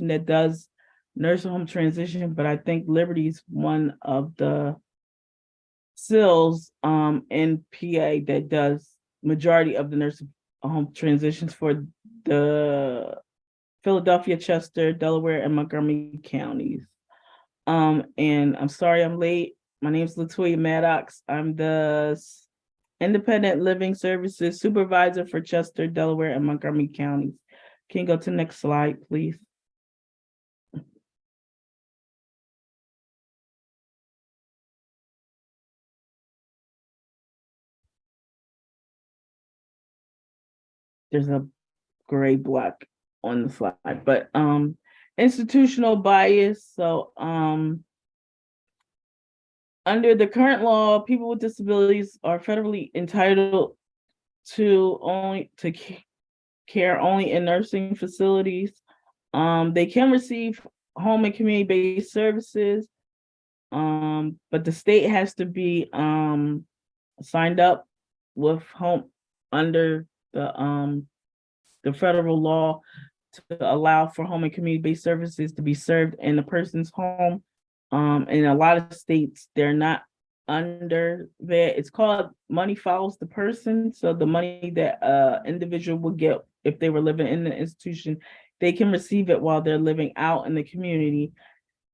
that does nursing home transition. But I think Liberty is one of the CILs in PA that does majority of the nursing home transitions for the Philadelphia, Chester, Delaware, and Montgomery counties. And I'm sorry I'm late. My name is Latoya Maddox. I'm the Independent Living Services Supervisor for Chester, Delaware, and Montgomery counties. Can you go to the next slide, please? There's a gray block on the slide, but institutional bias. So under the current law, people with disabilities are federally entitled to care only in nursing facilities. They can receive home and community-based services, but the state has to be signed up with home under the federal law to allow for home and community-based services to be served in the person's home. In a lot of states, they're not under that. It's called money follows the person. So the money that individual would get if they were living in the institution, they can receive it while they're living out in the community.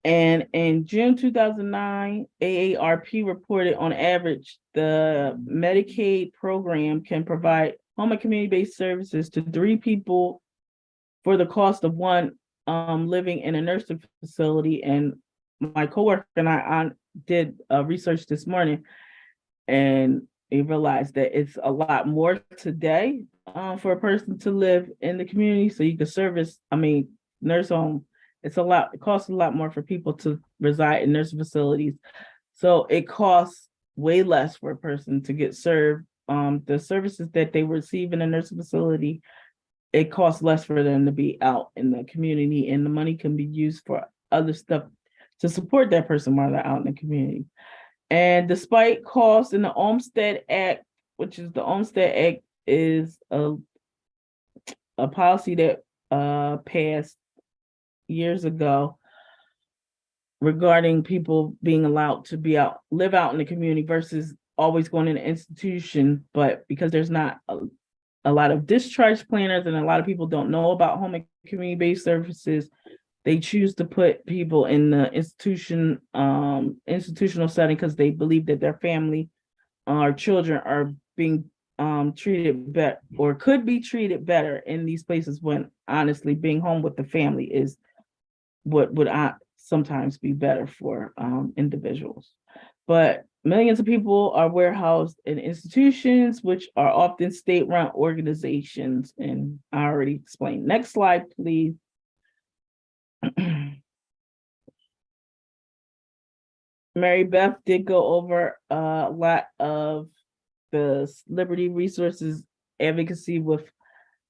And in June 2009, AARP reported on average, the Medicaid program can provide home and community-based services to 3 people for the cost of 1 living in a nursing facility. And my coworker and I did research this morning, and we realized that it's a lot more today for a person to live in the community. So you could nurse home. It costs a lot more for people to reside in nursing facilities. So it costs way less for a person to get served. The services that they receive in a nursing facility, it costs less for them to be out in the community, and the money can be used for other stuff to support that person while they're out in the community. And despite costs in the Olmstead Act, which is the Olmstead Act is a policy that passed years ago regarding people being allowed to live out in the community versus always going in an institution. But because there's not a lot of discharge planners and a lot of people don't know about home and community-based services, they choose to put people in the institutional setting because they believe that their family or children are being treated better or could be treated better in these places, when honestly being home with the family is what would sometimes be better for individuals. But millions of people are warehoused in institutions, which are often state-run organizations, and I already explained. Next slide, please. Mary Beth did go over a lot of the Liberty Resources advocacy with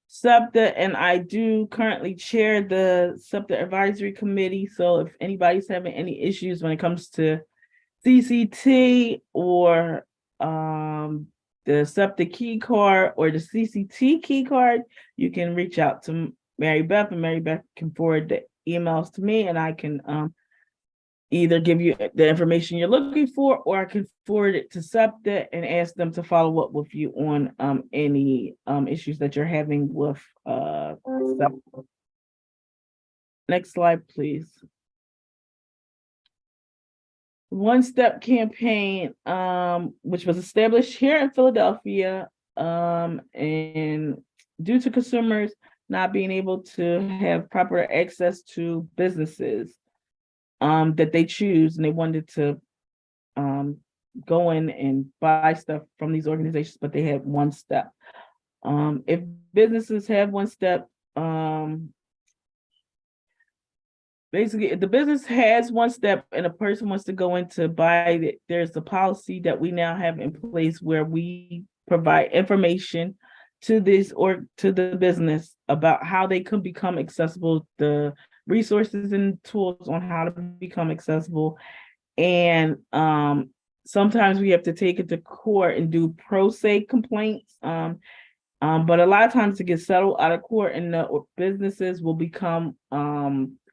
SEPTA, and I do currently chair the SEPTA Advisory Committee. So if anybody's having any issues when it comes to CCT or the SEPTA key card or the CCT key card, you can reach out to Mary Beth, and Mary Beth can forward the emails to me, and I can either give you the information you're looking for, or I can forward it to SEPTA and ask them to follow up with you on any issues that you're having with SEPTA. Next slide, please. One Step campaign, which was established here in Philadelphia, and due to consumers not being able to have proper access to businesses that they choose, and they wanted to go in and buy stuff from these organizations, but they had One Step. If businesses have One Step, basically, if the business has one step and a person wants to go in to buy it, there's a policy that we now have in place where we provide information to this or to the business about how they can become accessible, the resources and tools on how to become accessible. And sometimes we have to take it to court and do pro se complaints. But a lot of times it gets settled out of court and the businesses will become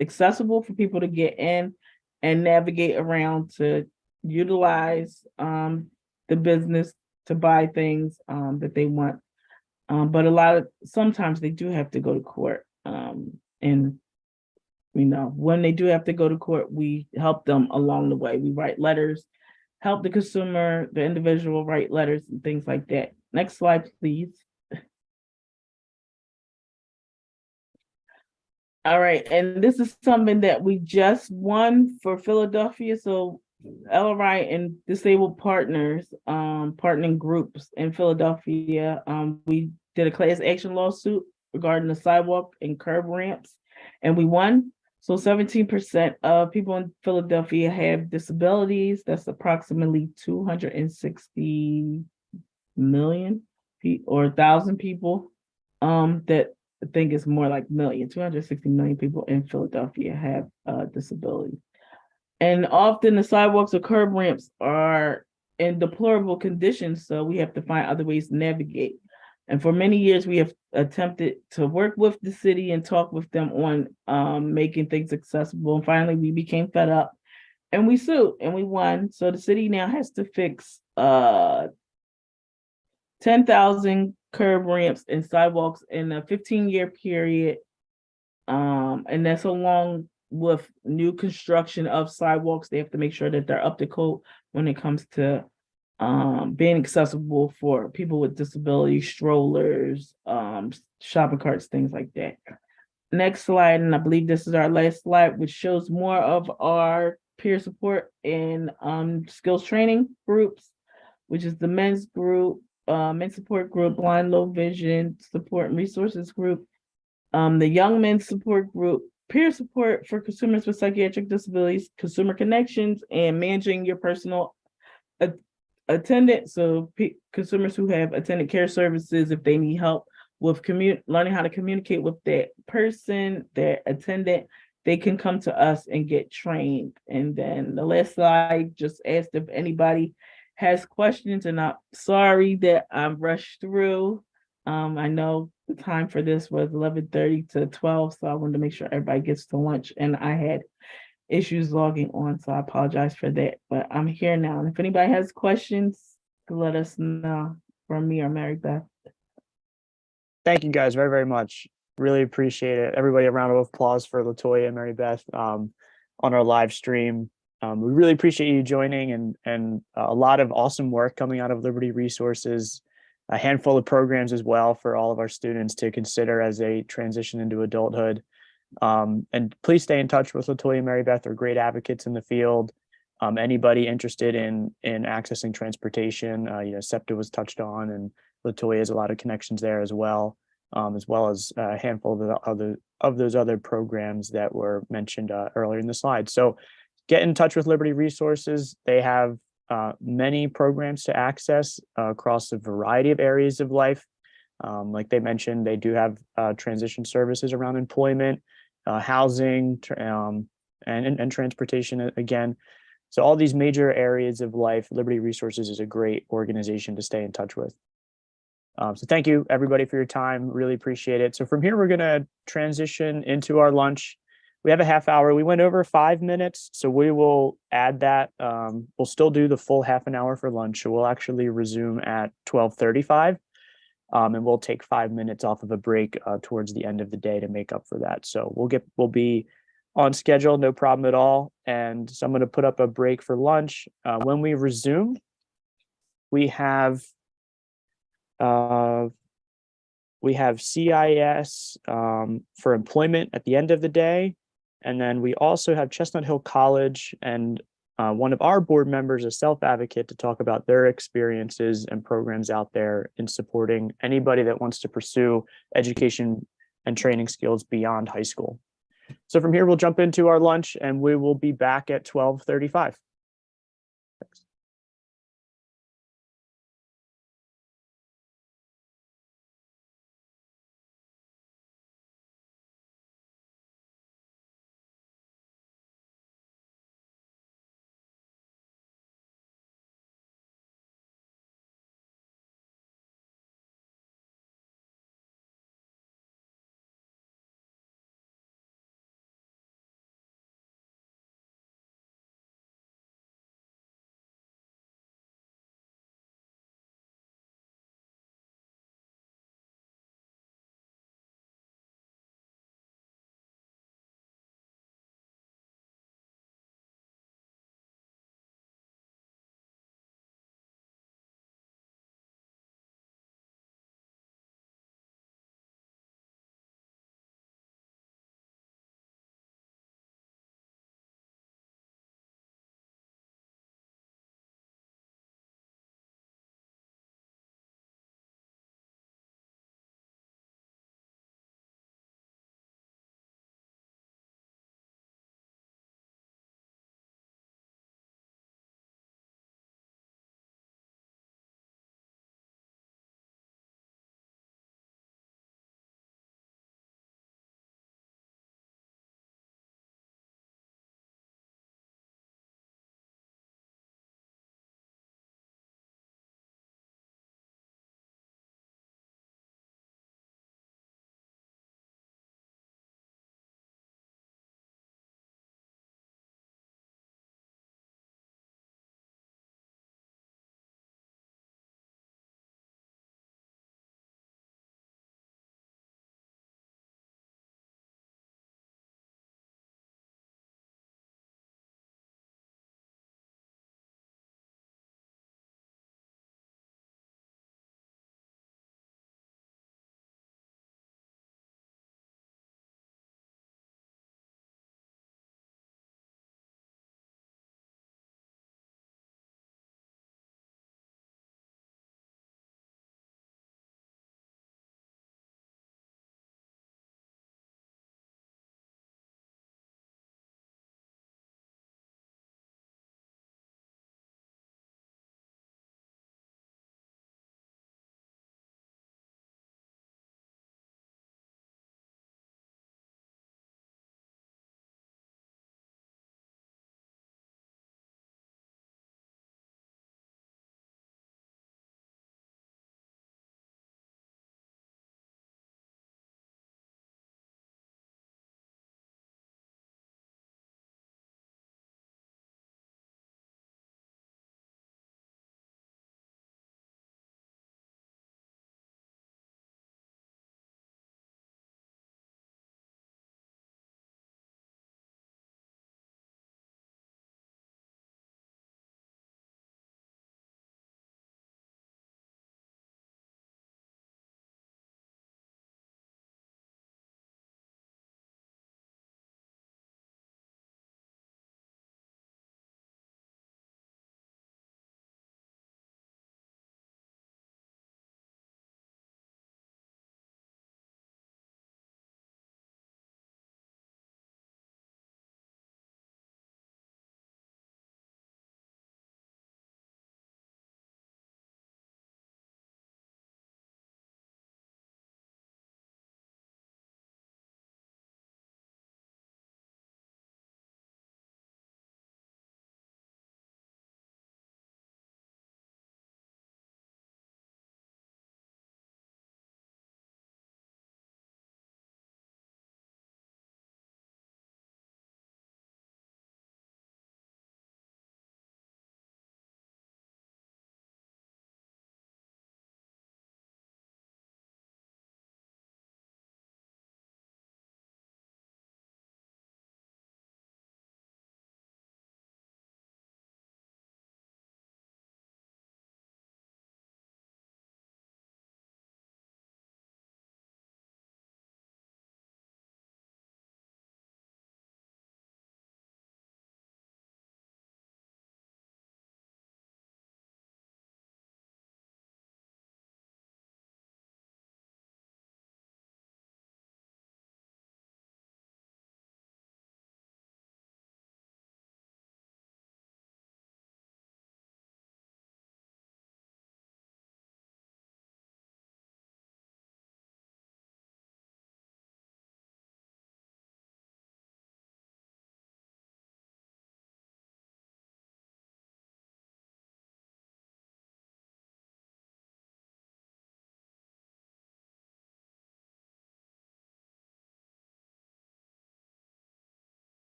accessible for people to get in and navigate around to utilize the business to buy things that they want. But sometimes they do have to go to court. And when they do have to go to court, we help them along the way. We write letters, help the consumer, the individual write letters and things like that. Next slide, please. All right, and this is something that we just won for Philadelphia. So LRI and disabled partners, partnering groups in Philadelphia. We did a class action lawsuit regarding the sidewalk and curb ramps, and we won. So 17% of people in Philadelphia have disabilities. That's approximately 260 million or 1,000 people. That I think it's more like 260 million people in Philadelphia have disabilities. And often the sidewalks or curb ramps are in deplorable conditions, so we have to find other ways to navigate. And for many years, we have attempted to work with the city and talk with them on making things accessible. And finally, we became fed up and we sued and we won. So the city now has to fix 10,000 curb ramps and sidewalks in a 15-year period. And that's along with new construction of sidewalks. They have to make sure that they're up to code when it comes to being accessible for people with disabilities, strollers, shopping carts, things like that. Next slide, and I believe this is our last slide, which shows more of our peer support and skills training groups, which is the men's group, men's support group, blind, low vision support and resources group, the young men's support group, peer support for consumers with psychiatric disabilities, consumer connections, and managing your personal attendant. So consumers who have attendant care services, if they need help with learning how to communicate with that person, their attendant, they can come to us and get trained. And then the last slide just asked if anybody has questions, and I'm sorry that I'm rushed through. I know the time for this was 11:30 to 12, so I wanted to make sure everybody gets to lunch, and I had issues logging on, so I apologize for that, but I'm here now. And if anybody has questions, let us know from me or Mary Beth. Thank you guys very, very much. Really appreciate it. Everybody, a round of applause for Latoya and Mary Beth on our live stream. We really appreciate you joining and a lot of awesome work coming out of Liberty Resources, a handful of programs as well for all of our students to consider as they transition into adulthood. And please stay in touch with Latoya and Mary Beth. They're great advocates in the field. Anybody interested in accessing transportation, SEPTA was touched on, and Latoya has a lot of connections there as well as a handful of those other programs that were mentioned earlier in the slide. So get in touch with Liberty Resources. They have many programs to access across a variety of areas of life. Like they mentioned, they do have transition services around employment, housing, and transportation again. So all these major areas of life, Liberty Resources is a great organization to stay in touch with. So thank you everybody for your time. Really appreciate it. So from here, we're going to transition into our lunch. We have a half hour. We went over 5 minutes, so we will add that. We'll still do the full half an hour for lunch. So we'll actually resume at 12:35. And we'll take 5 minutes off of a break towards the end of the day to make up for that. So we'll be on schedule, no problem at all. And so I'm going to put up a break for lunch. When we resume, we have CIS for employment at the end of the day. And then we also have Chestnut Hill College and one of our board members, a self-advocate, to talk about their experiences and programs out there in supporting anybody that wants to pursue education and training skills beyond high school. So from here, we'll jump into our lunch and we will be back at 12:35.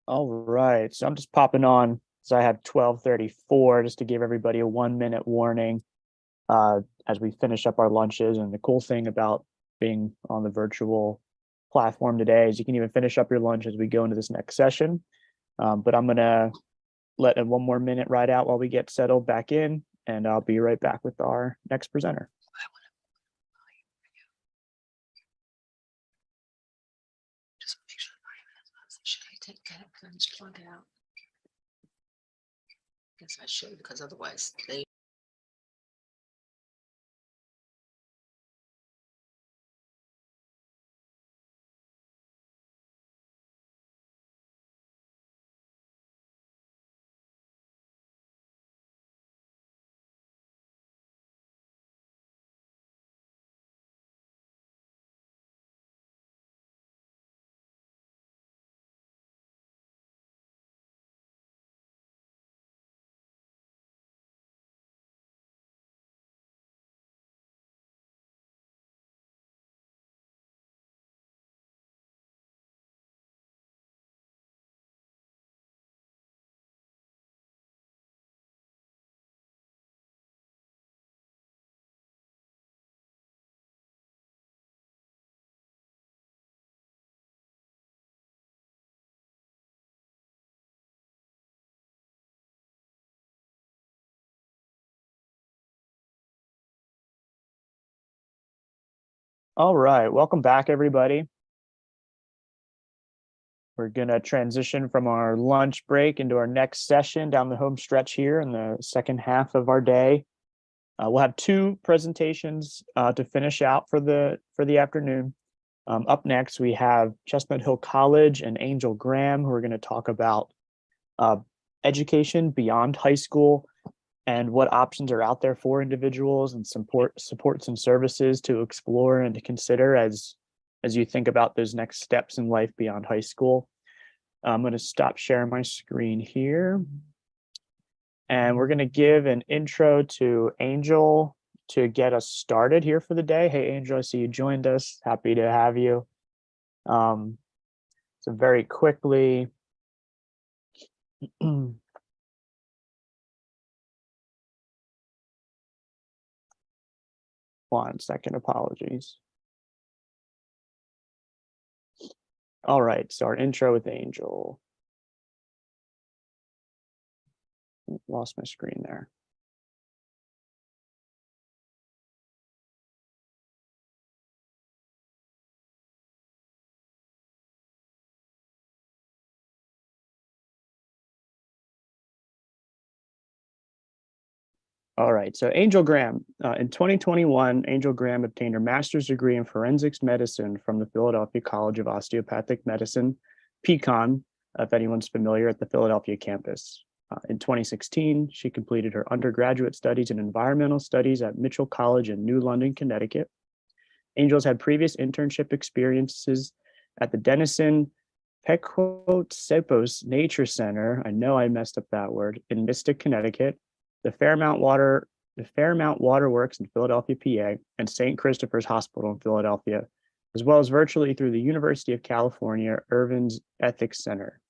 All right, so I'm just popping on, so I have 12:34 just to give everybody a 1-minute warning as we finish up our lunches. And the cool thing about being on the virtual platform today is you can even finish up your lunch as we go into this next session. But I'm gonna let one more minute ride out while we get settled back in, and I'll be right back with our next presenter. Just make sure should I take that and just plug it out? Guess I should, because otherwise they. All right, welcome back, everybody. We're gonna transition from our lunch break into our next session down the home stretch here in the second half of our day. We'll have two presentations to finish out for the afternoon. Up next, we have Chestnut Hill College and Angel Graham, who are going to talk about education beyond high school and what options are out there for individuals and supports and services to explore and to consider as you think about those next steps in life beyond high school. I'm going to stop sharing my screen here. And we're going to give an intro to Angel to get us started here for the day. Hey, Angel, I see you joined us. Happy to have you. So very quickly, 1 second, apologies. All right, so our intro with Angel. Lost my screen there. All right, so Angel Graham. In 2021, Angel Graham obtained her master's degree in forensics medicine from the Philadelphia College of Osteopathic Medicine, PCON, if anyone's familiar, at the Philadelphia campus. In 2016, she completed her undergraduate studies in environmental studies at Mitchell College in New London, Connecticut. Angel's had previous internship experiences at the Denison Pequot-Sepos Nature Center, I know I messed up that word, in Mystic, Connecticut, the Fairmount Waterworks in Philadelphia, PA, and St. Christopher's Hospital in Philadelphia, as well as virtually through the University of California, Irvine's Ethics Center.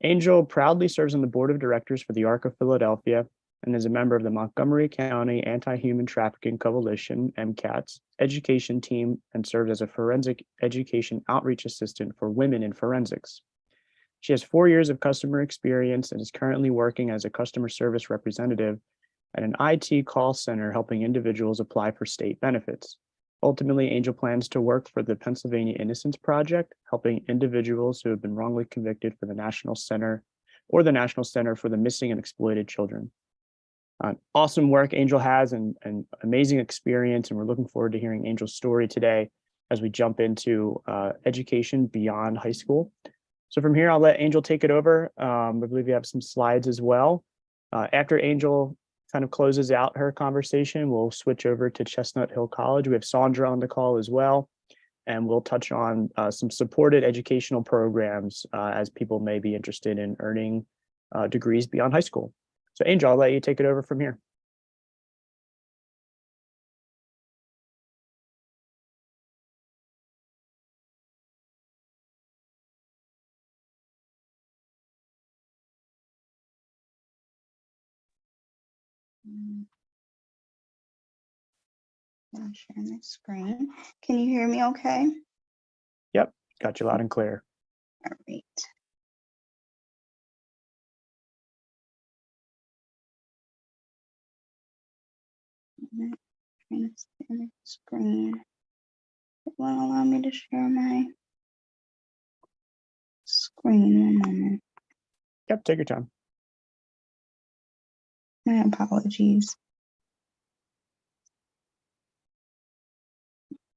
Angel proudly serves on the board of directors for the ARC of Philadelphia and is a member of the Montgomery County Anti-Human Trafficking Coalition, MCAT's, education team and serves as a forensic education outreach assistant for women in forensics. She has 4 years of customer experience and is currently working as a customer service representative at an IT call center helping individuals apply for state benefits. Ultimately, Angel plans to work for the Pennsylvania Innocence Project, helping individuals who have been wrongly convicted for the National Center or the National Center for the Missing and Exploited Children. Awesome work Angel has and amazing experience, and we're looking forward to hearing Angel's story today as we jump into education beyond high school. So from here, I'll let Angel take it over. I believe you have some slides as well. After Angel kind of closes out her conversation, we'll switch over to Chestnut Hill College. We have Sandra on the call as well, and we'll touch on some supported educational programs as people may be interested in earning degrees beyond high school. So Angel, I'll let you take it over from here. I'm sharing my screen. Can you hear me okay? Yep, got you loud and clear. All right. I'm trying to share my screen. It won't allow me to share my screen. 1 moment. Yep, take your time. My apologies.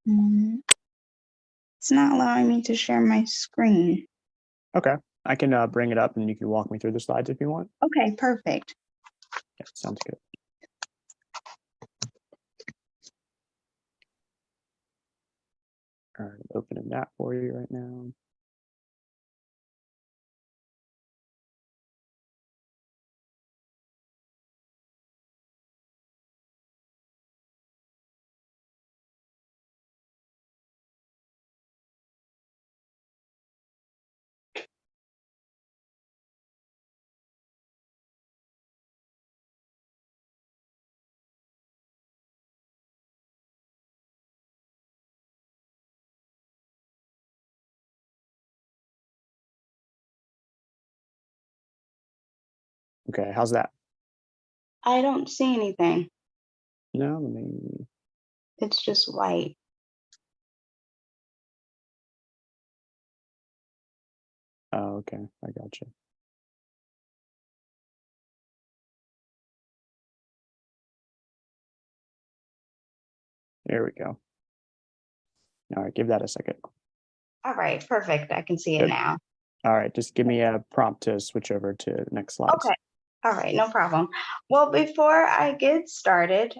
1 moment. It's not allowing me to share my screen. Okay, I can bring it up and you can walk me through the slides if you want. Okay, perfect. Yeah, sounds good. All right, opening that for you right now. Okay, how's that? I don't see anything. No, let me. It's just white. Oh, okay, I got you. There we go. All right, give that a second. All right, perfect. I can see it Good. now. All right, just give me a prompt to switch over to the next slides. Okay. All right, no problem. Well, before I get started,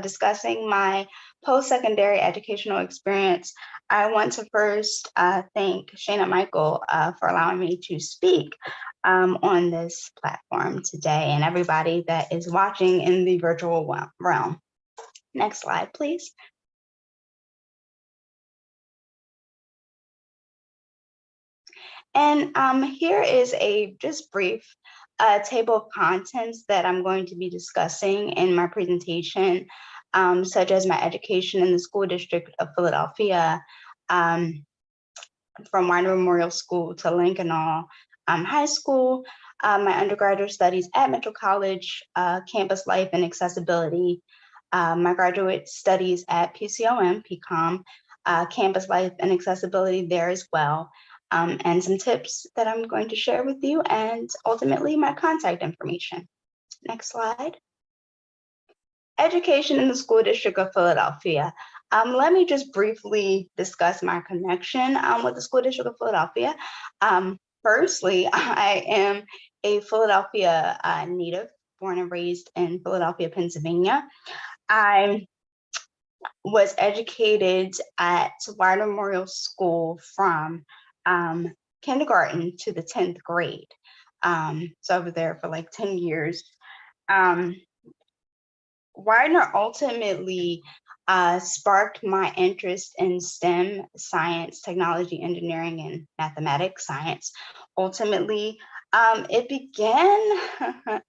discussing my post-secondary educational experience, I want to first thank Shana Michael for allowing me to speak on this platform today and everybody that is watching in the virtual realm. Next slide, please. And here is a just brief table of contents that I'm going to be discussing in my presentation, such as my education in the School District of Philadelphia, from Widener Memorial School to Lincoln High School, my undergraduate studies at Mitchell College, campus life and accessibility, my graduate studies at PCOM, PCOM, campus life and accessibility there as well, and some tips that I'm going to share with you, and ultimately my contact information. Next slide. Education in the School District of Philadelphia. Let me just briefly discuss my connection with the School District of Philadelphia. Firstly, I am a Philadelphia native, born and raised in Philadelphia, Pennsylvania. I was educated at Widener Memorial School from kindergarten to the 10th grade. So I was there for like 10 years. Widener ultimately sparked my interest in STEM, science, technology, engineering, and mathematics, science. Ultimately, it began,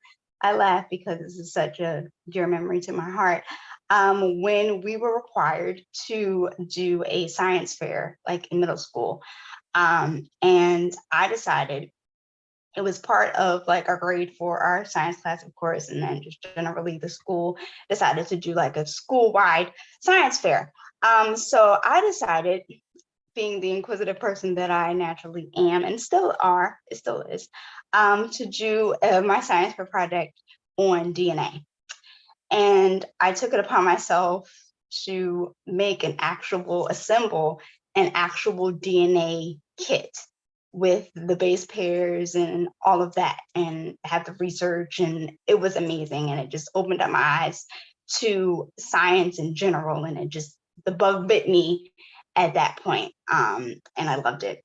I laugh because this is such a dear memory to my heart, when we were required to do a science fair, like in middle school. And I decided, it was part of like our grade for our science class, of course, and then just generally the school decided to do like a school-wide science fair. So I decided, being the inquisitive person that I naturally am and still are, it still is, to do my science fair project on DNA. And I took it upon myself to make assemble an actual DNA kit with the base pairs and all of that, and have the research, and it was amazing, and it just opened up my eyes to science in general, and the bug bit me at that point, and I loved it.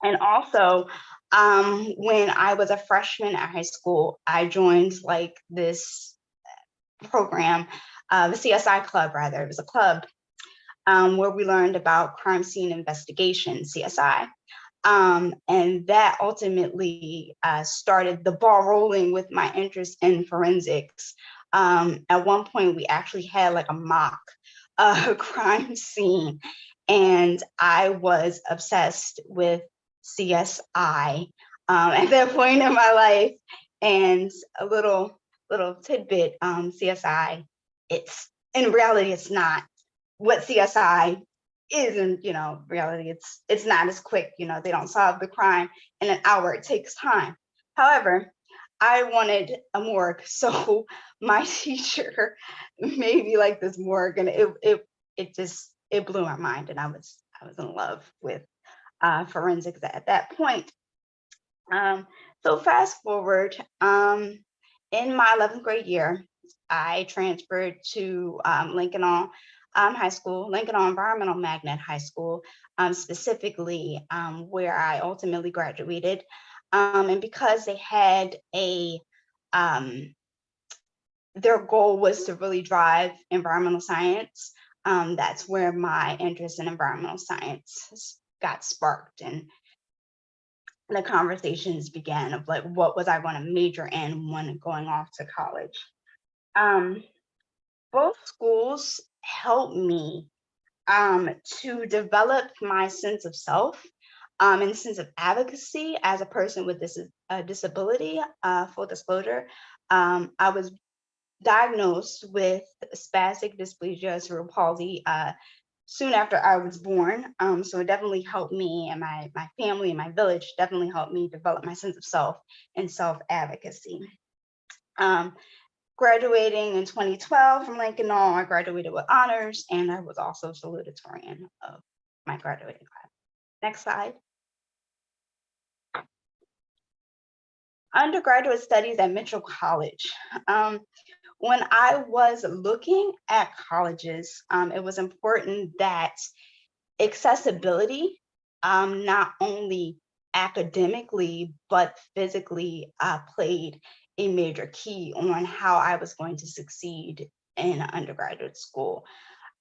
And also, when I was a freshman at high school, I joined like this program, the CSI club rather, it was a club where we learned about crime scene investigation, CSI. And that ultimately started the ball rolling with my interest in forensics. At one point, we actually had like a mock crime scene, and I was obsessed with CSI at that point in my life. And a little tidbit, CSI, it's in reality, it's not what CSI is in, reality. It's not as quick, they don't solve the crime in an hour. It takes time. However, I wanted a morgue, so my teacher made me like this morgue, and it blew my mind, and I was in love with forensics at that point. So fast forward, in my 11th grade year, I transferred to Lincoln High School, Lincoln Environmental Magnet High School, specifically where I ultimately graduated. And because they had their goal was to really drive environmental science, that's where my interest in environmental science got sparked, and the conversations began of like, what was I going to major in when going off to college? Both schools helped me to develop my sense of self and sense of advocacy as a person with a disability. Full disclosure, I was diagnosed with spastic dysplasia cerebral palsy soon after I was born. So it definitely helped me, and my family and my village definitely helped me develop my sense of self and self-advocacy. Graduating in 2012 from Lincoln, I graduated with honors, and I was also salutatorian of my graduating class. Next slide. Undergraduate studies at Mitchell College. When I was looking at colleges, it was important that accessibility, not only academically, but physically played a major key on how I was going to succeed in undergraduate school.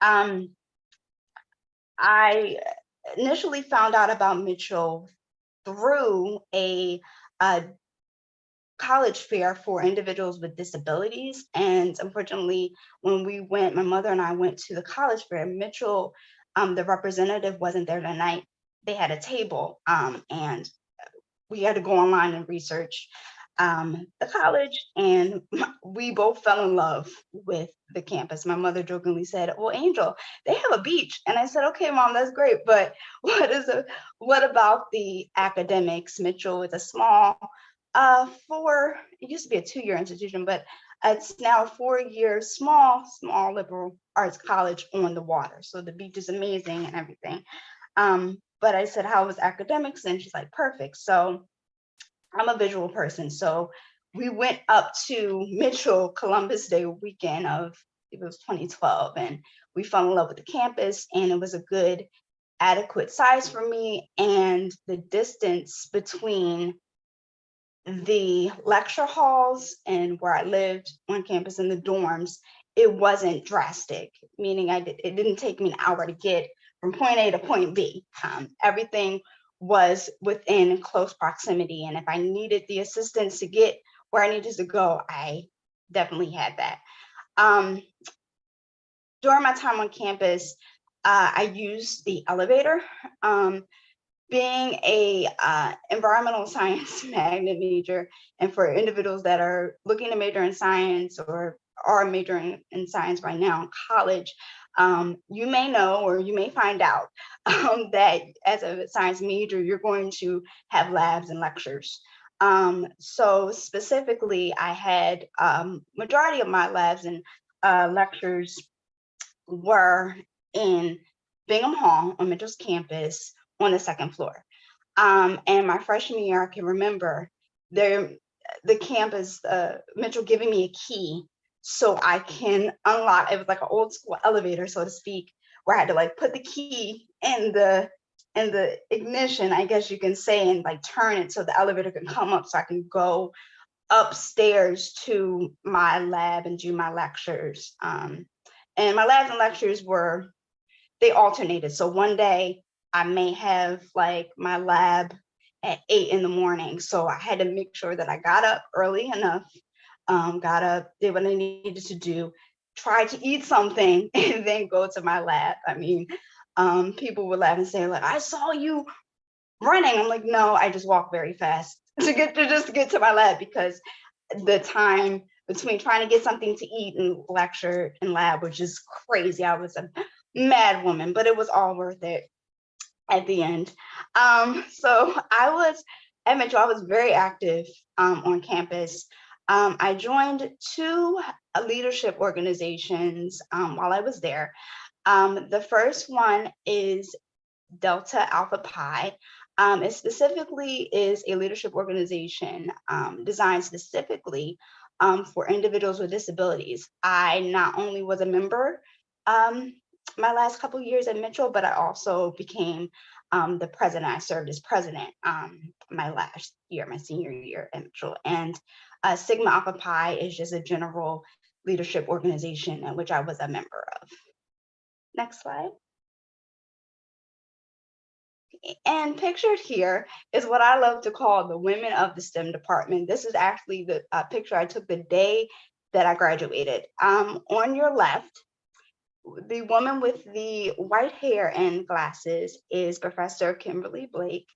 I initially found out about Mitchell through a college fair for individuals with disabilities. And unfortunately, when my mother and I went to the college fair, Mitchell, the representative wasn't there that night. They had a table, and we had to go online and research the college, and we both fell in love with the campus. My mother jokingly said, "Well, Angel, they have a beach." And I said, "Okay, Mom, that's great, but what about the academics?" Mitchell is a small it used to be a 2-year institution, but it's now a 4-year small liberal arts college on the water. So the beach is amazing and everything. But I said, "How was academics?" And she's like, "Perfect." So I'm a visual person. So we went up to Mitchell Columbus Day weekend it was 2012, and we fell in love with the campus, and it was a good, adequate size for me. And the distance between the lecture halls and where I lived on campus in the dorms, it wasn't drastic, meaning it didn't take me an hour to get from point A to point B. Everything was within close proximity. And if I needed the assistance to get where I needed to go, I definitely had that. During my time on campus, I used the elevator. Being a environmental science magnet major, and for individuals that are looking to major in science or are majoring in science right now in college, you may know, or you may find out that as a science major, you're going to have labs and lectures. So specifically, I had majority of my labs and lectures were in Bingham Hall on Mitchell's campus on the 2nd floor. And my freshman year, I can remember the campus, Mitchell giving me a key so I can unlock. It was like an old school elevator, so to speak, where I had to like put the key in the ignition, I guess you can say, and like turn it so the elevator can come up so I can go upstairs to my lab and do my lectures. And my labs and lectures were they alternated. So one day I may have like my lab at 8 in the morning. So I had to make sure that I got up early enough, got up, did what I needed to do, tried to eat something, and then go to my lab. I mean, people would laugh and say, like, I saw you running. I'm like, no, I just walk very fast to get to my lab, because the time between trying to get something to eat and lecture and lab was just crazy. I was a mad woman, but it was all worth it at the end. So I was at Mitchell, I was very active on campus. I joined 2 leadership organizations while I was there. The first one is Delta Alpha Pi. It specifically is a leadership organization designed specifically for individuals with disabilities. I not only was a member my last couple years at Mitchell, but I also became the president. I served as president my last year, my senior year at Mitchell. And Sigma Alpha Pi is just a general leadership organization in which I was a member of. Next slide. And pictured here is what I love to call the women of the STEM department. This is actually the picture I took the day that I graduated. On your left, the woman with the white hair and glasses is Professor Kimberly Blake.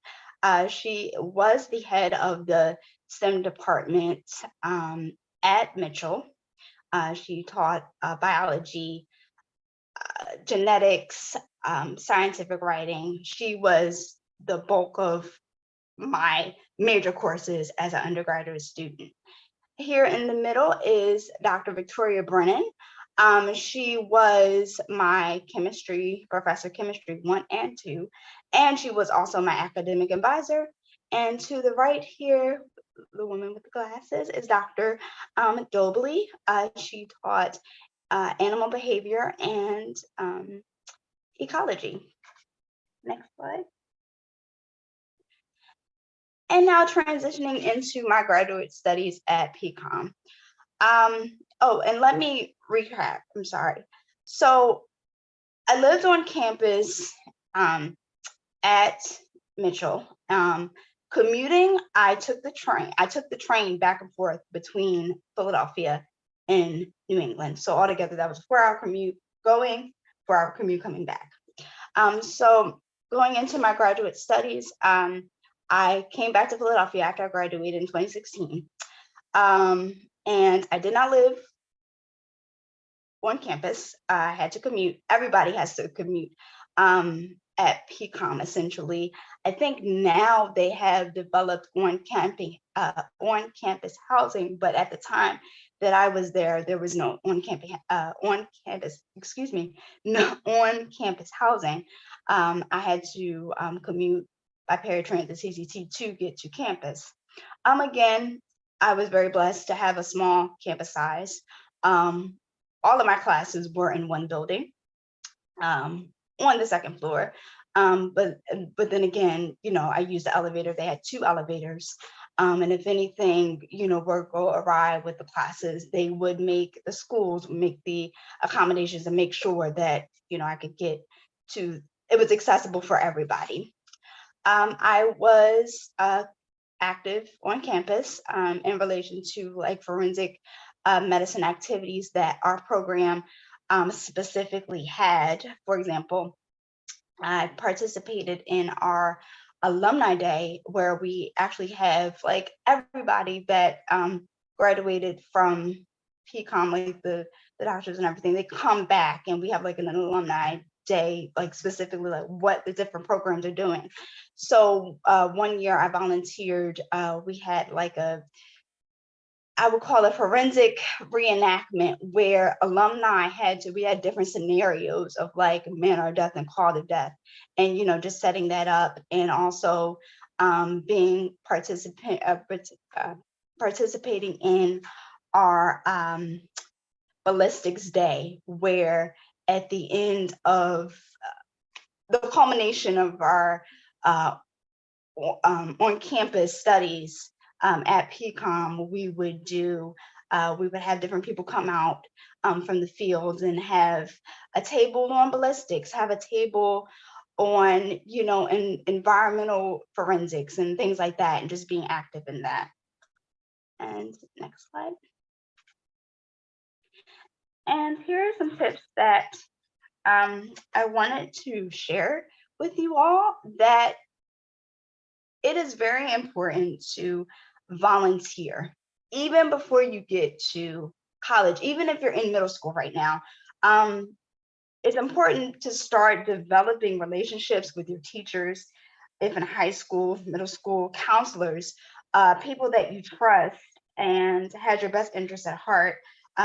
She was the head of the STEM department at Mitchell. She taught biology, genetics, scientific writing. She was the bulk of my major courses as an undergraduate student. Here in the middle is Dr. Victoria Brennan. She was my chemistry professor, chemistry 1 and 2, and she was also my academic advisor. And to the right here, the woman with the glasses is Dr. Dobley. She taught animal behavior and ecology. Next slide. And now transitioning into my graduate studies at PCOM. Oh, and let me recap, I'm sorry. So I lived on campus at Mitchell. Commuting, I took the train back and forth between Philadelphia and New England. So altogether that was a 4-hour commute going, 4-hour commute coming back. So going into my graduate studies, I came back to Philadelphia after I graduated in 2016. And I did not live on campus. I had to commute. Everybody has to commute at PCOM, essentially. I think now they have developed on-campus housing, but at the time that I was there, there was no on-campus housing. I had to commute by paratransit CCT to get to campus. Again, I was very blessed to have a small campus size. All of my classes were in one building on the 2nd floor. But then again, you know, I used the elevator. They had 2 elevators. And if anything, you know, were go awry with the classes, they would make the schools make the accommodations and make sure that, you know, I could get to, it was accessible for everybody. I was active on campus in relation to like forensic medicine activities that our program specifically had. For example, I participated in our alumni day, where we actually have like everybody that graduated from PCOM, like the doctors and everything, they come back and we have like an alumni day, like specifically like what the different programs are doing. So one year I volunteered, we had like I would call it forensic reenactment, where alumni we had different scenarios of like manner of death and cause of death, and you know, just setting that up, and also being participating in our ballistics day, where at the end of the culmination of our on-campus studies at PCOM, we would do We would have different people come out from the fields and have a table on ballistics, have a table on, environmental forensics and things like that, and just being active in that. And next slide. And here are some tips that I wanted to share with you all, that it is very important to volunteer even before you get to college. Even if you're in middle school right now, it's important to start developing relationships with your teachers, if in high school, middle school, counselors, people that you trust and has your best interests at heart.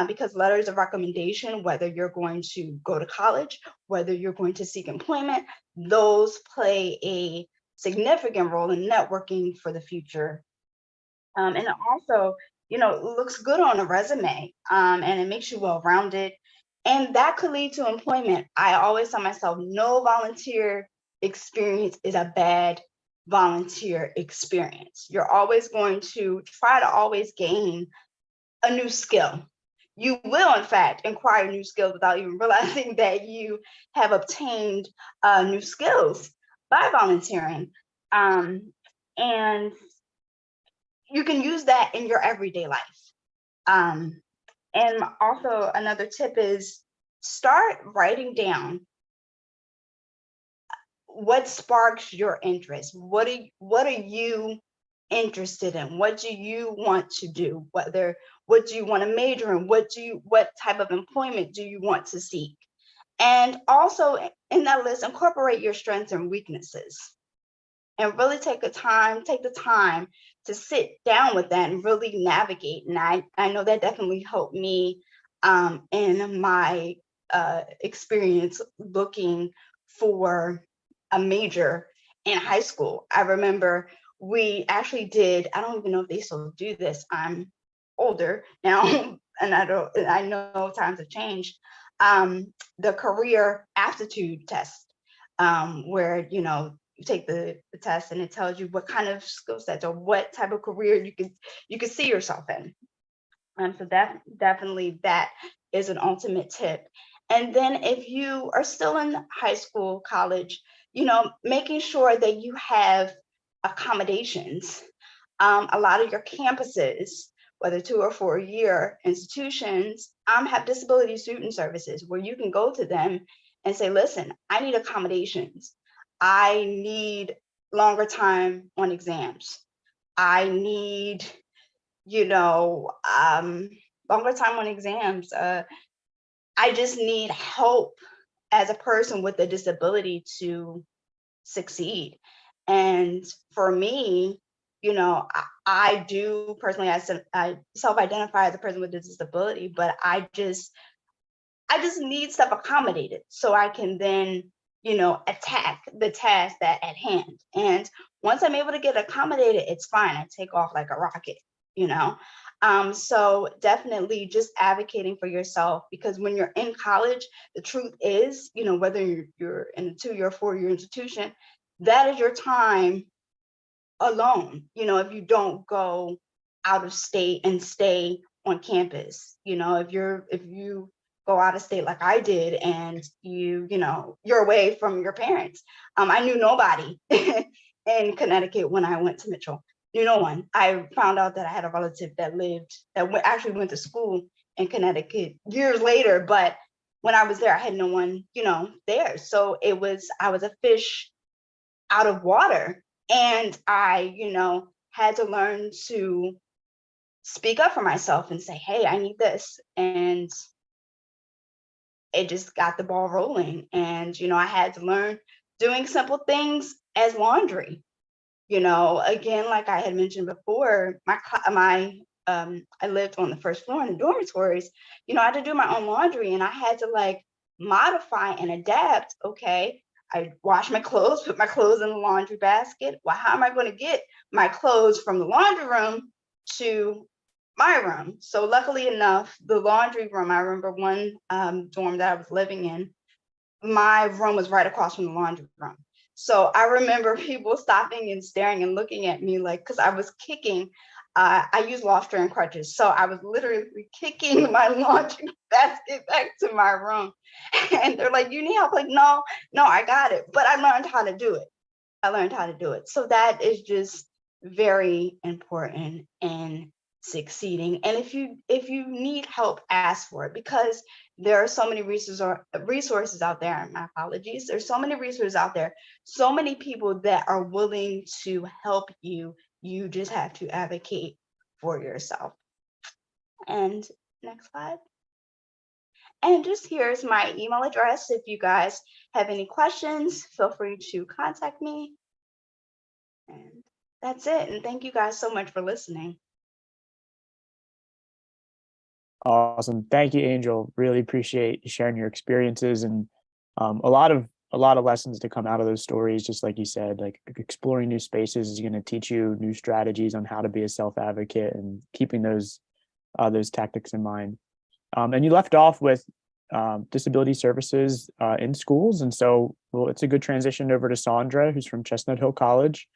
Because letters of recommendation, whether you're going to go to college, whether you're going to seek employment, those play a significant role in networking for the future. And it also, looks good on a resume, and it makes you well-rounded. And that could lead to employment. I always tell myself, no volunteer experience is a bad volunteer experience. You're always going to try to always gain a new skill. You will, in fact, acquire new skills without even realizing that you have obtained new skills by volunteering. And you can use that in your everyday life. And also another tip is start writing down what sparks your interest. What are you interested in? What do you want to do? What do you want to major in? What type of employment do you want to seek? And also in that list, incorporate your strengths and weaknesses, and really take the time to sit down with that and really navigate. And I know that definitely helped me in my experience looking for a major in high school. I remember we actually did, I don't even know if they still do this, I'm older now, and I know times have changed, the career aptitude test, where you take the test and it tells you what kind of skill sets or what type of career you could see yourself in. So that definitely, that is an ultimate tip. And then if you are still in high school, college, making sure that you have accommodations. A lot of your campuses, whether 2 or 4 year institutions, have disability student services where you can go to them and say, listen, I need accommodations. I need longer time on exams. I need, longer time on exams. I just need help as a person with a disability to succeed. And for me, I do personally, I self-identify as a person with a disability, but I just need stuff accommodated so I can then, attack the task that at hand. And once I'm able to get accommodated, it's fine. I take off like a rocket, So definitely just advocating for yourself, because when you're in college, the truth is, whether you're in a 2-year or 4-year institution, that is your time alone. If you don't go out of state and stay on campus, if you go out of state like I did and you're away from your parents. I knew nobody in Connecticut when I went to Mitchell. No one. I found out that I had a relative that actually went to school in Connecticut years later, but when I was there, I had no one, there. So I was a fish out of water, and I, had to learn to speak up for myself and say, hey, I need this. And it just got the ball rolling. And, I had to learn doing simple things as laundry. Again, like I had mentioned before, I lived on the first floor in the dormitories. I had to do my own laundry, and I had to modify and adapt. Okay, I wash my clothes, put my clothes in the laundry basket. Well, how am I going to get my clothes from the laundry room to my room? So luckily enough, the laundry room, I remember one dorm that I was living in, my room was right across from the laundry room. So I remember people stopping and staring and looking at me like, because I was kicking. I use lofter and crutches. So I was literally kicking my laundry basket back to my room. And they're like, you need help? Like, no, I got it. But I learned how to do it. So that is just very important in succeeding. And if you need help, ask for it, because there are so many resources out there. My apologies. There's so many resources out there, so many people that are willing to help you. You just have to advocate for yourself. And next slide. And just here's my email address. If you guys have any questions, feel free to contact me. And that's it. And thank you guys so much for listening. Awesome. Thank you, Angel. Really appreciate you sharing your experiences, and a lot of lessons to come out of those stories. Just like you said, like exploring new spaces is going to teach you new strategies on how to be a self-advocate, and keeping those tactics in mind. And you left off with disability services in schools, and so it's a good transition over to Sandra, who's from Chestnut Hill College.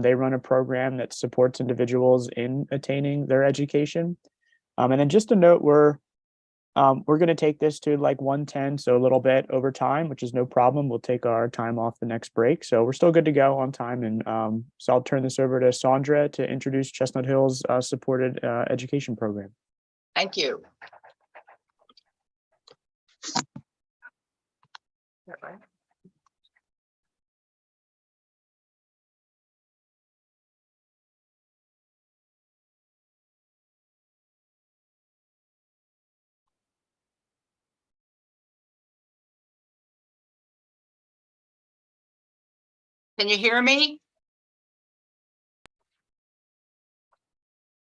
They run a program that supports individuals in attaining their education. And then just a note, we're going to take this to like 1:10, so a little bit over time, which is no problem. We'll take our time off the next break, so we're still good to go on time. And so I'll turn this over to Sandra to introduce Chestnut Hill's supported education program. Thank you. Can you hear me?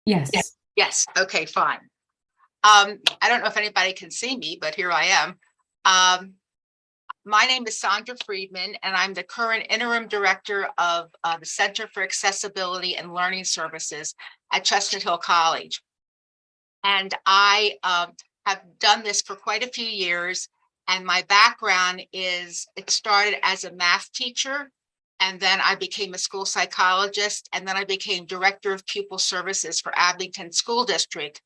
Yes. Yes. Okay, fine. I don't know if anybody can see me, but here I am. My name is Sandra Friedman, and I'm the current interim director of the Center for Accessibility and Learning Services at Chestnut Hill College. And I have done this for quite a few years. And my background is, it started as a math teacher, and then I became a school psychologist, and then I became director of pupil services for Abington School District.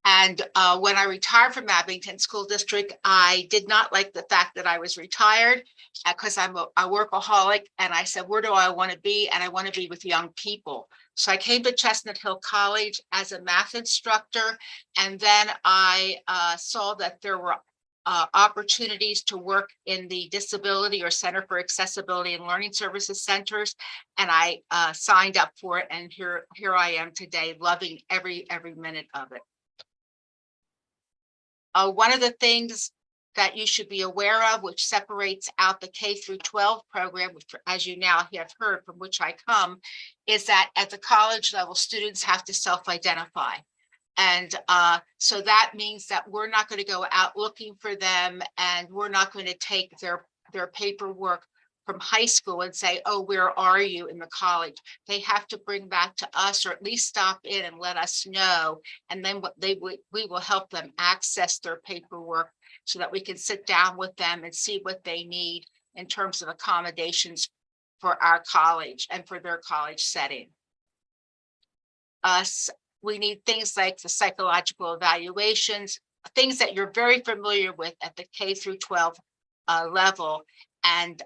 And when I retired from Abington School District, I did not like the fact that I was retired, because I'm a workaholic. And I said, where do I want to be? And I want to be with young people. So I came to Chestnut Hill College as a math instructor. And then I saw that there were opportunities to work in the Disability or Center for Accessibility and Learning Services centers. And I signed up for it. And here I am today, loving every minute of it. One of the things that you should be aware of, which separates out the K through 12 program, which, as you now have heard, from which I come, is that at the college level, students have to self-identify. And so that means that we're not going to go out looking for them, and we're not going to take their paperwork from high school and say, oh, where are you in the college? They have to bring back to us, or at least stop in and let us know. And then we will help them access their paperwork so that we can sit down with them and see what they need in terms of accommodations for our college and for their college setting. We need things like the psychological evaluations, things that you're very familiar with at the K through 12 level. And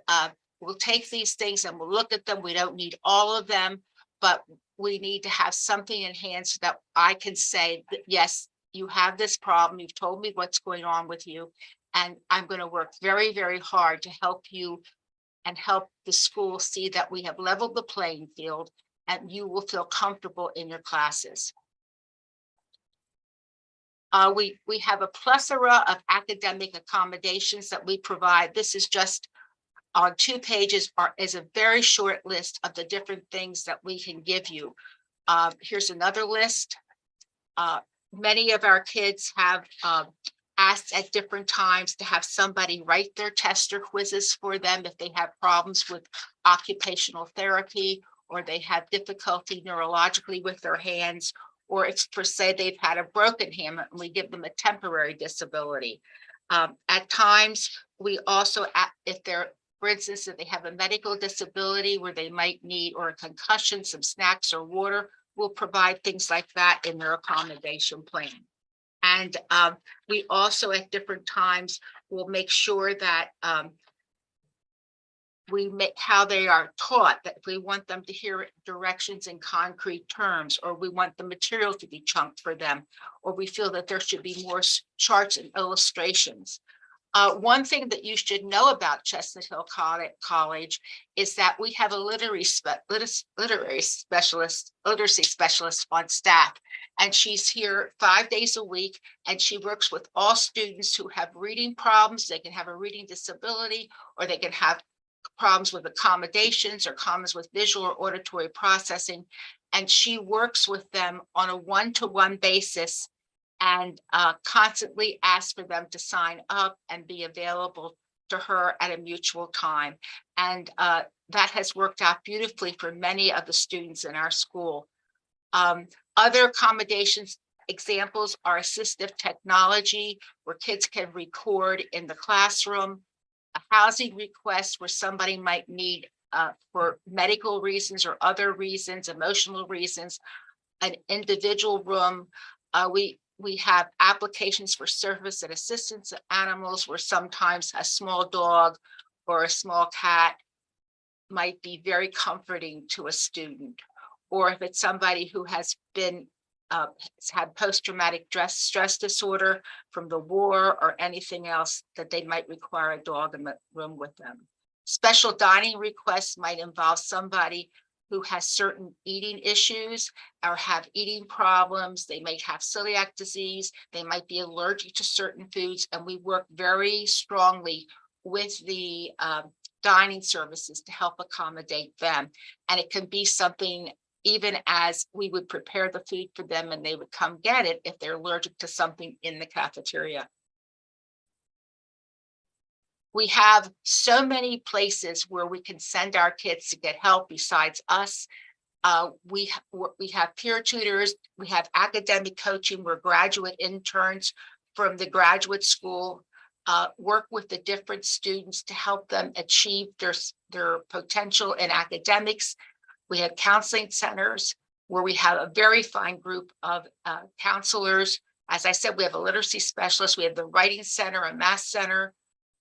we'll take these things and we'll look at them. We don't need all of them, but we need to have something in hand so that I can say that, yes, you have this problem. You've told me what's going on with you. And I'm going to work very, very hard to help you and help the school see that we have leveled the playing field and you will feel comfortable in your classes. We have a plethora of academic accommodations that we provide. This is just on 2 pages, is a very short list of the different things that we can give you. Here's another list. Many of our kids have asked at different times to have somebody write their tests or quizzes for them if they have problems with occupational therapy, or they have difficulty neurologically with their hands, or it's per se they've had a broken hand and we give them a temporary disability. At times, we also, if they're For instance, if they have a medical disability where they might need, or a concussion, some snacks or water, we'll provide things like that in their accommodation plan. And we also at different times will make sure that we make how they are taught, that if we want them to hear directions in concrete terms, or we want the material to be chunked for them, or we feel that there should be more charts and illustrations. One thing that you should know about Chestnut Hill College is that we have a literacy specialist on staff, and she's here 5 days a week, and she works with all students who have reading problems. They can have a reading disability, or they can have problems with accommodations or problems with visual or auditory processing. And she works with them on a one-to-one basis and constantly asks for them to sign up and be available to her at a mutual time. And that has worked out beautifully for many of the students in our school. Other accommodations examples are assistive technology, where kids can record in the classroom, a housing request where somebody might need for medical reasons or other reasons, emotional reasons, an individual room. We have applications for service and assistance animals, where sometimes a small dog or a small cat might be very comforting to a student. Or if it's somebody who has been has had post-traumatic stress disorder from the war or anything else, that they might require a dog in the room with them. Special dining requests might involve somebody who has certain eating issues or have eating problems. They might have celiac disease. They might be allergic to certain foods. And we work very strongly with the dining services to help accommodate them. And it can be something even as we would prepare the food for them and they would come get it if they're allergic to something in the cafeteria. We have so many places where we can send our kids to get help besides us. We have peer tutors, we have academic coaching where graduate interns from the graduate school work with the different students to help them achieve their potential in academics. We have counseling centers where we have a very fine group of counselors. As I said, we have a literacy specialist, we have the writing center, a math center,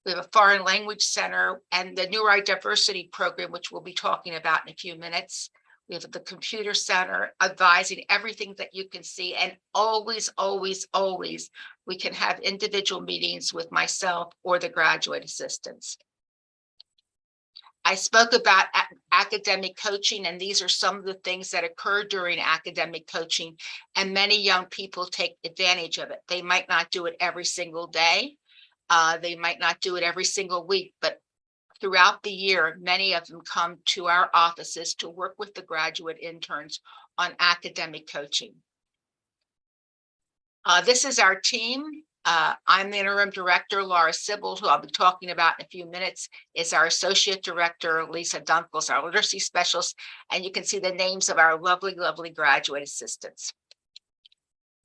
we have a foreign language center, and the neurodiversity program, which we'll be talking about in a few minutes. We have the computer center advising everything that you can see. And always, always, always, we can have individual meetings with myself or the graduate assistants. I spoke about academic coaching, and these are some of the things that occur during academic coaching, and many young people take advantage of it. They might not do it every single day. They might not do it every single week, but throughout the year, many of them come to our offices to work with the graduate interns on academic coaching. This is our team. I'm the interim director. Laura Sybil, who I'll be talking about in a few minutes, is our associate director. Lisa Dunkels, our literacy specialist, and you can see the names of our lovely, lovely graduate assistants.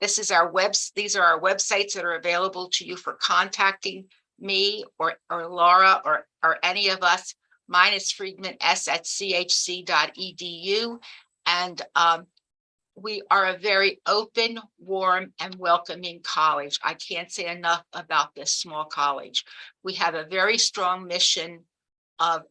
This is our these are our websites that are available to you for contacting me or Laura or any of us. Mine is friedmans@chc.edu, and we are a very open, warm, and welcoming college. I can't say enough about this small college. We have a very strong mission of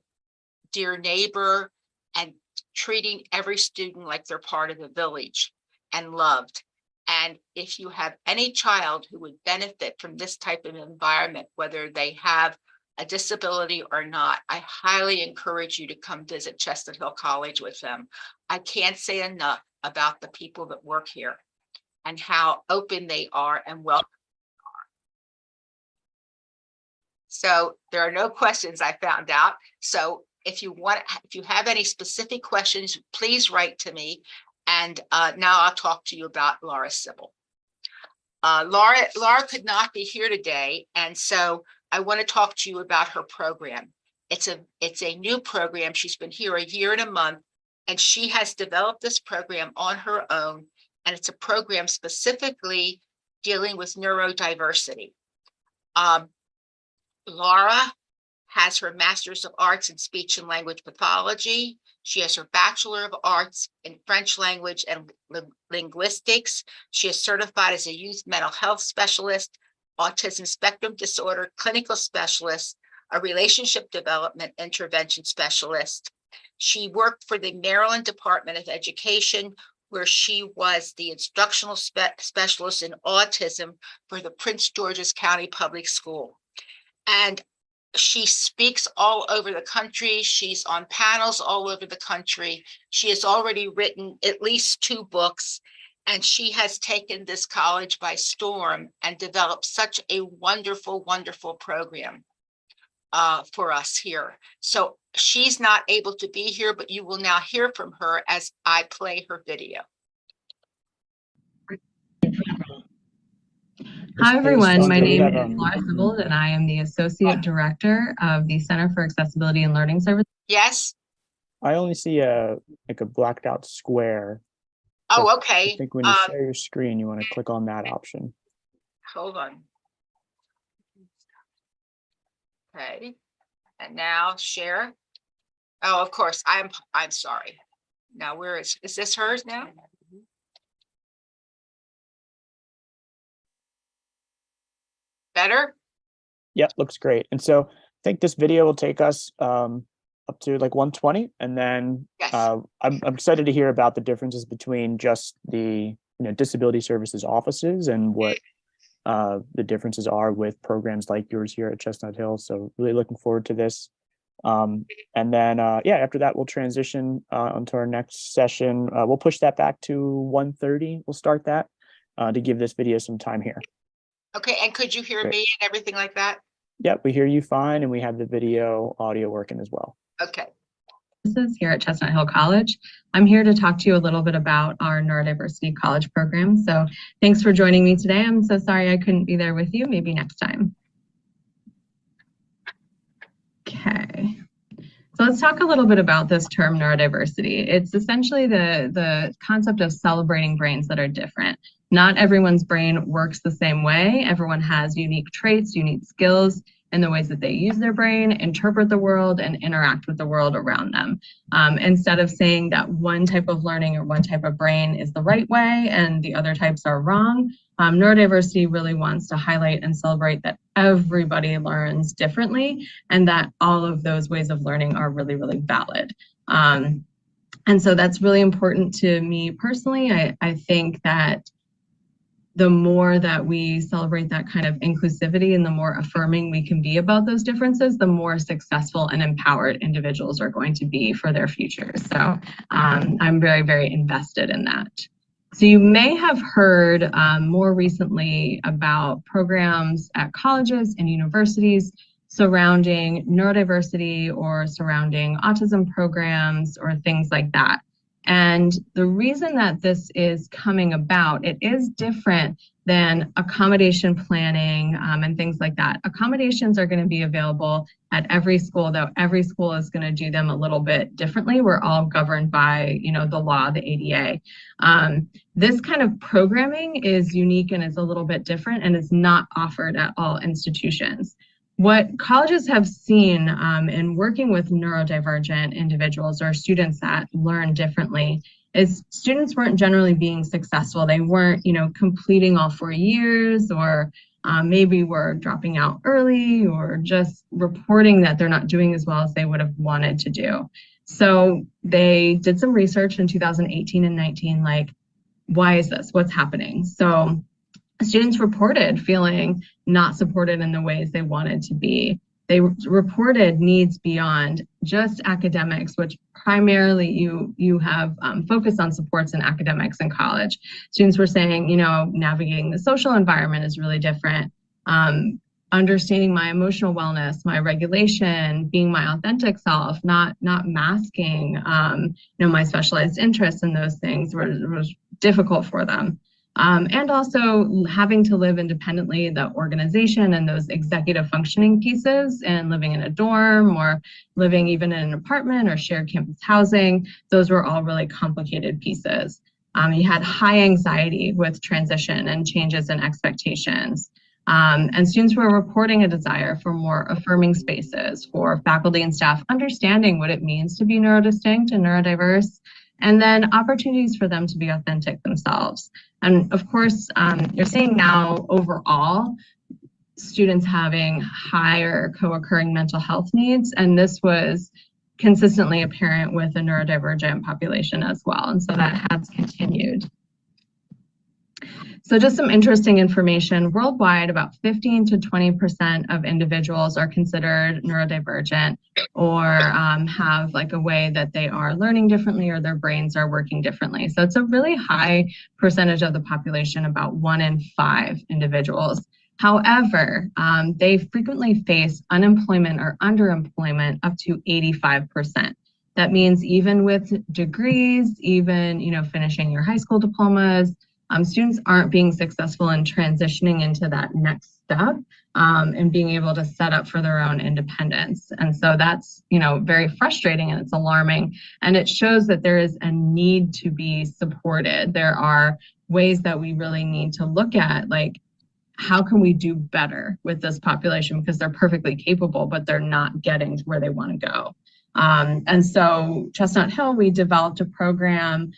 dear neighbor and treating every student like they're part of the village and loved. And if you have any child who would benefit from this type of environment, whether they have a disability or not, I highly encourage you to come visit Chestnut Hill College with them. I can't say enough about the people that work here and how open they are and welcome they are. So there are no questions, I found out. So if you have any specific questions, please write to me. And now I'll talk to you about Laura Sybil. Laura could not be here today, and so I want to talk to you about her program. It's a new program. She's been here a year and a month, and she has developed this program on her own, and it's a program specifically dealing with neurodiversity. Laura has her Master's of Arts in Speech and Language Pathology. She has her Bachelor of Arts in French Language and Linguistics. She is certified as a youth mental health specialist, autism spectrum disorder clinical specialist, a relationship development intervention specialist. She worked for the Maryland Department of Education, where she was the instructional specialist in autism for the Prince George's County Public School. And she speaks all over the country. She's on panels all over the country. She has already written at least 2 books, and she has taken this college by storm and developed such a wonderful, wonderful program for us here. So she's not able to be here, but you will now hear from her as I play her video. Hi, everyone. My name is Laura Sibold, and I am the Associate Director of the Center for Accessibility and Learning Services. Yes. I only see like a blacked out square. Oh, okay. I think when you share your screen, you want to click on that option. Hold on. Okay. And now share. Oh, of course. I'm sorry. Now where is this hers now? Better? Yep, looks great. And so I think this video will take us up to like 120, and then I'm excited to hear about the differences between just the disability services offices and what the differences are with programs like yours here at Chestnut Hill. So really looking forward to this. And then after that we'll transition onto our next session. We'll push that back to 1:30. We'll start that to give this video some time here. Okay, and could you hear Great. me and everything like that? Yep, we hear you fine, and we have the video audio working as well. Okay. Here at Chestnut Hill College. I'm here to talk to you a little bit about our neurodiversity college program. So thanks for joining me today. I'm so sorry I couldn't be there with you. Maybe next time. Okay. So let's talk a little bit about this term neurodiversity. It's essentially the concept of celebrating brains that are different. Not everyone's brain works the same way. Everyone has unique traits, unique skills in the ways that they use their brain, interpret the world, and interact with the world around them. Instead of saying that one type of learning or one type of brain is the right way and the other types are wrong, neurodiversity really wants to highlight and celebrate that everybody learns differently and that all of those ways of learning are really, really valid. And so that's really important to me personally. I think that the more that we celebrate that kind of inclusivity and the more affirming we can be about those differences, the more successful and empowered individuals are going to be for their futures. So I'm very, very invested in that. So you may have heard more recently about programs at colleges and universities surrounding neurodiversity or surrounding autism programs or things like that. And the reason that this is coming about, it is different than accommodation planning and things like that. Accommodations are going to be available at every school, though every school is going to do them a little bit differently. We're all governed by, the law, the ADA. This kind of programming is unique and is a little bit different and is not offered at all institutions. What colleges have seen in working with neurodivergent individuals or students that learn differently is students weren't generally being successful. They weren't, completing all 4 years, or maybe were dropping out early, or just reporting that they're not doing as well as they would have wanted to do. So they did some research in 2018 and 19, like, why is this? What's happening? So students reported feeling not supported in the ways they wanted to be. They reported needs beyond just academics, which primarily you have focused on supports in academics in college. Students were saying, navigating the social environment is really different. Understanding my emotional wellness, my regulation, being my authentic self, not masking, my specialized interests in those things was difficult for them. And also having to live independently, the organization and those executive functioning pieces, and living in a dorm or living even in an apartment or shared campus housing, those were all really complicated pieces. You had high anxiety with transition and changes in expectations. And students were reporting a desire for more affirming spaces, for faculty and staff understanding what it means to be neurodistinct and neurodiverse, and then opportunities for them to be authentic themselves. And of course, you're seeing now overall, students having higher co-occurring mental health needs, and this was consistently apparent with the neurodivergent population as well, and so that has continued. So just some interesting information. Worldwide, about 15 to 20% of individuals are considered neurodivergent or have like a way that they are learning differently or their brains are working differently. So it's a really high percentage of the population, about 1 in 5 individuals. However, they frequently face unemployment or underemployment up to 85%. That means even with degrees, even finishing your high school diplomas, students aren't being successful in transitioning into that next step and being able to set up for their own independence. And so that's, very frustrating and it's alarming. And it shows that there is a need to be supported. There are ways that we really need to look at, like, how can we do better with this population, because they're perfectly capable, but they're not getting to where they want to go. And so Chestnut Hill, we developed a program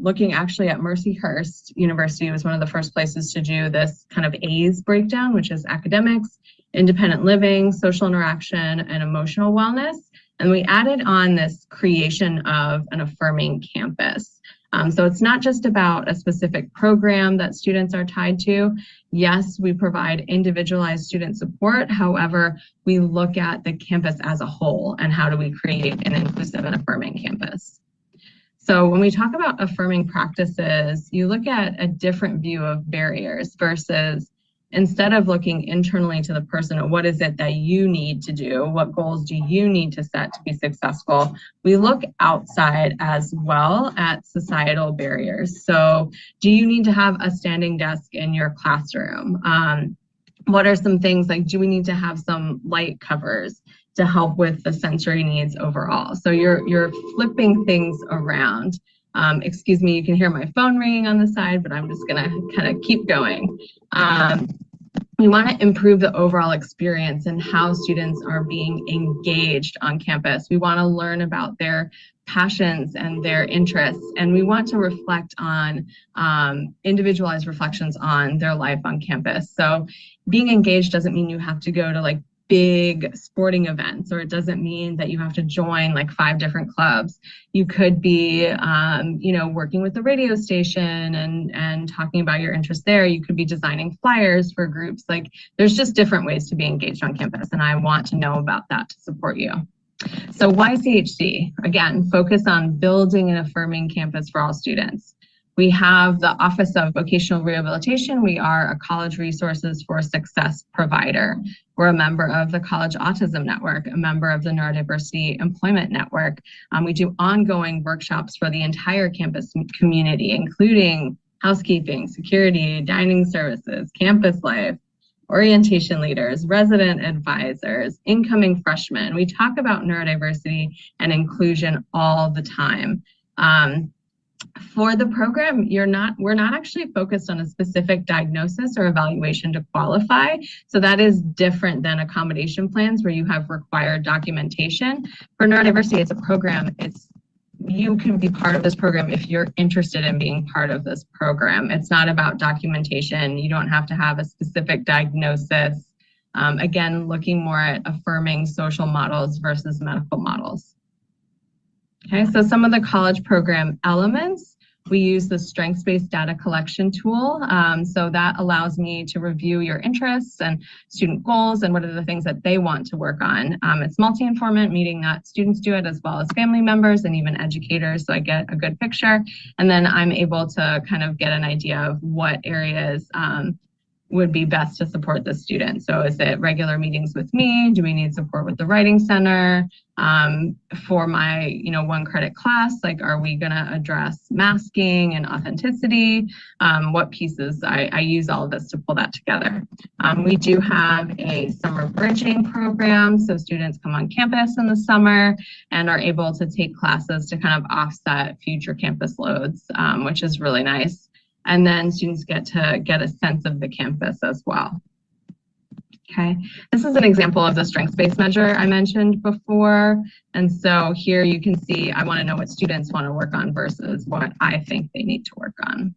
looking actually at Mercyhurst University was one of the first places to do this kind of A's breakdown, which is academics, independent living, social interaction, and emotional wellness. And we added on this creation of an affirming campus. So it's not just about a specific program that students are tied to. Yes, we provide individualized student support. However, we look at the campus as a whole and how do we create an inclusive and affirming campus. So when we talk about affirming practices, you look at a different view of barriers versus instead of looking internally to the person at what is it that you need to do, what goals do you need to set to be successful, we look outside as well at societal barriers. So do you need to have a standing desk in your classroom? What are some things like, do we need to have some light covers to help with the sensory needs overall? So you're flipping things around. Excuse me, you can hear my phone ringing on the side, but I'm just gonna kind of keep going. We want to improve the overall experience and how students are being engaged on campus. We want to learn about their passions and their interests, and we want to reflect on individualized reflections on their life on campus. So being engaged doesn't mean you have to go to like big sporting events, or it doesn't mean that you have to join like 5 different clubs. You could be, working with the radio station and talking about your interests there. You could be designing flyers for groups. Like there's just different ways to be engaged on campus, and I want to know about that to support you. So why CHC? Again, focus on building and affirming campus for all students. We have the Office of Vocational Rehabilitation. We are a college resources for success provider. We're a member of the College Autism Network, a member of the Neurodiversity Employment Network. We do ongoing workshops for the entire campus community, including housekeeping, security, dining services, campus life, orientation leaders, resident advisors, incoming freshmen. We talk about neurodiversity and inclusion all the time. For the program, we're not actually focused on a specific diagnosis or evaluation to qualify. So that is different than accommodation plans where you have required documentation. For neurodiversity, it's a program. You can be part of this program if you're interested in being part of this program. It's not about documentation. You don't have to have a specific diagnosis. Again, looking more at affirming social models versus medical models. Okay, so some of the college program elements, we use the strengths-based data collection tool. So that allows me to review your interests and student goals and what are the things that they want to work on. It's multi-informant, meaning that students do it as well as family members and even educators, so I get a good picture. And then I'm able to kind of get an idea of what areas would be best to support the student. So is it regular meetings with me? Do we need support with the writing center? For my 1 credit class, like are we gonna address masking and authenticity? What pieces? I use all of this to pull that together. We do have a summer bridging program. So students come on campus in the summer and are able to take classes to kind of offset future campus loads, which is really nice. And then students get to get a sense of the campus as well. Okay, this is an example of the strengths-based measure I mentioned before. And so here you can see, I want to know what students want to work on versus what I think they need to work on.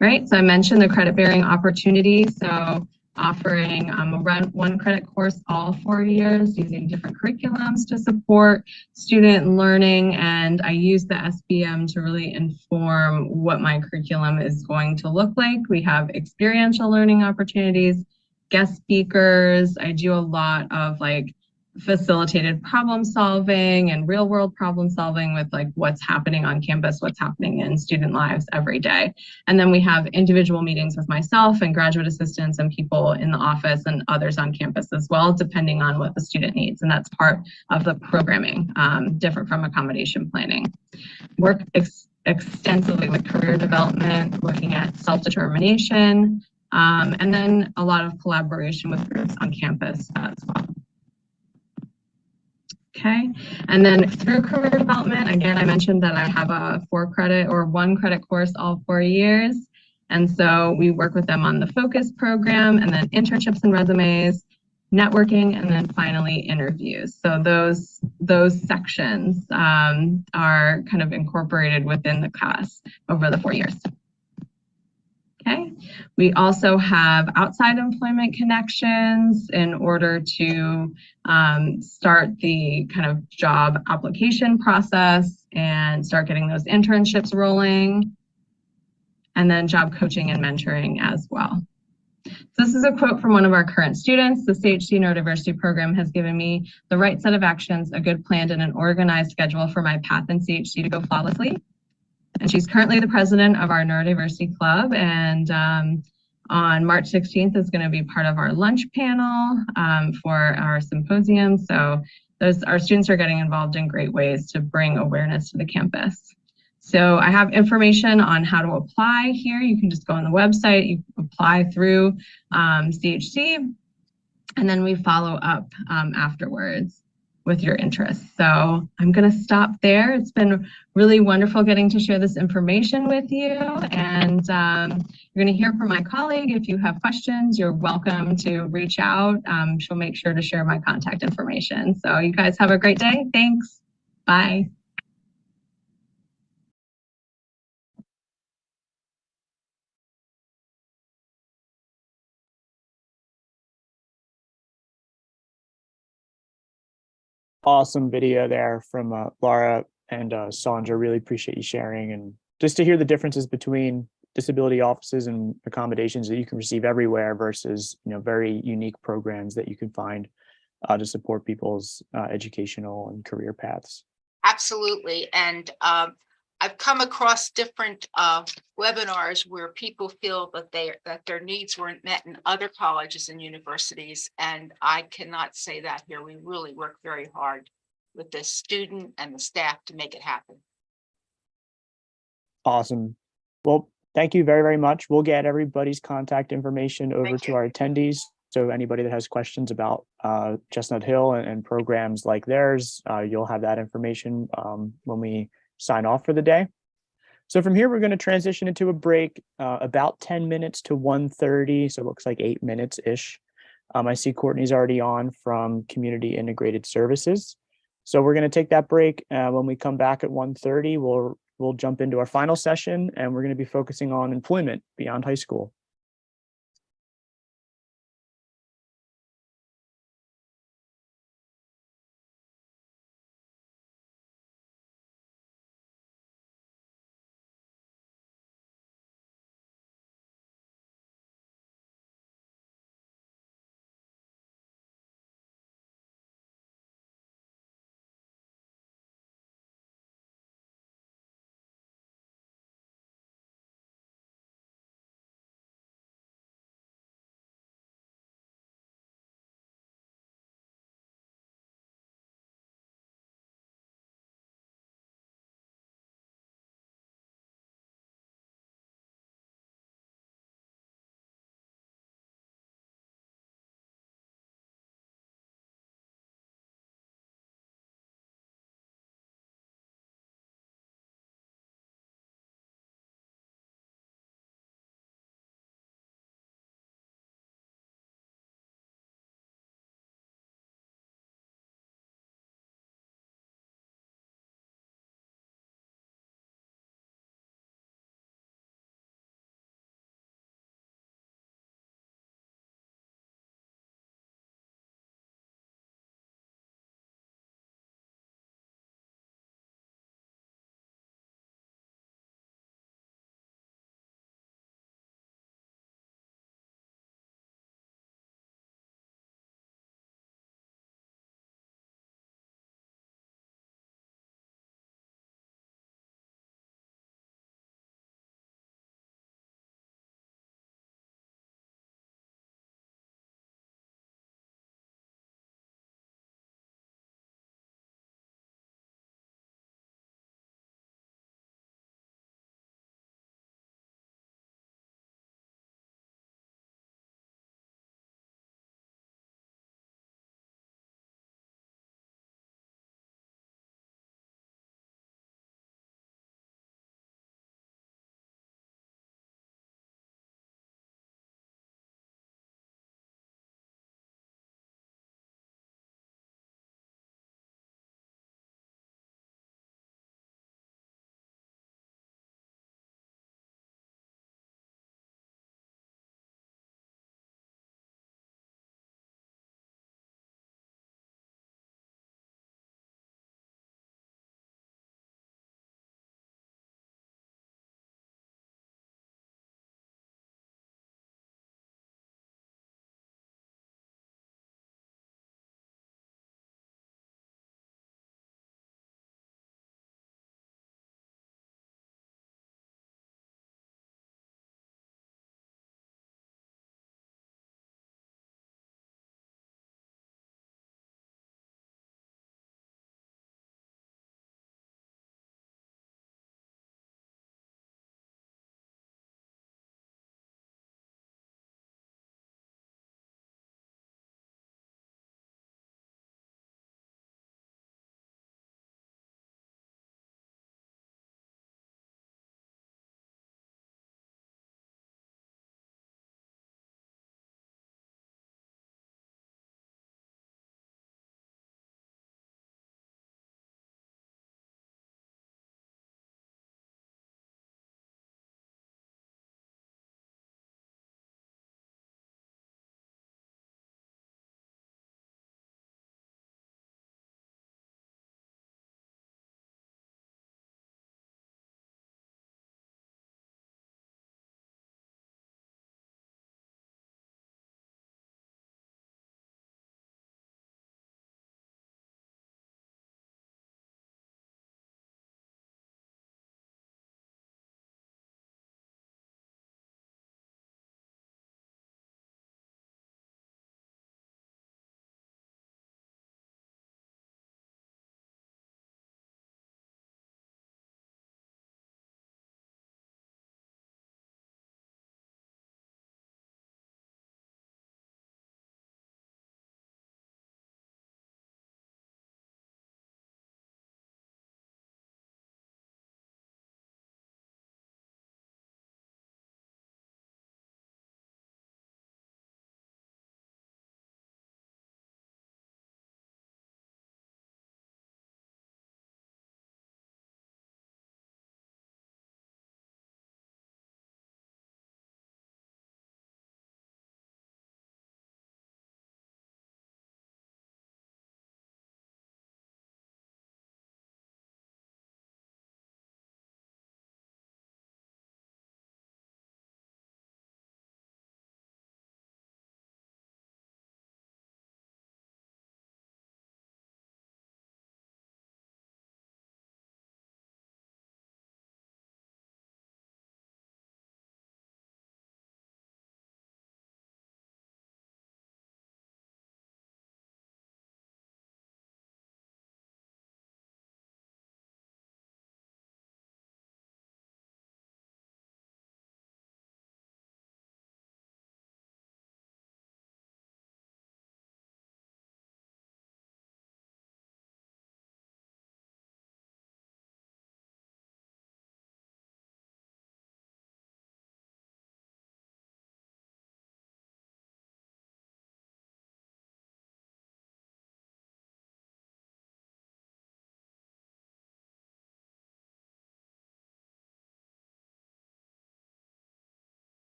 Right, so I mentioned the credit-bearing opportunity. So offering a one credit course all 4 years using different curriculums to support student learning. And I use the SBM to really inform what my curriculum is going to look like. We have experiential learning opportunities, guest speakers. I do a lot of like facilitated problem solving and real world problem solving with like what's happening on campus, what's happening in student lives every day. And then we have individual meetings with myself and graduate assistants and people in the office and others on campus as well, depending on what the student needs. And that's part of the programming, different from accommodation planning. Work extensively with career development, looking at self-determination, and then a lot of collaboration with groups on campus as well. Okay, and then through career development, again, I mentioned that I have a 4 credit or 1 credit course all 4 years. And so we work with them on the focus program and then internships and resumes, networking, and then finally interviews. So those sections are kind of incorporated within the class over the 4 years. Okay, we also have outside employment connections in order to start the kind of job application process and start getting those internships rolling, and then job coaching and mentoring as well. So this is a quote from one of our current students. The CHC Neurodiversity program has given me the right set of actions, a good plan, and an organized schedule for my path in CHC to go flawlessly. And she's currently the president of our Neurodiversity Club, and on March 16th is going to be part of our lunch panel for our symposium. So our students are getting involved in great ways to bring awareness to the campus. So I have information on how to apply here. You can just go on the website, you apply through CHC, and then we follow up afterwards with your interests. So I'm going to stop there. It's been really wonderful getting to share this information with you. And you're going to hear from my colleague. If you have questions, you're welcome to reach out. She'll make sure to share my contact information. So you guys have a great day. Thanks. Bye. Awesome video there from Laura and Sandra. Really appreciate you sharing, and just to hear the differences between disability offices and accommodations that you can receive everywhere versus, you know, very unique programs that you can find to support people's educational and career paths. Absolutely. And I've come across different webinars where people feel that their needs weren't met in other colleges and universities. And I cannot say that here. We really work very hard with the student and the staff to make it happen. Awesome. Well, thank you very, very much. We'll get everybody's contact information over to our attendees. So anybody that has questions about Chestnut Hill and programs like theirs, you'll have that information when we sign off for the day. So from here, we're going to transition into a break about 10 minutes to 1:30. So it looks like 8 minutes-ish. I see Courtney's already on from Community Integrated Services. So we're going to take that break. When we come back at 1:30, we'll jump into our final session, and we're going to be focusing on employment beyond high school.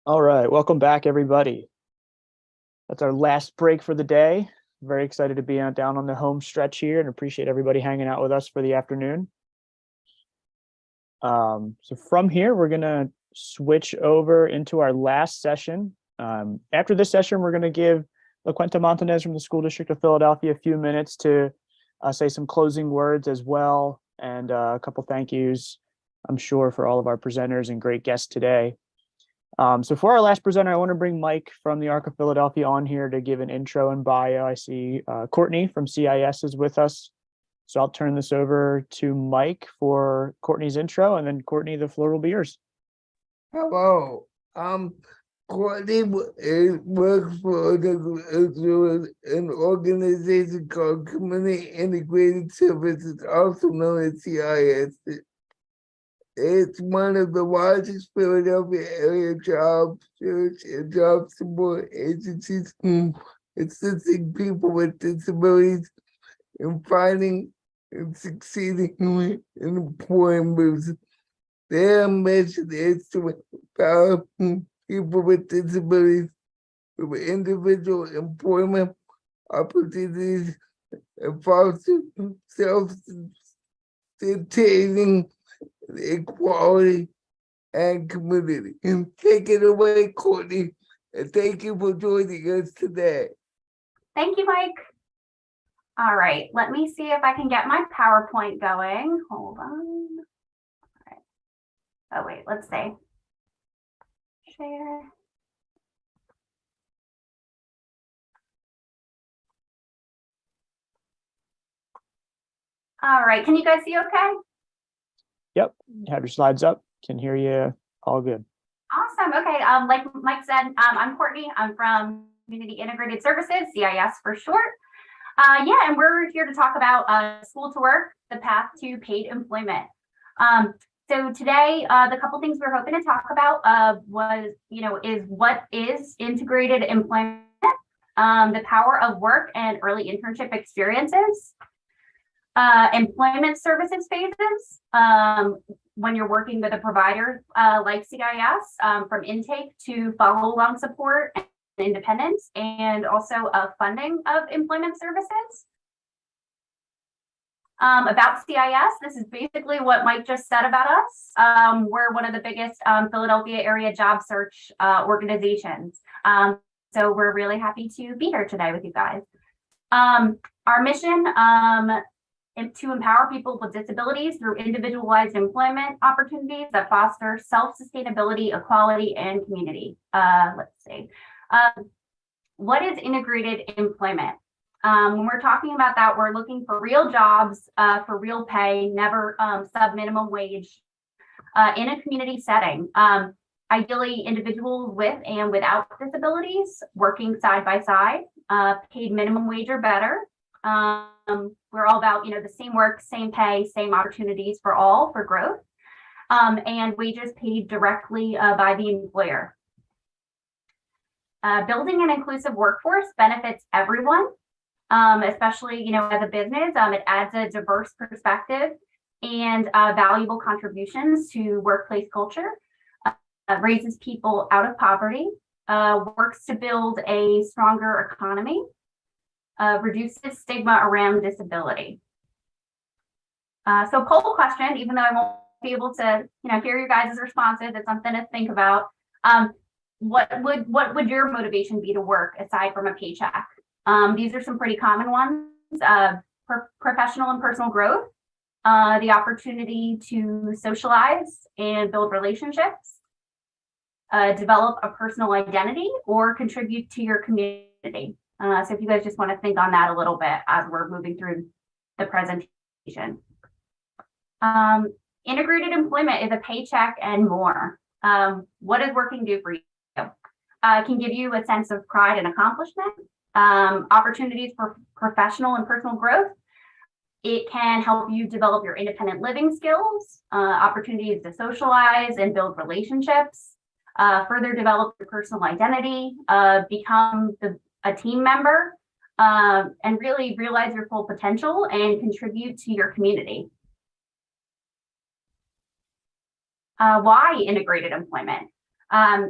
All right, welcome back, everybody. That's our last break for the day. Very excited to be down on the home stretch here and appreciate everybody hanging out with us for the afternoon. So from here, we're gonna switch over into our last session. After this session, we're gonna give LaQuenta Montanez from the School District of Philadelphia a few minutes to say some closing words as well, and a couple thank yous, I'm sure, for all of our presenters and great guests today. So for our last presenter, I want to bring Mike from the ARC of Philadelphia on here to give an intro and bio. I see Courtney from CIS is with us. So I'll turn this over to Mike for Courtney's intro, and then Courtney, the floor will be yours. Hello. Courtney works for an organization called Community Integrated Services, also known as CIS. It's one of the largest Philadelphia area job search and job support agencies assisting people with disabilities in finding and succeeding in employment. Their mission is to empower people with disabilities with individual employment opportunities and foster self-sustaining equality and community. And take it away, Courtney, and thank you for joining us today. Thank you, Mike. All right, let me see if I can get my PowerPoint going. Hold on. All right. Oh, wait, let's see. Share. All right, can you guys see okay? Yep, have your slides up. Can hear you all good. Awesome. Okay. Like Mike said, I'm Courtney. I'm from Community Integrated Services, CIS for short. Yeah, and we're here to talk about school to work, the path to paid employment. So today, the couple things we're hoping to talk about is what is integrated employment, the power of work and early internship experiences, employment services phases, when you're working with a provider like CIS, from intake to follow along support and independence, and also funding of employment services. About CIS, this is basically what Mike just said about us. We're one of the biggest Philadelphia area job search organizations. So we're really happy to be here today with you guys. Our mission to empower people with disabilities through individualized employment opportunities that foster self-sustainability, equality, and community. Let's see. What is integrated employment? When we're talking about that, we're looking for real jobs for real pay, never sub-minimum wage, in a community setting. Ideally, individuals with and without disabilities working side by side, paid minimum wage or better. We're all about, the same work, same pay, same opportunities for all for growth, and wages paid directly by the employer. Building an inclusive workforce benefits everyone, especially, as a business. It adds a diverse perspective and valuable contributions to workplace culture, raises people out of poverty, works to build a stronger economy, reduces stigma around disability. So poll question, even though I won't be able to, hear your guys' responses, it's something to think about. What would your motivation be to work aside from a paycheck? These are some pretty common ones: professional and personal growth, the opportunity to socialize and build relationships, develop a personal identity, or contribute to your community. So if you guys just want to think on that a little bit as we're moving through the presentation. Integrated employment is a paycheck and more. What does working do for you? It can give you a sense of pride and accomplishment, opportunities for professional and personal growth. It can help you develop your independent living skills, opportunities to socialize and build relationships, further develop your personal identity, become a team member, and really realize your full potential and contribute to your community. Why integrated employment?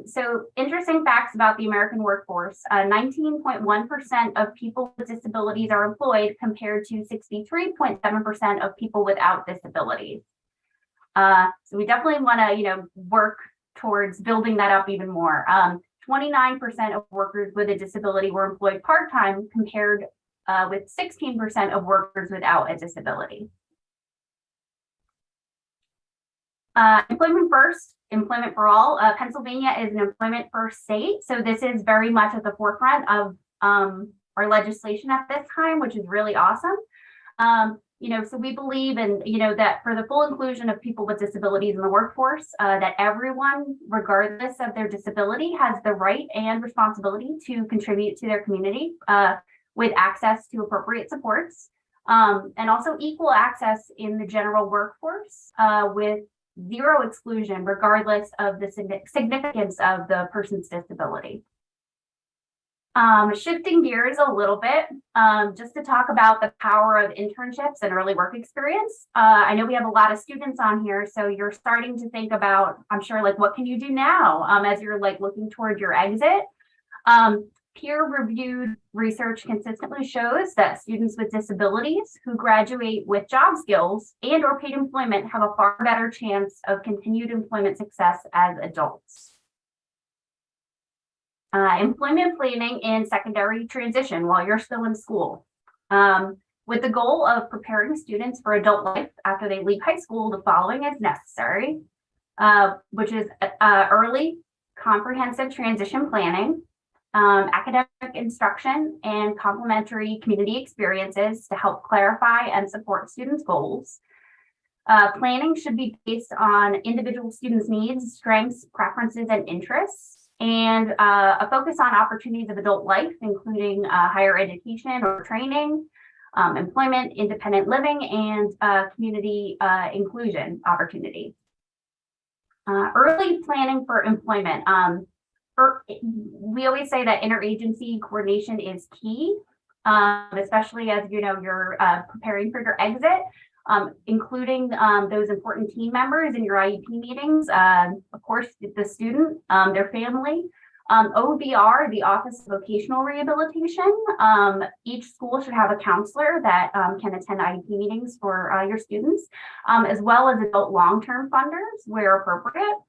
So interesting facts about the American workforce. 19.1% of people with disabilities are employed compared to 63.7% of people without disabilities. So we definitely want to, work towards building that up even more. 29% of workers with a disability were employed part-time compared with 16% of workers without a disability. Employment first, employment for all. Pennsylvania is an employment first state. So this is very much at the forefront of our legislation at this time, which is really awesome. So we believe in, that for the full inclusion of people with disabilities in the workforce, that everyone, regardless of their disability, has the right and responsibility to contribute to their community with access to appropriate supports, and also equal access in the general workforce with zero exclusion, regardless of the significance of the person's disability. Shifting gears a little bit, just to talk about the power of internships and early work experience. I know we have a lot of students on here, so you're starting to think about, I'm sure, like, what can you do now as you're looking toward your exit? Peer-reviewed research consistently shows that students with disabilities who graduate with job skills and or paid employment have a far better chance of continued employment success as adults. Employment planning and secondary transition while you're still in school. With the goal of preparing students for adult life after they leave high school, the following is necessary, which is early comprehensive transition planning, academic instruction, and complementary community experiences to help clarify and support students' goals. Planning should be based on individual students' needs, strengths, preferences, and interests, and a focus on opportunities of adult life, including higher education or training, employment, independent living, and community inclusion opportunities. Early planning for employment. We always say that interagency coordination is key, especially as you're preparing for your exit, including those important team members in your IEP meetings, of course, the student, their family. OVR, the Office of Vocational Rehabilitation. Each school should have a counselor that can attend IEP meetings for your students, as well as adult long-term funders where appropriate.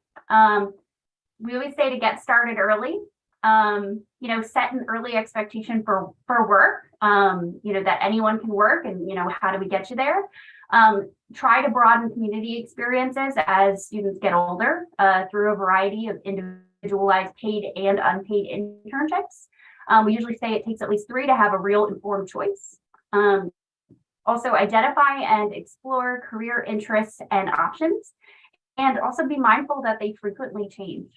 We always say to get started early, set an early expectation for work, that anyone can work, and, how do we get you there? Try to broaden community experiences as students get older through a variety of individualized paid and unpaid internships. We usually say it takes at least 3 to have a real informed choice. Also identify and explore career interests and options, and also be mindful that they frequently change.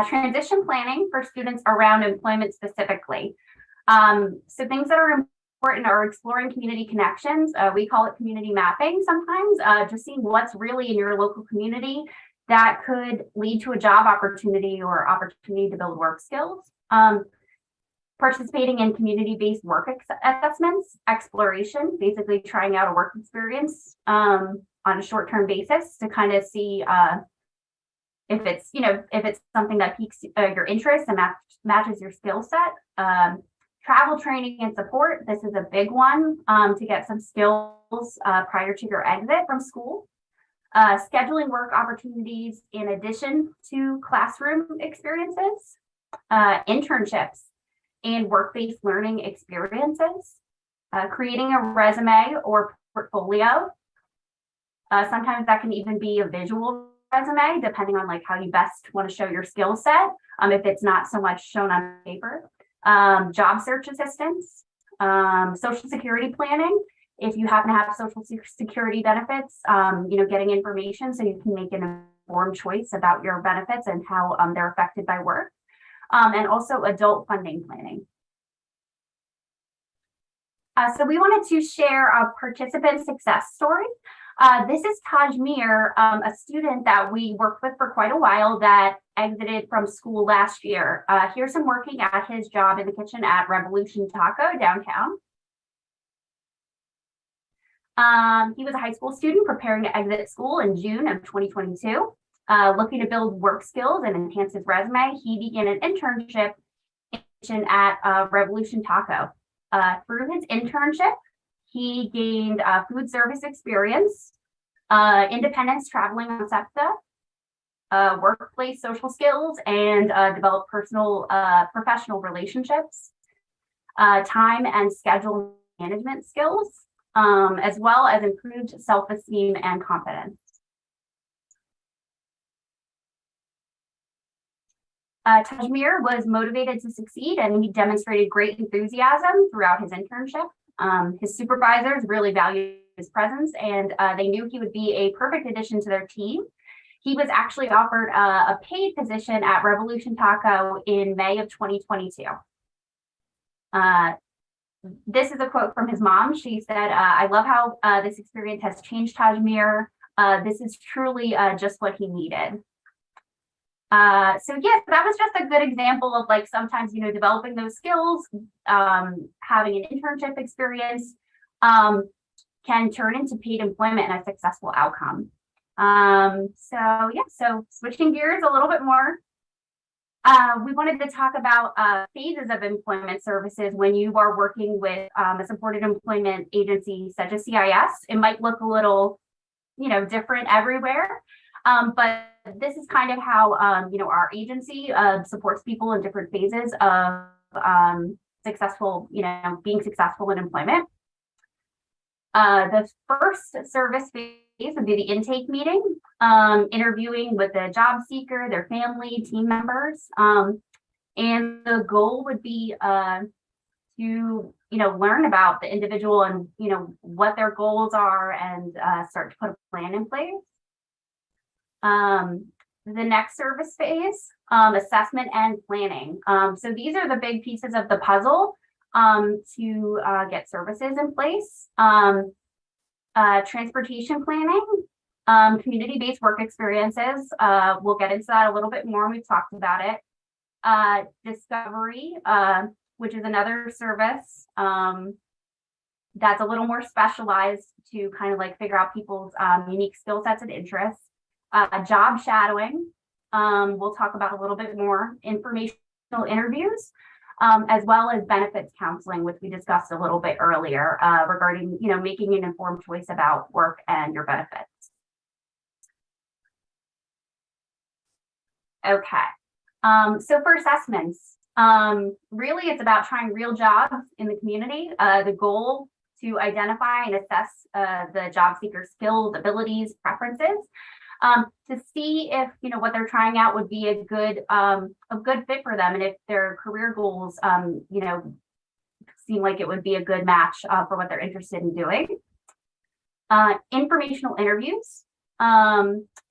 Transition planning for students around employment specifically. So things that are important are exploring community connections. We call it community mapping sometimes, just seeing what's really in your local community that could lead to a job opportunity or opportunity to build work skills. Participating in community-based work assessments, exploration, basically trying out a work experience on a short-term basis to kind of see if it's something that piques your interest and matches your skill set. Travel training and support. This is a big one to get some skills prior to your exit from school. Scheduling work opportunities in addition to classroom experiences. Internships and work-based learning experiences. Creating a resume or portfolio. Sometimes that can even be a visual resume, depending on how you best want to show your skill set, if it's not so much shown on paper. Job search assistance, social security planning. If you happen to have social security benefits, getting information so you can make an informed choice about your benefits and how they're affected by work. And also adult funding planning. So we wanted to share a participant success story. This is Tajmir, a student that we worked with for quite a while that exited from school last year. Here's him working at his job in the kitchen at Revolution Taco downtown. He was a high school student preparing to exit school in June of 2022. Looking to build work skills and enhance his resume, he began an internship at Revolution Taco. Through his internship, he gained food service experience, independence traveling on SEPTA, workplace social skills, and developed professional relationships, time and schedule management skills, as well as improved self-esteem and confidence. Tajmir was motivated to succeed, and he demonstrated great enthusiasm throughout his internship. His supervisors really valued his presence, and they knew he would be a perfect addition to their team. He was actually offered a paid position at Revolution Taco in May of 2022. This is a quote from his mom. She said, "I love how this experience has changed Tajmir. This is truly just what he needed." So yes, that was just a good example of like sometimes, you know, developing those skills, having an internship experience can turn into paid employment and a successful outcome. So switching gears a little bit more, we wanted to talk about phases of employment services when you are working with a supported employment agency such as CIS. It might look a little, you know, different everywhere. But this is kind of how, you know, our agency supports people in different phases of being successful in employment. The first service phase would be the intake meeting, interviewing with the job seeker, their family, team members. And the goal would be to, you know, learn about the individual and, you know, what their goals are and start to put a plan in place. The next service phase, assessment and planning. So these are the big pieces of the puzzle to get services in place. Transportation planning, community-based work experiences. We'll get into that a little bit more. We've talked about it. Discovery, which is another service that's a little more specialized to kind of like figure out people's unique skill sets and interests. Job shadowing, we'll talk about a little bit more. Informational interviews, as well as benefits counseling, which we discussed a little bit earlier regarding, you know, making an informed choice about work and your benefits. Okay, so for assessments, really it's about trying real jobs in the community. The goal to identify and assess the job seeker's skills, abilities, preferences. To see if, you know, what they're trying out would be a good fit for them, and if their career goals, you know, seem like it would be a good match for what they're interested in doing. Informational interviews.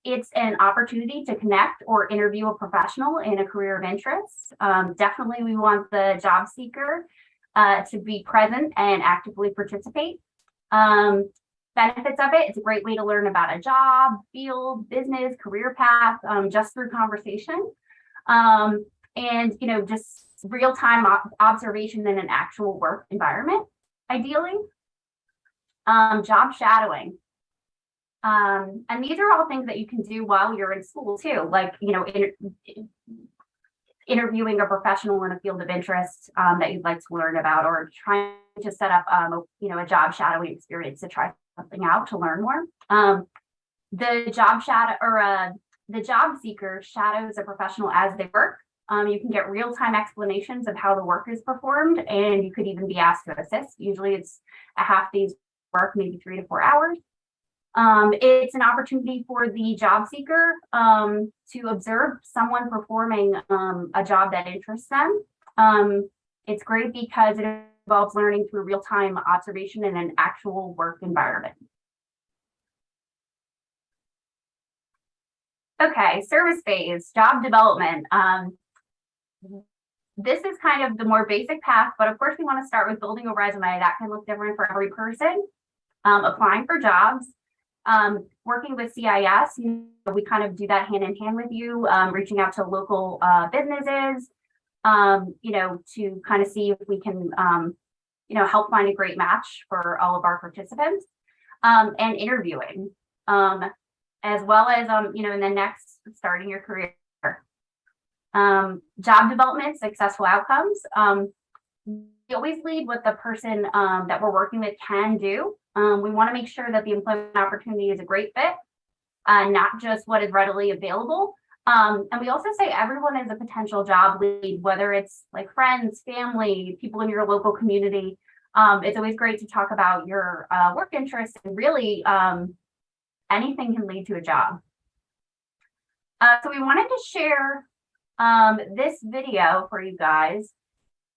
It's an opportunity to connect or interview a professional in a career of interest. Definitely, we want the job seeker to be present and actively participate. Benefits of it, it's a great way to learn about a job, field, business, career path, just through conversation. And, you know, just real-time observation in an actual work environment, ideally. Job shadowing. And these are all things that you can do while you're in school too, like, you know, interviewing a professional in a field of interest that you'd like to learn about, or trying to set up, you know, a job shadowing experience to try something out to learn more. The job seeker shadows a professional as they work. You can get real-time explanations of how the work is performed, and you could even be asked to assist. Usually it's a half day's work, maybe 3 to 4 hours. It's an opportunity for the job seeker to observe someone performing a job that interests them. It's great because it involves learning through real-time observation in an actual work environment. Okay, service phase, job development. This is kind of the more basic path, but of course we want to start with building a resume. That can look different for every person. Applying for jobs, working with CIS, you know, we kind of do that hand in hand with you, reaching out to local businesses, you know, to kind of see if we can, you know, help find a great match for all of our participants. and interviewing, as well as, in the next starting your career. Job development, successful outcomes. We always lead what the person that we're working with can do. We want to make sure that the employment opportunity is a great fit, not just what is readily available. And we also say everyone is a potential job lead, whether it's like friends, family, people in your local community. It's always great to talk about your work interests, and really anything can lead to a job. So we wanted to share this video for you guys.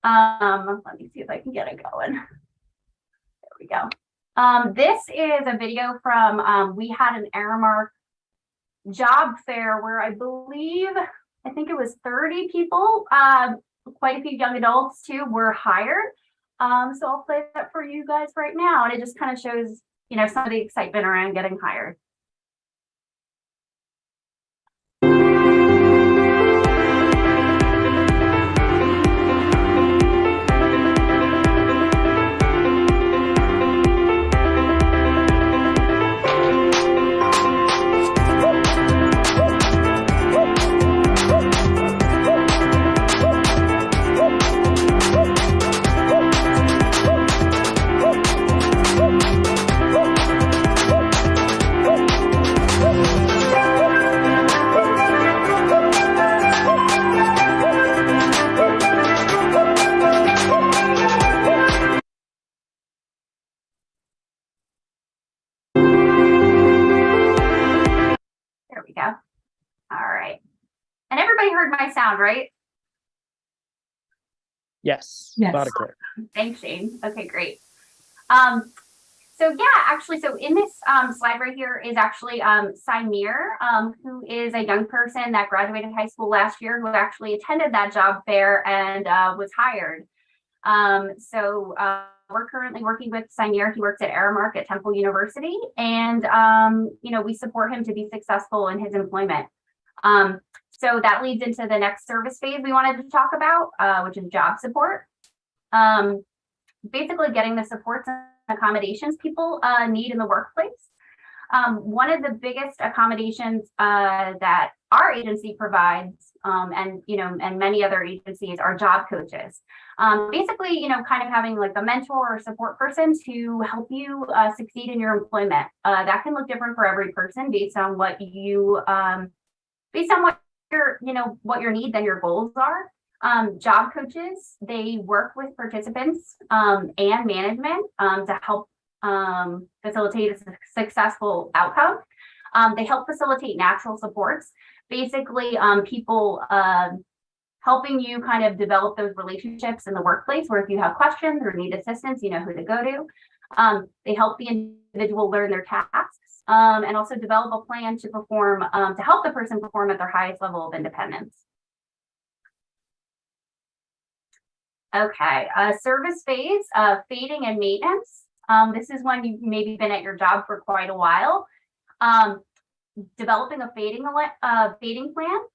Let me see if I can get it going. There we go. This is a video from, we had an Aramark job fair where I think it was 30 people, quite a few young adults too, were hired. So I'll play that for you guys right now. And it just kind of shows, some of the excitement around getting hired. There we go. All right. And everybody heard my sound, right? Yes. Yes. Loud and clear. Thanks, Shane. Okay, great. So in this slide right here is actually Samir, who is a young person that graduated high school last year, who actually attended that job fair and was hired. We're currently working with Samir. He works at Aramark at Temple University, and we support him to be successful in his employment. So that leads into the next service phase we wanted to talk about, which is job support. Basically getting the supports and accommodations people need in the workplace. One of the biggest accommodations that our agency provides, and many other agencies, are job coaches. Basically, kind of having like a mentor or support person to help you succeed in your employment. That can look different for every person based on what what your needs and your goals are. Job coaches, they work with participants and management to help facilitate a successful outcome. They help facilitate natural supports, basically people helping you kind of develop those relationships in the workplace, where if you have questions or need assistance, you know who to go to. They help the individual learn their tasks and also develop a plan to perform, to help the person perform at their highest level of independence. Okay, service phase, fading and maintenance. This is when you've maybe been at your job for quite a while. Developing a fading plan,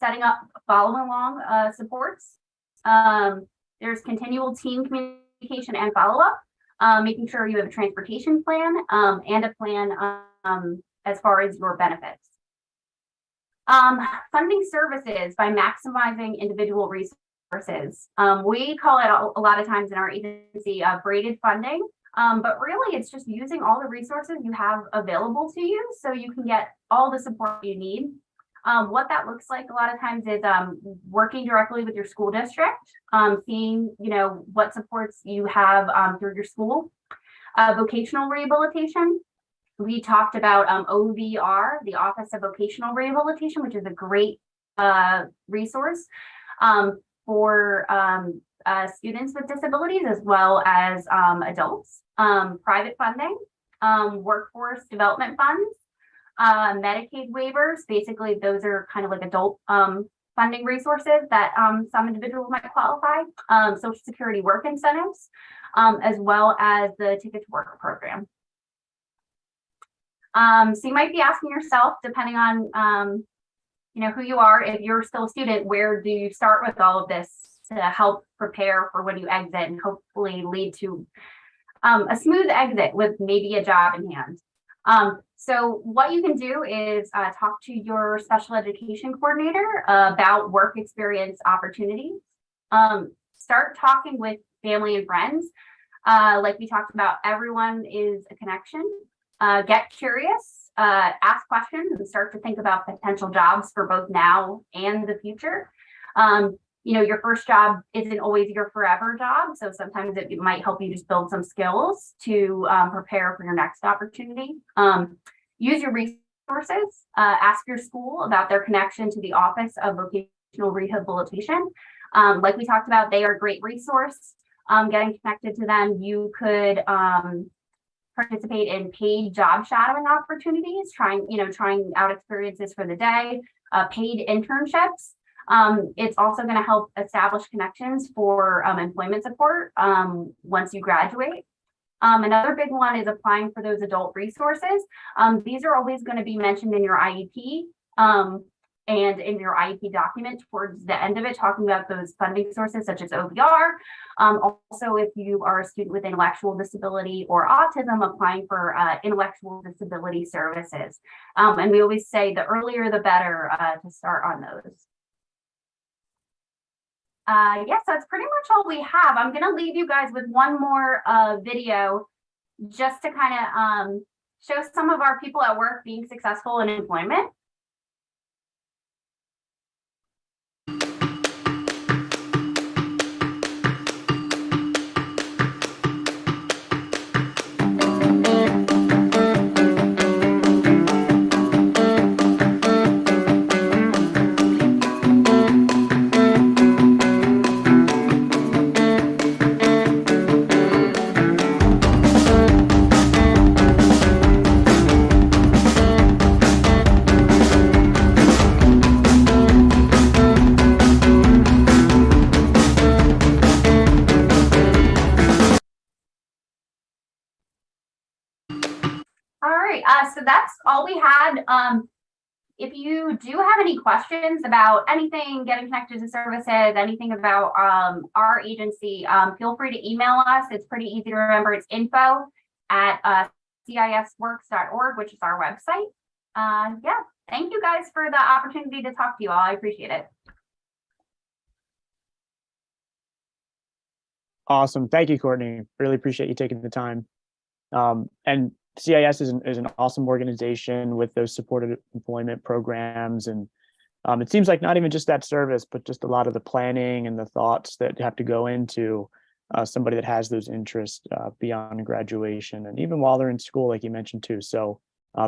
setting up following along supports. There's continual team communication and follow-up, making sure you have a transportation plan and a plan as far as your benefits. Funding services by maximizing individual resources. We call it a lot of times in our agency braided funding, but really it's just using all the resources you have available to you so you can get all the support you need. What that looks like a lot of times is working directly with your school district, seeing what supports you have through your school. Vocational rehabilitation. We talked about OVR, the Office of Vocational Rehabilitation, which is a great resource for students with disabilities as well as adults. Private funding, workforce development funds, Medicaid waivers. Basically, those are kind of like adult funding resources that some individuals might qualify. Social Security work incentives, as well as the Ticket to Work program. So you might be asking yourself, depending on who you are, if you're still a student, where do you start with all of this to help prepare for when you exit and hopefully lead to a smooth exit with maybe a job in hand. So what you can do is talk to your special education coordinator about work experience opportunities. Start talking with family and friends. Like we talked about, everyone is a connection. Get curious, ask questions, and start to think about potential jobs for both now and the future. You know, your first job isn't always your forever job. So sometimes it might help you just build some skills to prepare for your next opportunity. Use your resources. Ask your school about their connection to the Office of Vocational Rehabilitation. Like we talked about, they are a great resource. Getting connected to them, you could participate in paid job shadowing opportunities, trying out experiences for the day, paid internships. It's also going to help establish connections for employment support once you graduate. Another big one is applying for those adult resources. These are always going to be mentioned in your IEP and in your IEP document towards the end of it, talking about those funding sources such as OBR. Also, if you are a student with intellectual disability or autism, applying for intellectual disability services. And we always say the earlier the better to start on those. Yes, that's pretty much all we have. I'm going to leave you guys with one more video just to kind of show some of our people at work being successful in employment. So that's all we had. If you do have any questions about anything, getting connected to services, anything about our agency, feel free to email us. It's pretty easy to remember. It's info@cisworks.org, which is our website. Yeah, thank you guys for the opportunity to talk to you all. I appreciate it. Awesome. Thank you, Courtney. Really appreciate you taking the time. And CIS is an awesome organization with those supported employment programs. And it seems like not even just that service, but just a lot of the planning and the thoughts that have to go into somebody that has those interests beyond graduation and even while they're in school, like you mentioned too. So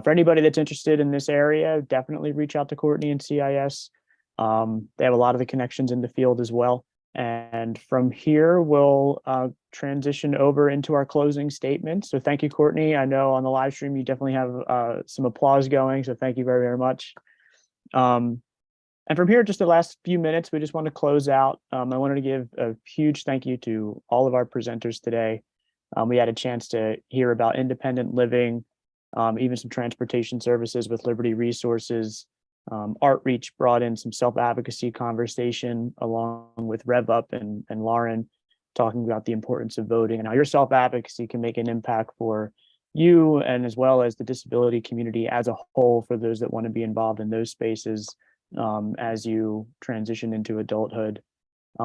for anybody that's interested in this area, definitely reach out to Courtney and CIS. They have a lot of the connections in the field as well. And from here, we'll transition over into our closing statement. So thank you, Courtney. I know on the live stream, you definitely have some applause going. So thank you very, very much. And from here, just the last few minutes, we just want to close out. I wanted to give a huge thank you to all of our presenters today. We had a chance to hear about independent living, even some transportation services with Liberty Resources. Artreach brought in some self-advocacy conversation along with Rev Up and Lauren, talking about the importance of voting and how your self-advocacy can make an impact for you and as well as the disability community as a whole for those that want to be involved in those spaces as you transition into adulthood.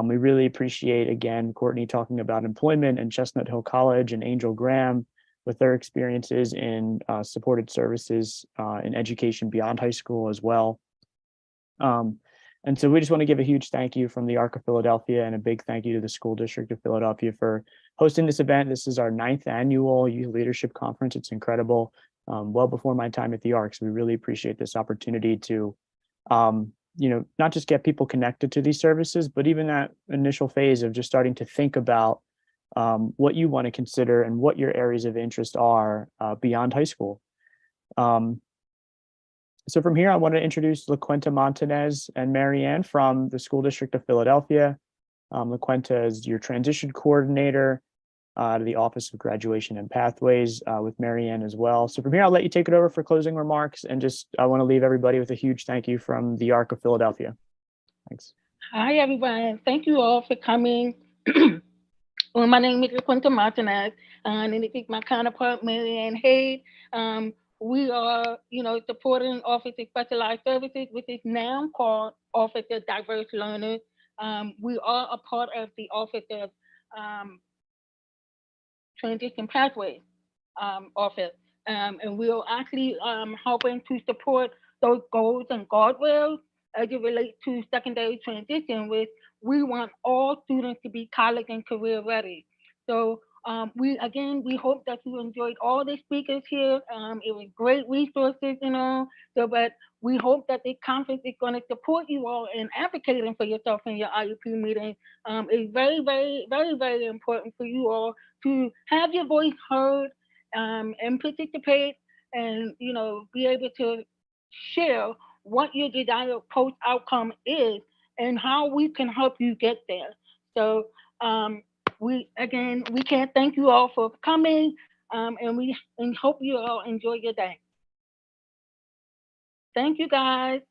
We really appreciate, again, Courtney talking about employment and Chestnut Hill College and Angel Graham with their experiences in supported services in education beyond high school as well. And so we just want to give a huge thank you from the ARC of Philadelphia and a big thank you to the School District of Philadelphia for hosting this event. This is our 9th annual Youth Leadership Conference. It's incredible, well before my time at the ARC. So we really appreciate this opportunity to, not just get people connected to these services, but even that initial phase of just starting to think about what you want to consider and what your areas of interest are beyond high school. So from here, I want to introduce LaQuenta Montanez and Marianne from the School District of Philadelphia. LaQuenta is your transition coordinator to the Office of Graduation and Pathways with Marianne as well. So from here, I'll let you take it over for closing remarks, and just I want to leave everybody with a huge thank you from the ARC of Philadelphia. Thanks. Hi, everyone. Thank you all for coming. Well, my name is Quinta Martinez, and if it's my counterpart, Marianne Hayes. We are, supporting Office of Specialized Services, which is now called Office of Diverse Learners. We are a part of the Office of Transition Pathways Office, and we are actually helping to support those goals and guardrails as it relates to secondary transition, which we want all students to be college and career ready. So we hope that you enjoyed all the speakers here. It was great resources, So, but we hope that this conference is going to support you all in advocating for yourself in your IUP meeting. It's very, very, very, very important for you all to have your voice heard and participate, and be able to share what your desired post outcome is and how we can help you get there. So we can't thank you all for coming, and we hope you all enjoy your day. Thank you, guys.